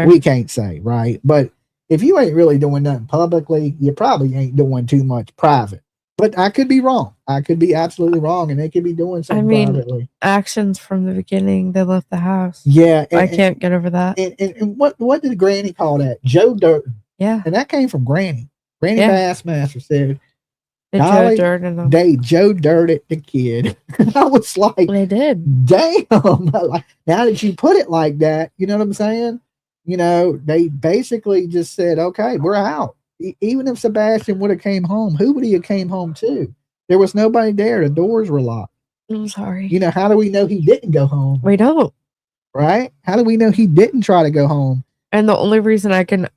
We can't say, right? But if you ain't really doing nothing publicly, you probably ain't doing too much private. But I could be wrong. I could be absolutely wrong, and they could be doing something privately. Actions from the beginning. They left the house. Yeah, I can't get over that. And what did Granny call that? Joe Dirt. Yeah, and that came from Granny. Granny Bassmaster said, Joe Dirted them. They Joe Dirted the kid. I was like, they did. Damn. Now that you put it like that, you know what I'm saying? They basically just said, okay, we're out. Even if Sebastian would have came home, who would he have came home to? There was nobody there. The doors were locked. I'm sorry. How do we know he didn't go home? We don't. Right? How do we know he didn't try to go home? And the only reason I can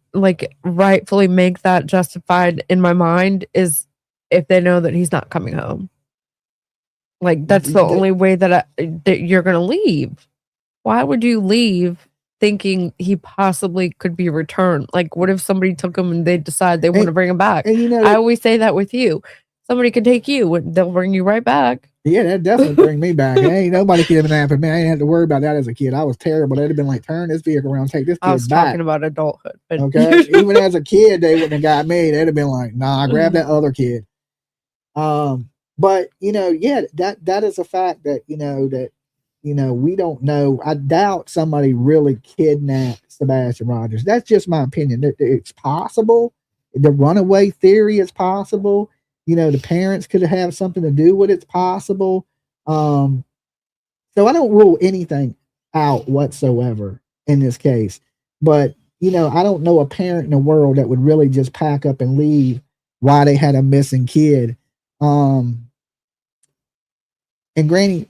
rightfully make that justified in my mind is if they know that he's not coming home. That's the only way that you're going to leave. Why would you leave thinking he possibly could be returned? What if somebody took him and they decide they want to bring him back? I always say that with you. Somebody could take you and they'll bring you right back. Yeah, that definitely bring me back. Ain't nobody could have been happened. Man, I ain't had to worry about that as a kid. I was terrible. They'd have been like, turn this vehicle around, take this kid back. I was talking about adulthood. But okay. Even as a kid, they wouldn't have got me. They'd have been like, nah, grab that other kid. But that is a fact that we don't know. I doubt somebody really kidnapped Sebastian Rogers. That's just my opinion. It's possible. The runaway theory is possible. The parents could have something to do with it's possible. So I don't rule anything out whatsoever in this case. But, I don't know a parent in the world that would really just pack up and leave while they had a missing kid. And Granny,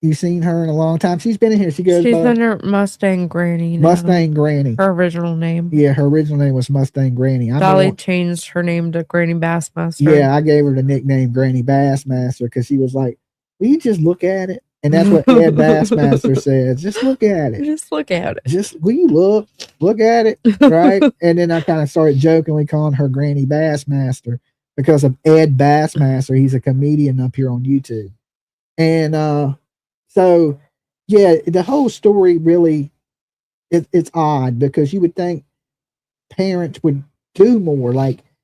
you've seen her in a long time. She's been in here. She's been her Mustang Granny. Mustang Granny. Her original name. Yeah, her original name was Mustang Granny. Dolly changed her name to Granny Bassmaster. Yeah, I gave her the nickname Granny Bassmaster because she was like, will you just look at it? And that's what Ed Bassmaster says. Just look at it. Just look at it. Will you look at it? Right? And then I kind of started jokingly calling her Granny Bassmaster because of Ed Bassmaster. He's a comedian up here on YouTube. And so, yeah, the whole story really, it's odd because you would think parents would do more.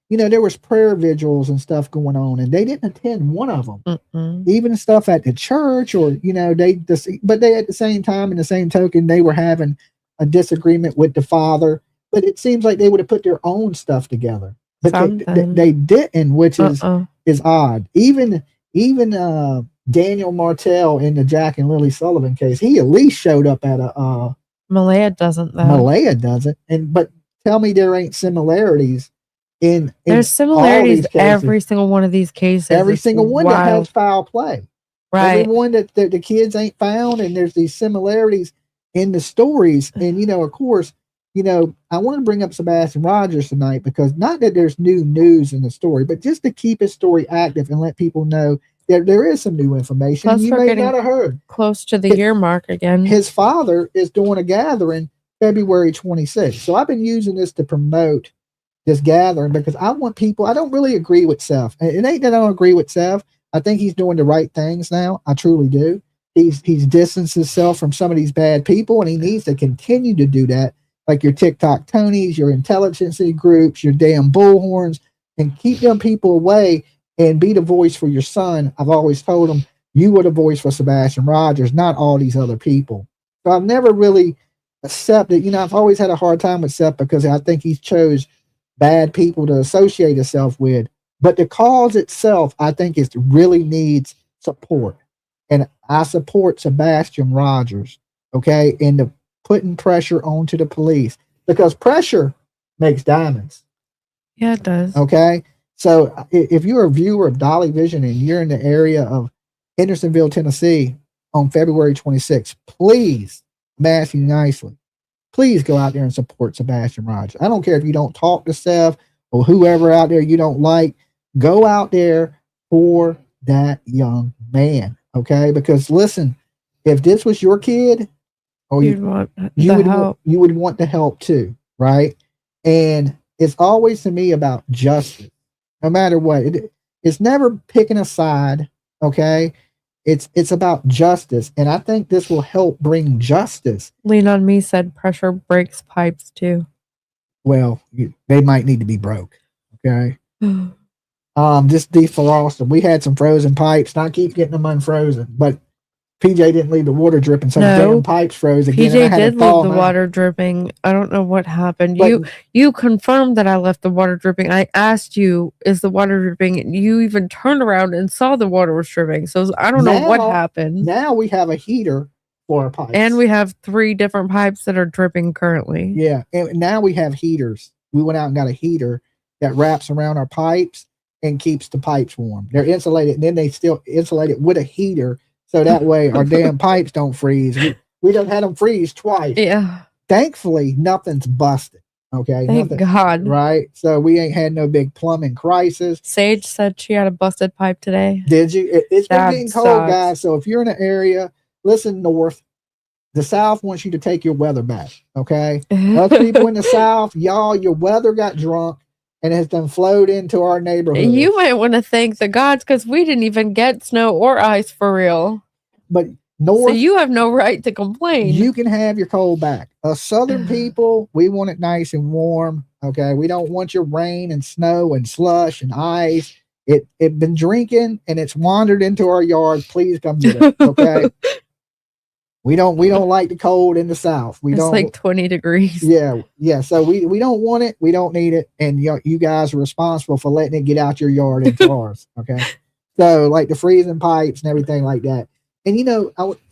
There was prayer vigils and stuff going on, and they didn't attend one of them. Even stuff at the church, or but they at the same time, in the same token, they were having a disagreement with the father. But it seems like they would have put their own stuff together, but they didn't, which is odd. Even Daniel Martell in the Jack and Lily Sullivan case, he at least showed up at a. Malaya doesn't though. Malaya doesn't, but tell me there ain't similarities. There's similarities every single one of these cases. Every single one that has foul play. Right. Every one that the kids ain't found, and there's these similarities in the stories. And of course, I want to bring up Sebastian Rogers tonight because not that there's new news in the story, but just to keep his story active and let people know that there is some new information. Plus, you may not have heard. Close to the year mark again. His father is doing a gathering February 26th. So I've been using this to promote this gathering because I want people. I don't really agree with Seth. It ain't that I don't agree with Seth. I think he's doing the right things now. I truly do. He's distanced himself from some of these bad people, and he needs to continue to do that. Like your TikTok Tonys, your intelligence groups, your damn bullhorns, and keep them people away and be the voice for your son. I've always told him you were the voice for Sebastian Rogers, not all these other people. So I've never really accepted. I've always had a hard time with Seth because I think he chose bad people to associate himself with. But the cause itself, I think, really needs support. And I support Sebastian Rogers, okay, in the putting pressure onto the police because pressure makes diamonds. Yeah, it does. Okay. So if you're a viewer of Dolly Vision and you're in the area of Hendersonville, Tennessee on February 26th, please, I'm asking you nicely, please go out there and support Sebastian Rogers. I don't care if you don't talk to Seth or whoever out there you don't like. Go out there for that young man. Okay. Because listen, if this was your kid, or you would want the help too, right? And it's always to me about justice, no matter what. It's never picking a side, okay? It's about justice, and I think this will help bring justice. Lean on Me said pressure breaks pipes too. Well, they might need to be broke, okay? Just defrost them. We had some frozen pipes, and I keep getting them unfrozen, but PJ didn't leave the water dripping, so the damn pipes froze again. PJ did leave the water dripping. I don't know what happened. But you confirmed that I left the water dripping. I asked you, is the water dripping? You even turned around and saw the water was dripping. So I don't know what happened. Now we have a heater for our pipes. And we have 3 different pipes that are dripping currently. Yeah. And now we have heaters. We went out and got a heater that wraps around our pipes and keeps the pipes warm. They're insulated, and then they still insulate it with a heater. So that way our damn pipes don't freeze. We done had them freeze twice. Yeah. Thankfully, nothing's busted. Okay. Thank God. Right. So we ain't had no big plumbing crisis. Sage said she had a busted pipe today. Did you? It's been That getting cold, sucks. guys. So if you're in an area, listen, North, the South wants you to take your weather back. Okay. Us people in the South, y'all, your weather got drunk and has done flowed into our neighborhood. You might want to thank the gods because we didn't even get snow or ice for real. But North, so you have no right to complain. You can have your cold back. Us Southern people, we want it nice and warm. Okay. We don't want your rain and snow and slush and ice. It been drinking and it's wandered into our yard. Please come get it. Okay. We don't like the cold in the South. It's like 20 degrees. Yeah. Yeah. So we don't want it. We don't need it. And you guys are responsible for letting it get out your yard into ours. Okay. So like the freezing pipes and everything like that. And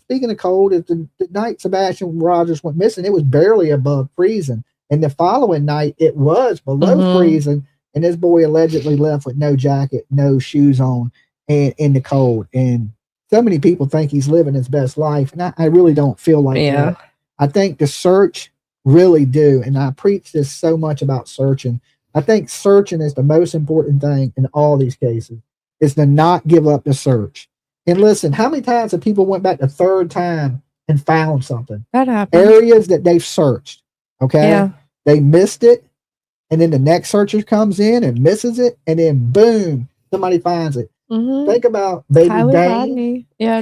speaking of cold, the night Sebastian Rogers went missing, it was barely above freezing. And the following night it was below freezing. And this boy allegedly left with no jacket, no shoes on, and in the cold. And so many people think he's living his best life. And I really don't feel like that. I think the search really do. And I preach this so much about searching. I think searching is the most important thing in all these cases, is to not give up the search. And listen, how many times have people went back the 3rd time and found something? That happened. Areas that they've searched. Okay. Yeah. They missed it. And then the next searcher comes in and misses it. And then boom, somebody finds it. Mm-hmm. Think about baby Kylie Dane. Rodney. Yeah,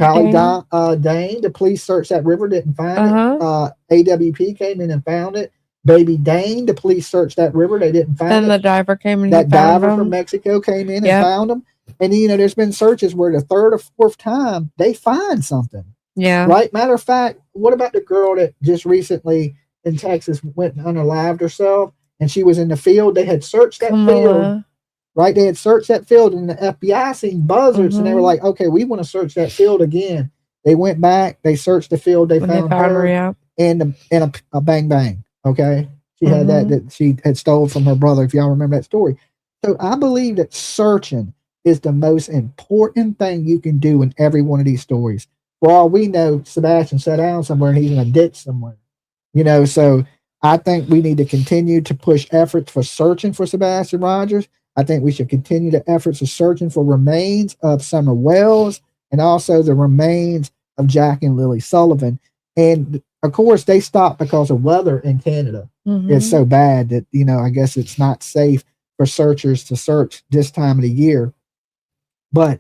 Dane. The police searched that river, didn't find it. AWP came in and found it. Baby Dane, the police searched that river, they didn't find it. Then the diver came in. That diver from Mexico came in and found them. And there's been searches where the 3rd or 4th time they find something. Yeah. Right. Matter of fact, what about the girl that just recently in Texas went and unalived herself, and she was in the field? They had searched that field. Right. They had searched that field, and the FBI seen buzzards, and they were like, okay, we want to search that field again. They went back, they searched the field, they found her and a bang bang. Okay. She had that she had stole from her brother, if y'all remember that story. So I believe that searching is the most important thing you can do in every one of these stories. For all we know, Sebastian sat down somewhere and he's in a ditch somewhere. So I think we need to continue to push efforts for searching for Sebastian Rogers. I think we should continue the efforts of searching for remains of Summer Wells and also the remains of Jack and Lily Sullivan. And of course, they stopped because of weather in Canada. It's so bad that, I guess it's not safe for searchers to search this time of the year. But,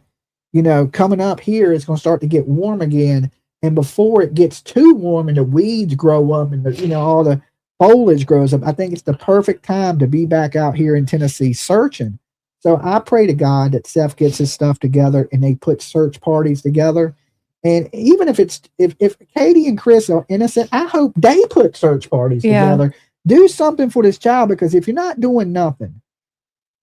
coming up here, it's going to start to get warm again. And before it gets too warm and the weeds grow up and, all the foliage grows up, I think it's the perfect time to be back out here in Tennessee searching. So I pray to God that Seth gets his stuff together and they put search parties together. And even if Katie and Chris are innocent, I hope they put search parties together. Do something for this child, because if you're not doing nothing,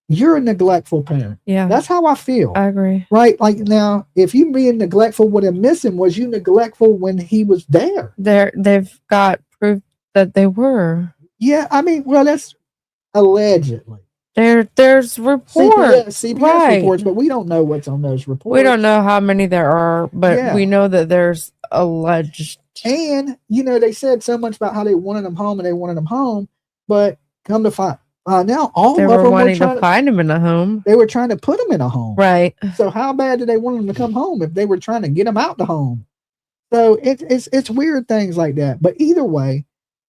you're a neglectful parent. Yeah. That's how I feel. I agree. Right? Like now, if you being neglectful with him missing, was you neglectful when he was there? They've got proof that they were. Yeah, I mean, well, that's allegedly. There's reports. CBS right. reports, but we don't know what's on those reports. We don't know how many there are, but we know that there's alleged. And, they said so much about how they wanted them home, but come to find now, all they of were them wanting were trying to find him in a home. They were trying to put him in a home. Right. So how bad did they want him to come home if they were trying to get him out the home? So it's weird things like that. But either way,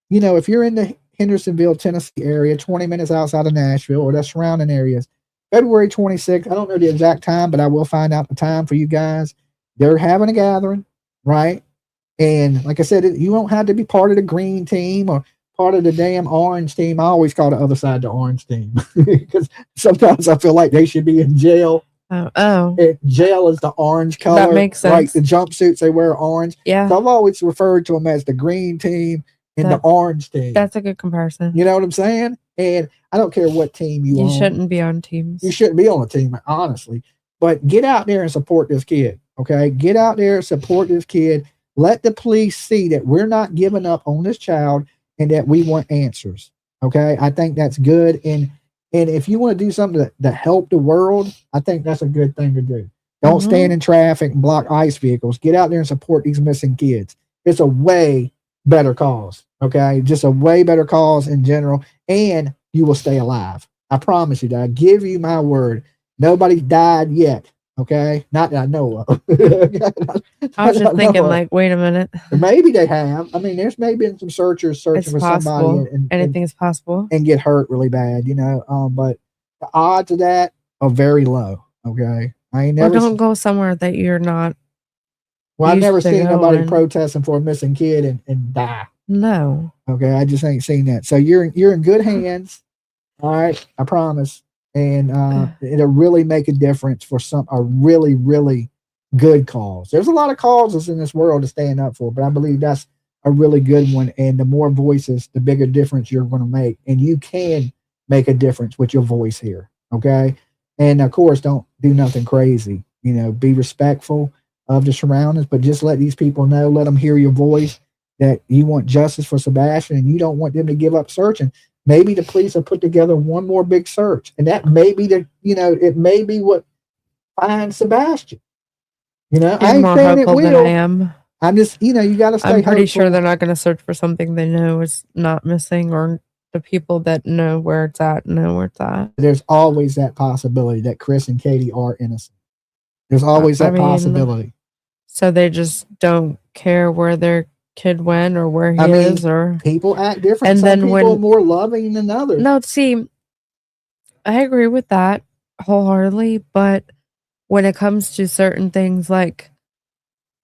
if you're in the Hendersonville, Tennessee area, 20 minutes outside of Nashville or the surrounding areas, February 26th, I don't know the exact time, but I will find out the time for you guys. They're having a gathering, right? And like I said, you don't have to be part of the green team or part of the damn orange team. I always call the other side the orange team because sometimes I feel like they should be in jail. Jail is the orange color. That makes sense. Right, the jumpsuits they wear are orange. Yeah. So I've always referred to them as the green team and the orange team. That's a good comparison. You know what I'm saying? And I don't care what team you own. You shouldn't be on teams. You shouldn't be on a team, honestly. But get out there and support this kid. Okay? Get out there, support this kid. Let the police see that we're not giving up on this child and that we want answers. Okay? I think that's good. And if you want to do something to help the world, I think that's a good thing to do. Don't stand in traffic and block ICE vehicles. Get out there and support these missing kids. It's a way better cause. Okay? Just a way better cause in general. And you will stay alive. I promise you that. I give you my word. Nobody's died yet. Okay? Not that I know of. I was just thinking, wait a minute. Maybe they have. I mean, there's maybe been some searchers searching for somebody anything is possible. And get hurt really bad, but the odds of that are very low. Okay. I ain't never don't go somewhere that you're not. Well, I've never seen nobody protesting for a missing kid and die. No. Okay, I just ain't seen that. So you're in good hands. All right, I promise. And it'll really make a difference for a really, really good cause. There's a lot of causes in this world to stand up for, but I believe that's a really good one. And the more voices, the bigger difference you're going to make. And you can make a difference with your voice here. Okay. And of course, don't do nothing crazy. Be respectful of the surroundings, but just let these people know, let them hear your voice, that you want justice for Sebastian and you don't want them to give up searching. Maybe the police will put together one more big search, and that may be it may be what finds Sebastian. I ain't saying it will. I am. I'm just, you got to stay I'm pretty hopeful. sure they're not going to search for something they know is not missing, or the people that know where it's at know where it's at. There's always that possibility that Chris and Katie are innocent. There's always that possibility. So they just don't care where their kid went or where he is, or people act different. And Some then people are more loving than others. No, see, I agree with that wholeheartedly, but when it comes to certain things like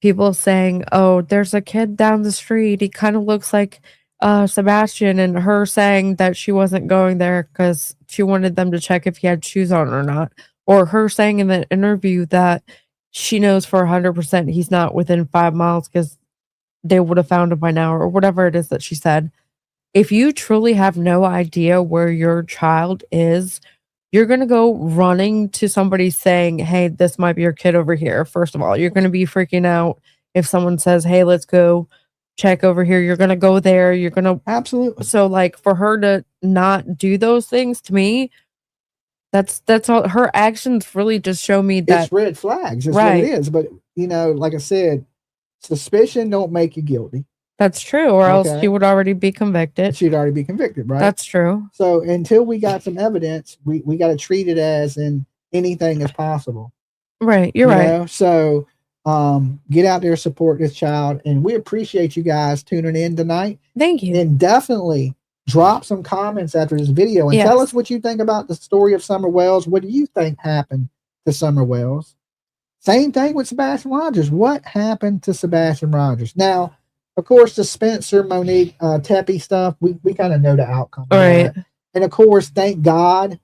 people saying, oh, there's a kid down the street, he kind of looks like Sebastian, and her saying that she wasn't going there because she wanted them to check if he had shoes on or not, or her saying in the interview that she knows for 100% he's not within 5 miles because they would have found him by now, or whatever it is that she said. If you truly have no idea where your child is, you're going to go running to somebody saying, hey, this might be your kid over here. First of all, you're going to be freaking out if someone says, hey, let's go check over here. You're going to go there. You're going to. Absolutely. So for her to not do those things, to me, that's all. Her actions really just show me that it's red flags. That's right. what it is. But, like I said, suspicion don't make you guilty. That's true, or else she would already be convicted. She'd already be convicted, right? That's true. So until we got some evidence, we got to treat it as in anything is possible. Right, you're right. So get out there, support this child, and we appreciate you guys tuning in tonight. Thank you. And definitely drop some comments after this video and tell us what you think about the story of Summer Wells. What do you think happened to Summer Wells? Same thing with Sebastian Rogers. What happened to Sebastian Rogers? Now, of course, the Spencer, Monique, Tepe stuff, we kind of know the outcome. Right. And of course, thank God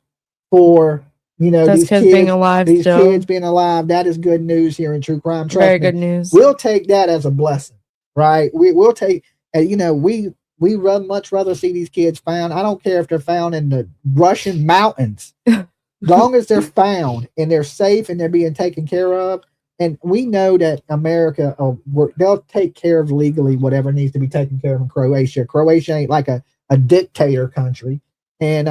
for, these kids being alive. These kids being alive. That is good news here in True Crime. Very good news. We'll take that as a blessing, right? We'll take, we much rather see these kids found. I don't care if they're found in the Russian mountains. As long as they're found and they're safe and they're being taken care of. And we know that America, they'll take care of legally whatever needs to be taken care of in Croatia. Croatia ain't like a dictator country. And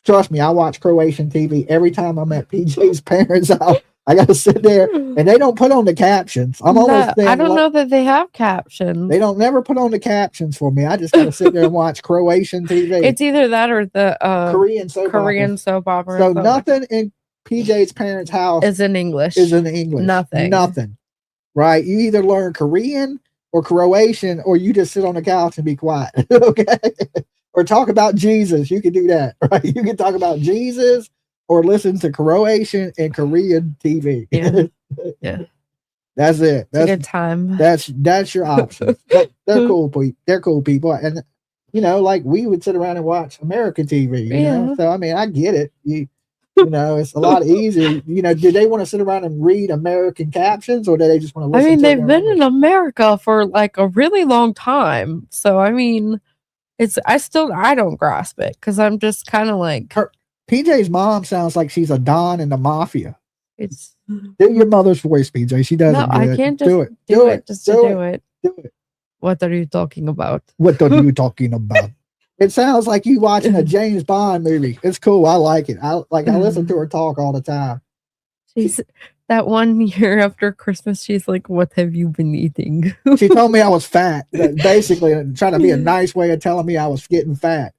Trust me, I watch Croatian TV every time I'm at PJ's parents' house. I got to sit there, and they don't put on the captions. I'm almost there. I don't know that they have captions. They don't never put on the captions for me. I just got to sit there and watch Croatian TV. It's either that or the Korean soap opera. So nothing in PJ's parents' house is in English. Nothing. Right? You either learn Korean or Croatian, or you just sit on the couch and be quiet. Okay? Or talk about Jesus. You can do that, right? You can talk about Jesus or listen to Croatian and Korean TV. Yeah. Yeah. That's it. That's a good time. That's your option. They're cool. They're cool people. And like we would sit around and watch American TV. You know? So I mean, I get it. You know, it's a lot easier. Do they want to sit around and read American captions, or do they just want to listen? I mean, they've been in America for like a really long time. So I mean, I don't grasp it because I'm just kind of like PJ's mom sounds like she's a don in the mafia. Do your mother's voice, PJ. She doesn't. No, I can't just do it. Do it. Just to do it. Do it. What are you talking about? What are you talking about? It sounds like you watching a James Bond movie. It's cool. I like it. I listen to her talk all the time. She's that one year after Christmas. She's like, "What have you been eating?" She told me I was fat. Basically, trying to be a nice way of telling me I was getting fat.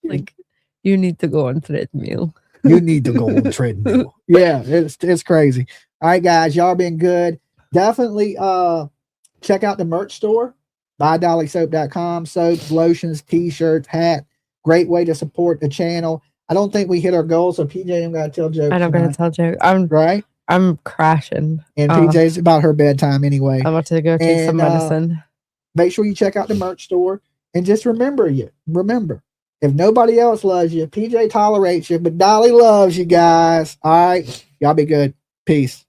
Like, you need to go on treadmill. You need to go on treadmill. Yeah, it's crazy. All right, guys, y'all been good. Definitely check out the merch store. BuyDollySoap.com. Soaps, lotions, t-shirts, hat. Great way to support the channel. I don't think we hit our goal, so PJ ain't got to tell jokes. I'm going to tell jokes. I'm crashing. And PJ's about her bedtime anyway. I'm about to go take some medicine. Make sure you check out the merch store. And just remember, if nobody else loves you, PJ tolerates you, but Dolly loves you guys. All right. Y'all be good. Peace.